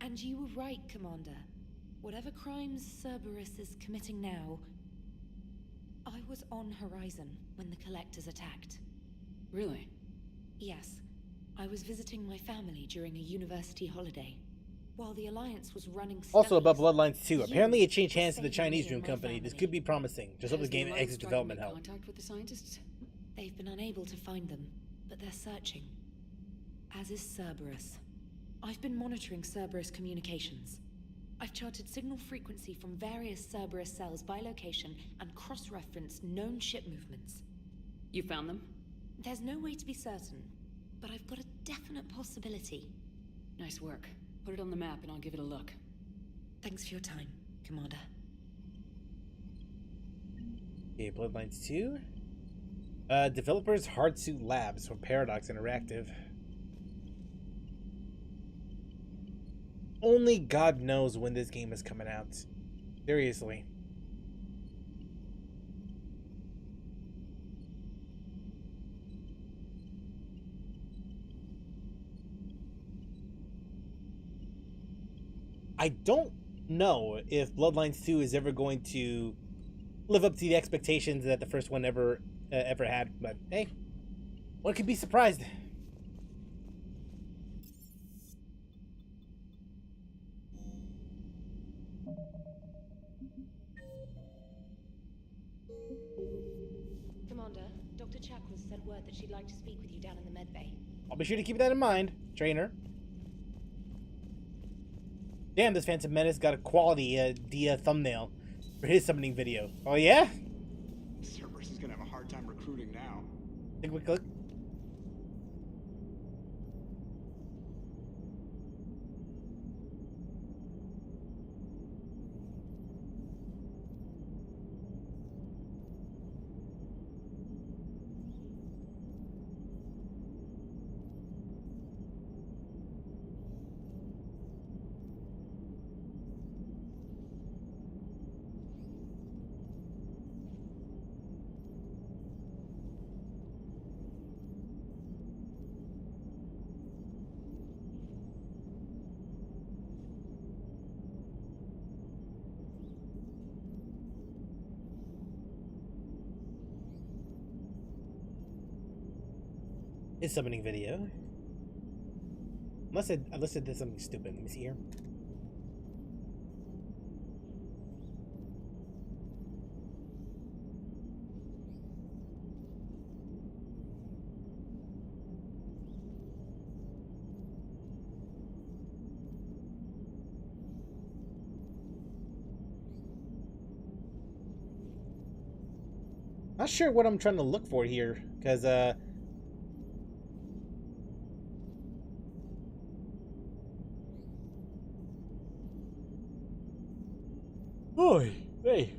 And you were right, Commander. Whatever crimes Cerberus is committing now, I was on Horizon when the Collectors attacked. Really? Yes. I was visiting my family during a university holiday. While the Alliance was running Also about Bloodlines 2. Apparently it changed hands to the Chinese Room Company. This could be promising. Just hope the game exits development hell. Contact with the scientists? They've been unable to find them, but they're searching. As is Cerberus. I've been monitoring Cerberus communications. I've charted signal frequency from various Cerberus cells by location and cross-referenced known ship movements. You found them? There's no way to be certain, but I've got a definite possibility. Nice work. Put it on the map and I'll give it a look. Thanks for your time, Commander. Okay, Bloodlines 2. Developers Hardsuit Labs from Paradox Interactive. Only God knows when this game is coming out. Seriously. I don't know if Bloodlines 2 is ever going to live up to the expectations that the first one ever had, but hey, one could be surprised. Commander, Dr. Chakwas sent word that she'd like to speak with you down in the med bay. I'll be sure to keep that in mind, Trainer. Damn, this Phantom Menace got a quality thumbnail for his summoning video. Oh yeah? Cerberus is gonna have a hard time recruiting now. Take a quick look. His summoning video. Unless I did something stupid. Let me see here. Not sure what I'm trying to look for here, because Oy, hey.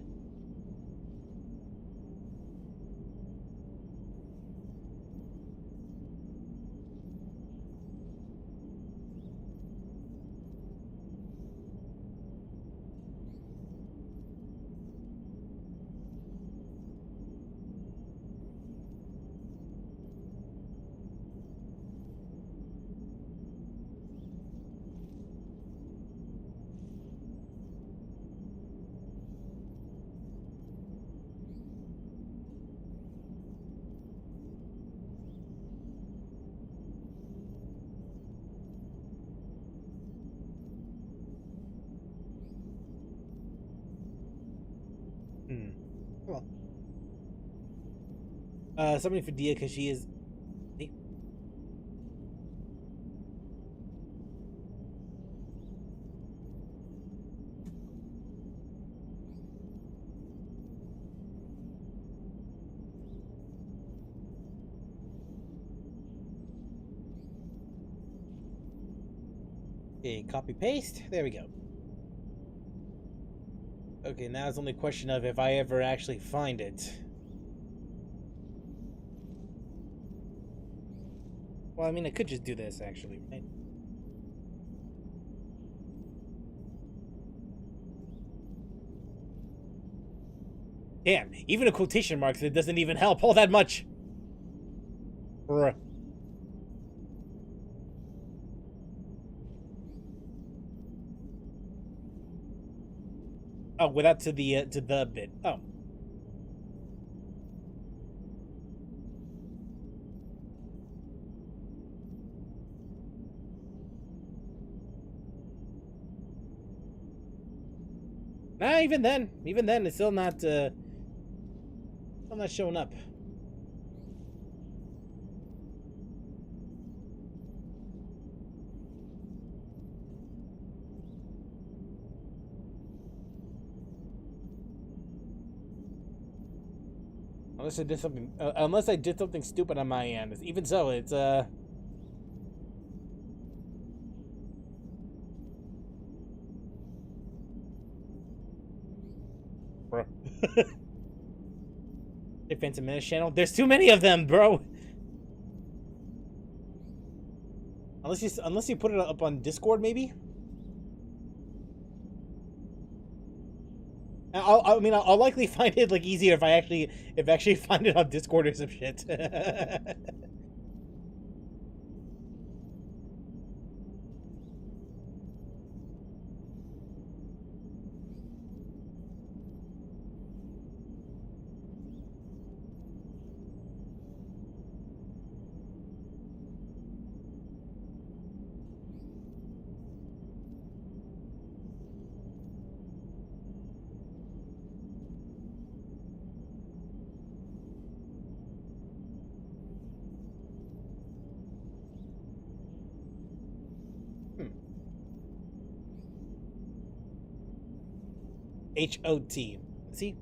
Come on. Something for Dia because she is. Okay, copy paste. There we go. Okay, now it's only a question of if I ever actually find it. Well, I mean, I could just do this actually, right? Damn, even a quotation marks, it doesn't even help all that much. Bruh. Oh, without to the bit. Oh. Nah, even then, it's still not showing up. Unless I did something stupid on my end. Even so, it's bro. Defensive Menace channel. There's too many of them, bro. Unless you put it up on Discord, maybe. I'll likely find it like easier if I actually find it on Discord or some shit. HOT. See?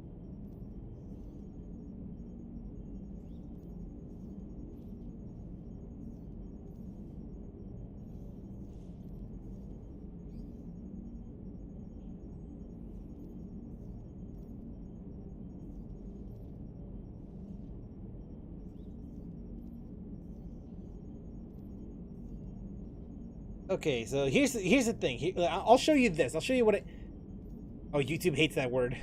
Okay, so here's the thing. I'll show you this. I'll show you what it. Oh, YouTube hates that word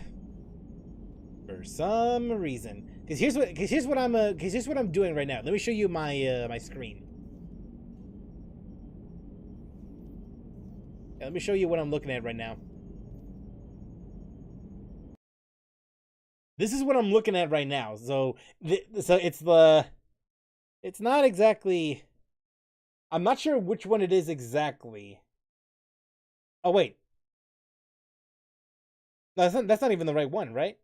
for some reason. Because here's what I'm doing right now. Let me show you my my screen. Yeah, let me show you what I'm looking at right now. This is what I'm looking at right now. So it's not exactly. I'm not sure which one it is exactly. Oh wait. No, that's not even the right one, right?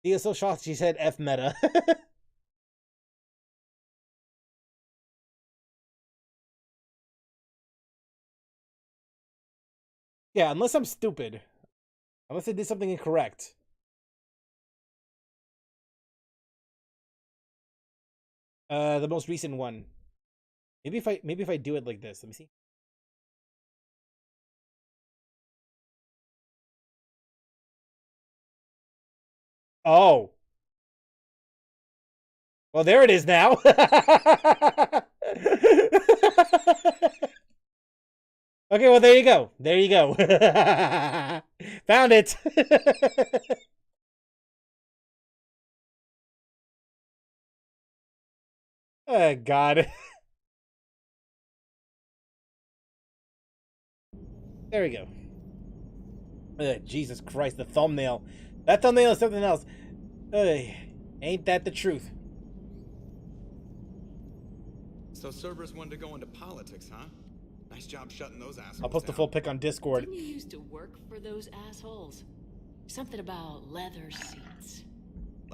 Dia so shocked she said F meta. Yeah, unless I'm stupid. Unless I did something incorrect. The most recent one. Maybe if I do it like this. Let me see. Oh. Well, there it is now. Okay, well, there you go. There you go. Found it. Oh, God. There we go. Jesus Christ, the thumbnail. That thumbnail is something else. Ain't that the truth? So Cerberus wanted to go into politics, huh? Nice job shutting those assholes I'll post the down. full pic on Discord. Didn't you used to work for those assholes? Something about leather seats.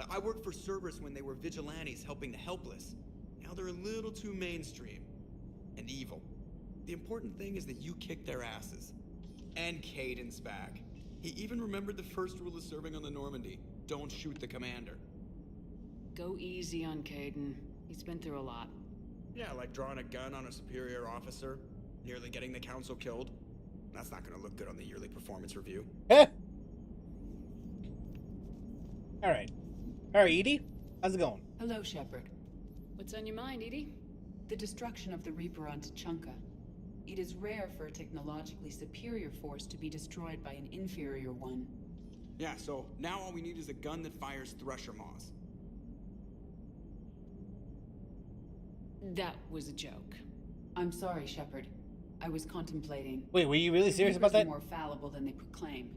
I worked for Cerberus when they were vigilantes helping the helpless. Now they're a little too mainstream. And evil. The important thing is that you kicked their asses. And Caden's back. He even remembered the first rule of serving on the Normandy. Don't shoot the commander. Go easy on Caden. He's been through a lot. Yeah, like drawing a gun on a superior officer, nearly getting the council killed. That's not gonna look good on the yearly performance review. Alright. Alright, Edie. How's it going? Hello, Shepard. What's on your mind, Edie? The destruction of the Reaper on Tuchanka. It is rare for a technologically superior force to be destroyed by an inferior one. Yeah, so now all we need is a gun that fires Thresher Maws. That was a joke. I'm sorry, Shepard. I was contemplating. Wait, were you really serious about that? The Reapers are more fallible than they proclaim.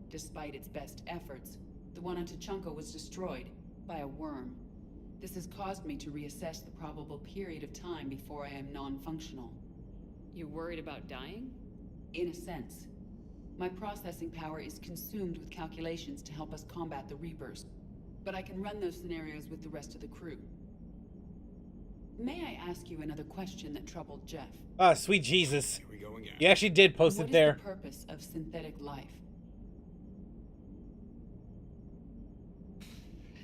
Despite its best efforts, the one on Tuchanka was destroyed by a worm. This has caused me to reassess the probable period of time before I am non-functional. You're worried about dying? In a sense. My processing power is consumed with calculations to help us combat the Reapers. But I can run those scenarios with the rest of the crew. May I ask you another question that troubled Jeff? Ah, sweet Jesus. Here we go again. You actually did post it there. What is the purpose of synthetic life?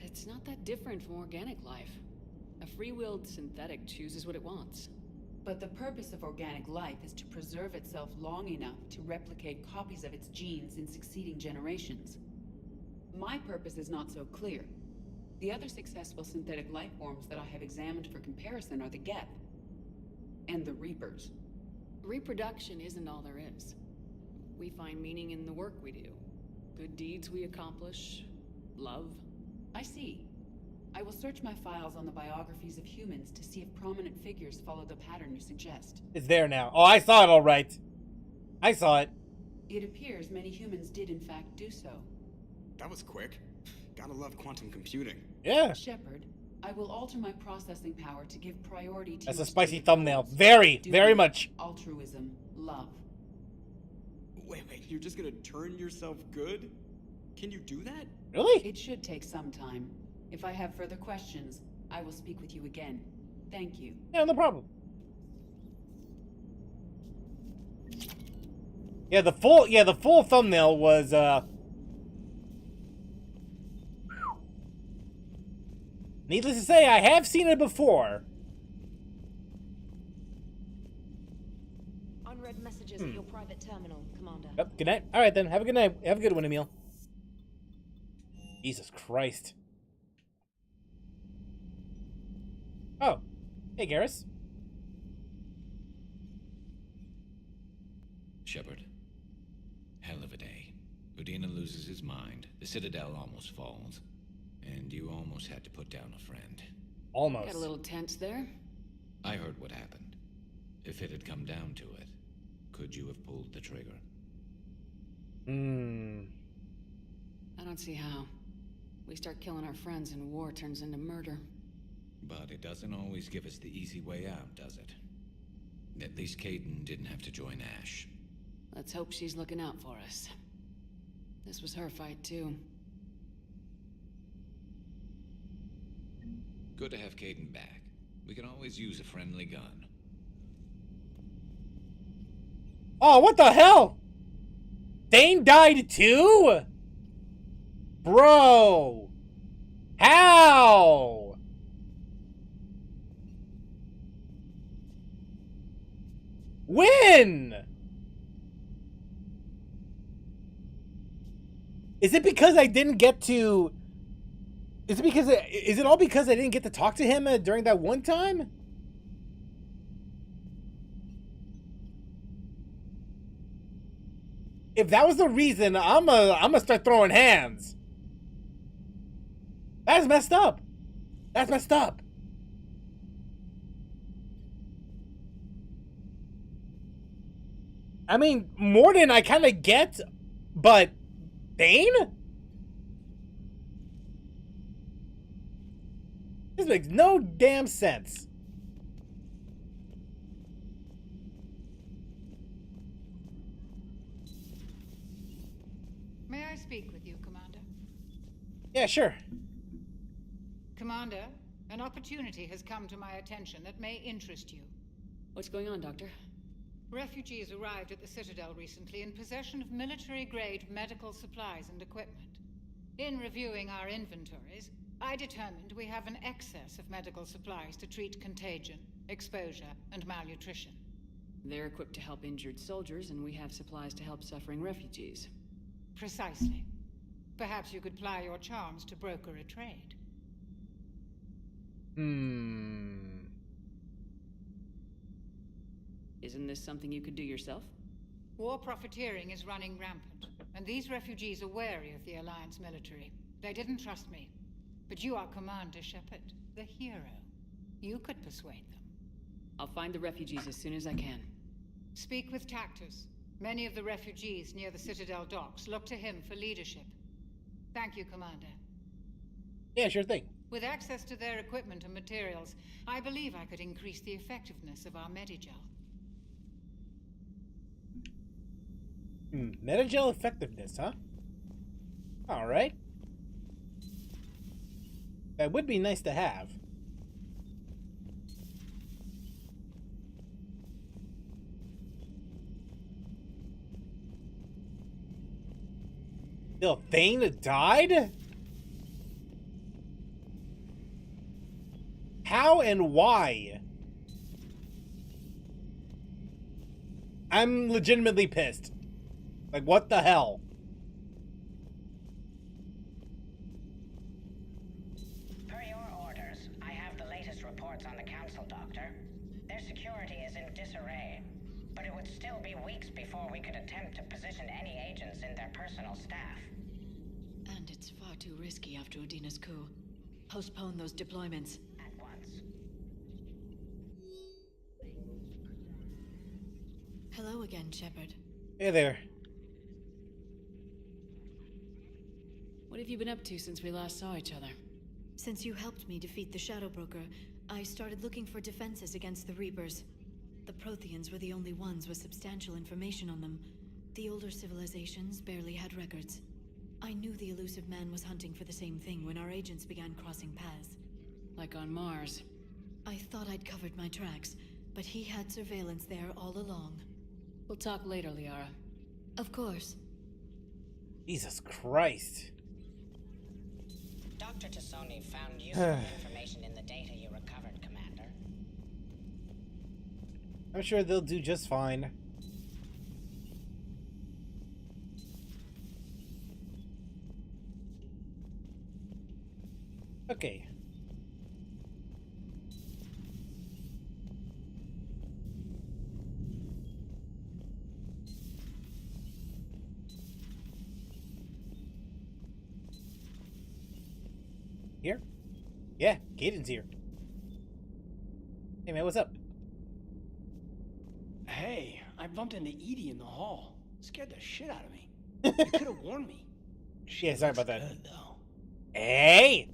It's not that different from organic life. A free-willed synthetic chooses what it wants. But the purpose of organic life is to preserve itself long enough to replicate copies of its genes in succeeding generations. My purpose is not so clear. The other successful synthetic life forms that I have examined for comparison are the Geth and the Reapers. Reproduction isn't all there is. We find meaning in the work we do. Good deeds we accomplish. Love. I see. I will search my files on the biographies of humans to see if prominent figures follow the pattern you suggest. It's there now. Oh, I saw it all right. I saw it. It appears many humans did in fact do so. That was quick. Gotta love quantum computing. Yeah. Shepard, I will alter my processing power to give priority to... That's a spicy thumbnail. Very much. Altruism, love. Wait, you're just gonna turn yourself good? Can you do that? Really? It should take some time. If I have further questions, I will speak with you again. Thank you. Yeah, no problem. Yeah, the full thumbnail was needless to say, I have seen it before. Unread messages at your private terminal, Commander. Yep, good night. Alright then, have a good night. Have a good one, Emil. Jesus Christ. Oh. Hey, Garrus. Shepard. Hell of a day. Udina loses his mind. The Citadel almost falls. And you almost had to put down a friend. Almost. Got a little tense there. I heard what happened. If it had come down to it, could you have pulled the trigger? I don't see how. We start killing our friends and war turns into murder. But it doesn't always give us the easy way out, does it? At least Caden didn't have to join Ash. Let's hope she's looking out for us. This was her fight, too. Good to have Caden back. We can always use a friendly gun. Oh, what the hell? Thane died too? Bro. How? When? Is it because I didn't get to... Is it all because I didn't get to talk to him during that one time? If that was the reason, I'm gonna start throwing hands. That's messed up. That's messed up. I mean, Mordin I kind of get, but Thane? This makes no damn sense. May I speak with you, Commander? Yeah, sure. Commander, an opportunity has come to my attention that may interest you. What's going on, Doctor? Refugees arrived at the Citadel recently in possession of military-grade medical supplies and equipment. In reviewing our inventories, I determined we have an excess of medical supplies to treat contagion, exposure, and malnutrition. They're equipped to help injured soldiers, and we have supplies to help suffering refugees. Precisely. Perhaps you could ply your charms to broker a trade. Isn't this something you could do yourself? War profiteering is running rampant, and these refugees are wary of the Alliance military. They didn't trust me. But you are Commander Shepard, the hero. You could persuade them. I'll find the refugees as soon as I can. Speak with Tactus. Many of the refugees near the Citadel docks look to him for leadership. Thank you, Commander. Yeah, sure thing. With access to their equipment and materials, I believe I could increase the effectiveness of our Medigel. Medigel effectiveness, huh? Alright. That would be nice to have. Still, Thane died? How and why? I'm legitimately pissed. Like, what the hell? Per your orders, I have the latest reports on the Council, Doctor. Their security is in disarray, but it would still be weeks before we could attempt to position any agents in their personal staff. And it's far too risky after Udina's coup. Postpone those deployments. At once. Hello again, Shepard. Hey there. What have you been up to since we last saw each other? Since you helped me defeat the Shadow Broker, I started looking for defenses against the Reapers. The Protheans were the only ones with substantial information on them. The older civilizations barely had records. I knew the elusive man was hunting for the same thing when our agents began crossing paths. Like on Mars. I thought I'd covered my tracks, but he had surveillance there all along. We'll talk later, Liara. Of course. Jesus Christ. Dr. Tassoni found useful information in the data you recovered, Commander. I'm sure they'll do just fine. Okay. Here? Yeah, Kaiden's here. Hey man, what's up? Hey, I bumped into Edie in the hall. Scared the shit out of me. You could have warned me. Yeah, sorry about that. Good, though. Hey!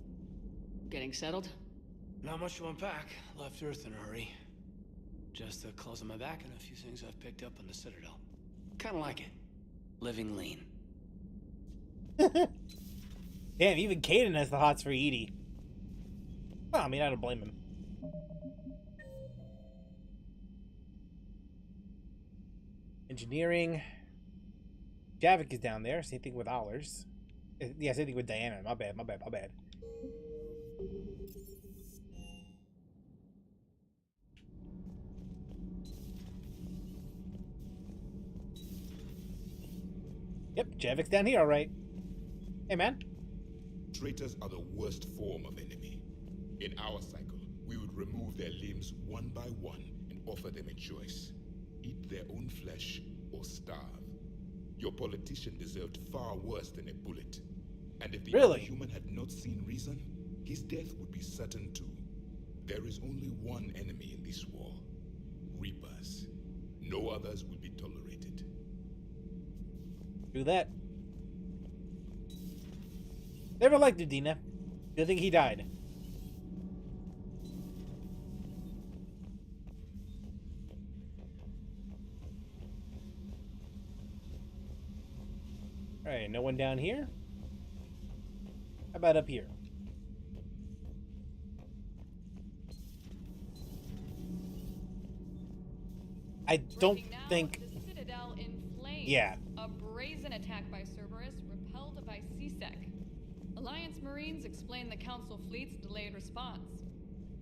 Getting settled? Not much to unpack. Left Earth in a hurry. Just the clothes on my back and a few things I've picked up on the Citadel. Kinda like it. Living lean. Damn, even Kaiden has the hots for Edie. Well, I mean, I don't blame him. Engineering. Javik is down there. Same thing with Allers. Yeah, same thing with Diana. My bad. Yep, Javik's down here, all right. Hey, man. Traitors are the worst form of enemy. In our cycle, we would remove their limbs one by one and offer them a choice. Eat their own flesh or starve. Your politician deserved far worse than a bullet. And if the other human had not seen reason, his death would be certain too. There is only one enemy in this war. Reapers. No others will be tolerated. Do that. Never liked Udina. Good thing he died. Alright, no one down here? How about up here? I don't think... The Citadel in flames. Yeah. A brazen attack by Cerberus repelled by C-Sec. Alliance Marines explain the Council fleet's delayed response.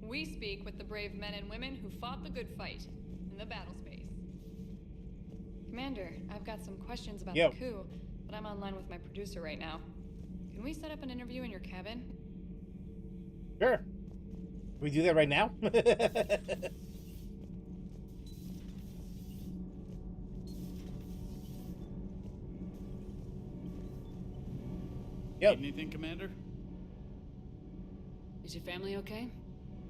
We speak with the brave men and women who fought the good fight in the battle space. Commander, I've got some questions about the coup, but I'm online with my producer right now. Can we set up an interview in your cabin? Sure. Can we do that right now? Need anything, Commander? Is your family okay?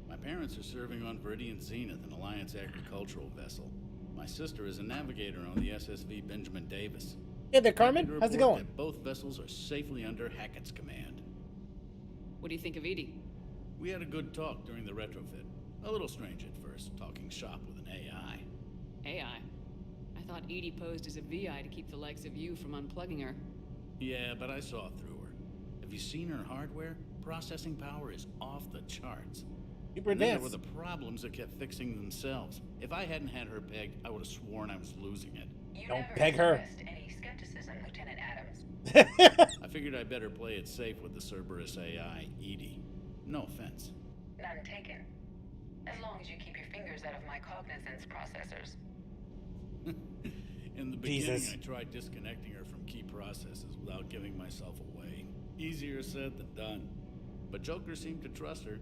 My parents are serving on Viridian Zenith, an Alliance agricultural vessel. My sister is a navigator on the SSV Benjamin Davis. Hey there, Carmen. How's it going? That both vessels are safely under Hackett's command. What do you think of Edie? We had a good talk during the retrofit. A little strange at first, talking shop with an AI. AI? I thought Edie posed as a VI to keep the likes of you from unplugging her. Yeah, but I saw through her. Have you seen her hardware? Processing power is off the charts. Super and then dense. there were the problems that kept fixing themselves. If I hadn't had her pegged, I would have sworn I was losing it. Don't peg her. Any skepticism, Lieutenant Adams. I figured I'd better play it safe with the Cerberus AI, Edie. No offense. None taken. As long as you keep your fingers out of my cognizance processors. In the beginning, Jesus. I tried disconnecting her from key processes without giving myself away. Easier said than done. But Joker seemed to trust her,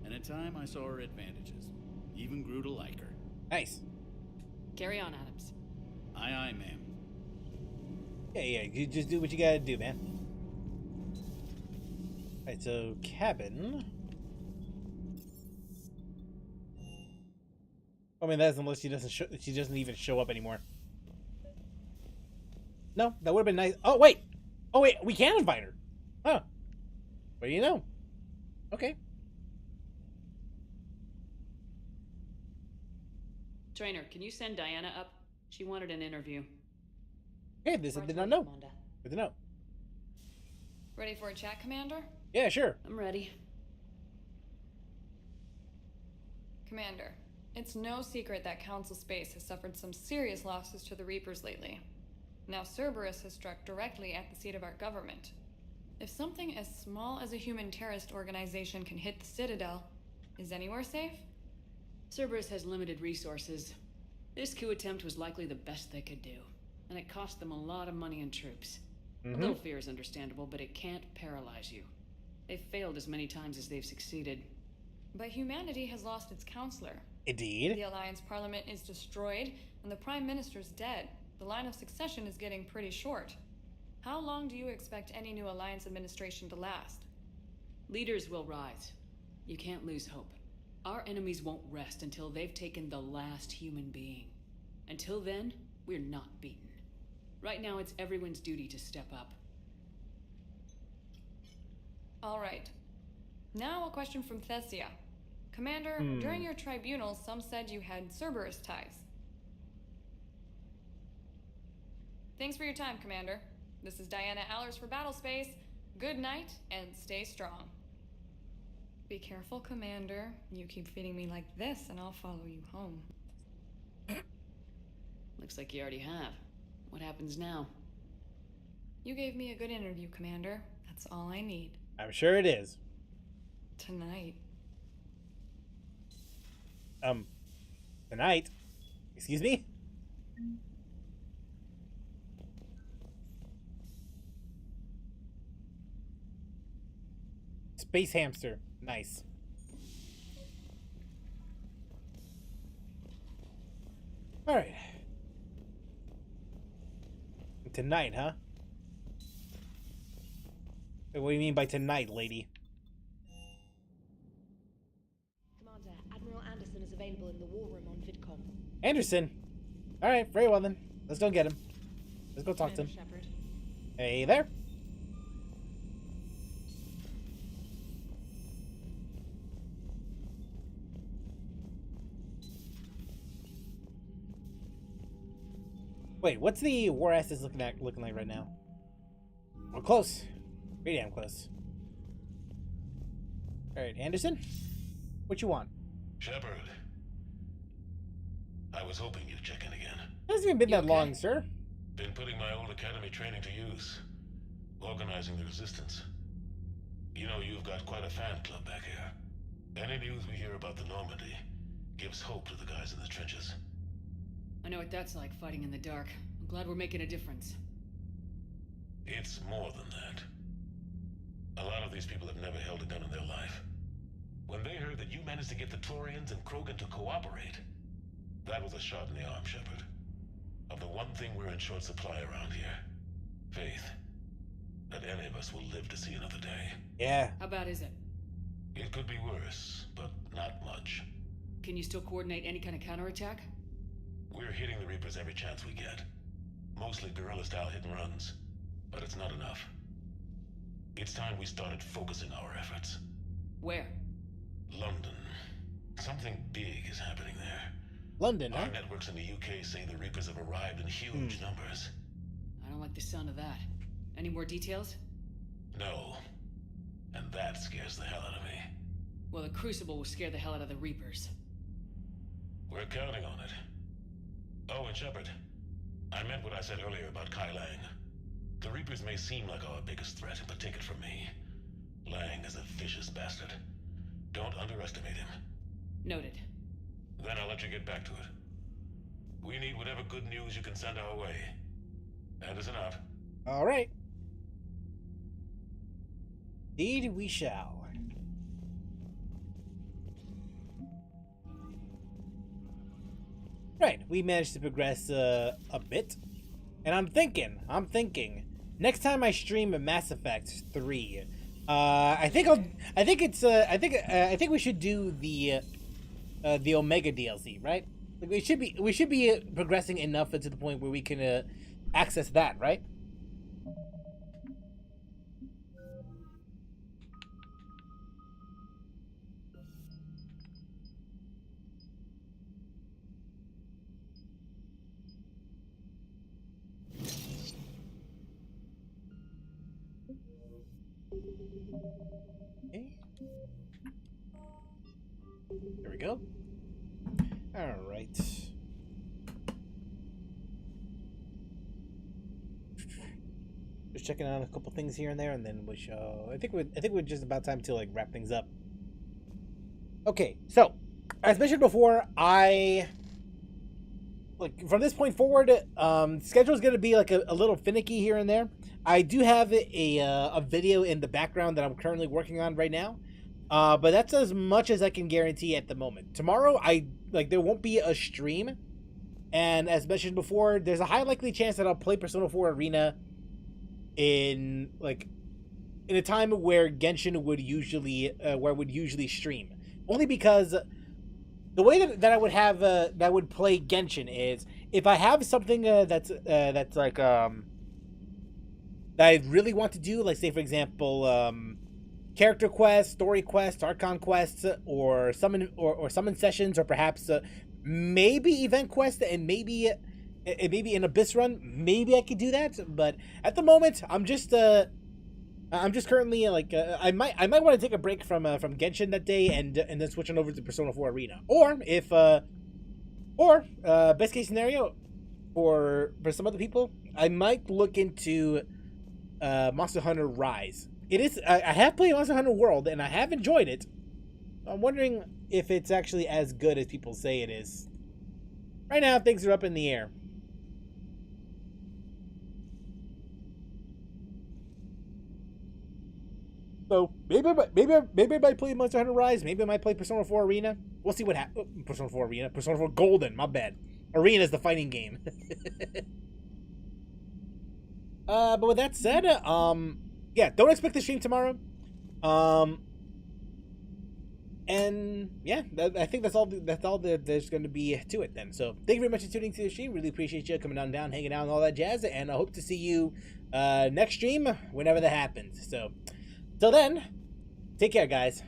and in time I saw her advantages. Even grew to like her. Nice. Carry on, Adams. Aye, aye, ma'am. Yeah, you just do what you gotta do, man. Alright, so cabin. I mean, that's unless she doesn't even show up anymore. No, that would have been nice. Oh wait, we can invite her. Huh? What do you know? Okay. Trainer, can you send Diana up? She wanted an interview. Okay, this I did not know. Good to know. Ready for a chat, Commander? Yeah, sure. I'm ready. Commander, it's no secret that Council Space has suffered some serious losses to the Reapers lately. Now Cerberus has struck directly at the seat of our government. If something as small as a human terrorist organization can hit the Citadel, is anywhere safe? Cerberus has limited resources. This coup attempt was likely the best they could do, and it cost them a lot of money and troops. A little fear is understandable, but it can't paralyze you. They've failed as many times as they've succeeded. But humanity has lost its counselor. Indeed. The Alliance Parliament is destroyed, and the Prime Minister's dead. The line of succession is getting pretty short. How long do you expect any new Alliance administration to last? Leaders will rise. You can't lose hope. Our enemies won't rest until they've taken the last human being. Until then, we're not beaten. Right now, it's everyone's duty to step up. All right. Now a question from Thessia. Commander, during your tribunal, some said you had Cerberus ties. Thanks for your time, Commander. This is Diana Allers for Battlespace. Good night, and stay strong. Be careful, Commander. You keep feeding me like this, and I'll follow you home. Looks like you already have. What happens now? You gave me a good interview, Commander. That's all I need. I'm sure it is. Tonight. Tonight? Excuse me? Space hamster. Nice. Alright. Tonight, huh? Wait, what do you mean by tonight, lady? Commander, Admiral Anderson is available in the war room on VidCom. Anderson? Alright, very well then. Let's go get him. Let's go talk to him. Shepard. Hey there. Wait, what's the war assets looking like right now? We're close. Pretty damn close. Alright, Anderson? What you want? Shepard. I was hoping you'd check in again. It hasn't even been that long, sir. Been putting my old academy training to use. Organizing the resistance. You know, you've got quite a fan club back here. Any news we hear about the Normandy gives hope to the guys in the trenches. I know what that's like, fighting in the dark. I'm glad we're making a difference. It's more than that. A lot of these people have never held a gun in their life. When they heard that you managed to get the Turians and Krogan to cooperate, that was a shot in the arm, Shepard. Of the one thing we're in short supply around here. Faith. That any of us will live to see another day. Yeah. How bad is it? It could be worse, but not much. Can you still coordinate any kind of counterattack? We're hitting the Reapers every chance we get. Mostly guerrilla-style hit-and-runs, but it's not enough. It's time we started focusing our efforts. Where? London. Something big is happening there. London, huh? Our networks in the UK say the Reapers have arrived in huge numbers. I don't like the sound of that. Any more details? No. And that scares the hell out of me. Well, the Crucible will scare the hell out of the Reapers. We're counting on it. Oh, and Shepard, I meant what I said earlier about Kai Lang. The Reapers may seem like our biggest threat, but take it from me. Lang is a vicious bastard. Don't underestimate him. Noted. Then I'll let you get back to it. We need whatever good news you can send our way. Anderson out. All right. Indeed we shall. Right, we managed to progress a bit, and I'm thinking, next time I stream Mass Effect 3, I think we should do the Omega DLC, right? Like we should be progressing enough to the point where we can access that, right? Okay. There we go. All right. Just checking on a couple things here and there, and then we shall. I think we're just about time to like wrap things up. Okay, so as mentioned before, from this point forward, schedule is going to be like a little finicky here and there. I do have a video in the background that I'm currently working on right now, but that's as much as I can guarantee at the moment. Tomorrow, there won't be a stream, and as mentioned before, there's a high likely chance that I'll play Persona 4 Arena in a time where Genshin would usually stream, only because the way that I would have that would play Genshin is if I have something that's like that I really want to do, like say for example character quests, story quests, Archon quests, or summon sessions, or perhaps maybe event quests, and maybe an Abyss run. Maybe I could do that, but at the moment I'm just currently I might want to take a break from Genshin that day and then switch on over to Persona 4 Arena. Or if best case scenario for some other people, I might look into Monster Hunter Rise. It is. I have played Monster Hunter World, and I have enjoyed it. I'm wondering if it's actually as good as people say it is. Right now, things are up in the air. So maybe I might play Monster Hunter Rise. Maybe I might play Persona 4 Arena. We'll see what happens. Persona 4 Arena. Persona 4 Golden. My bad. Arena is the fighting game. But with that said, yeah, don't expect the stream tomorrow. And yeah, I think that's all there's going to be to it then. So thank you very much for tuning to the stream. Really appreciate you coming on down, hanging out, and all that jazz. And I hope to see you next stream whenever that happens. So till then, take care, guys.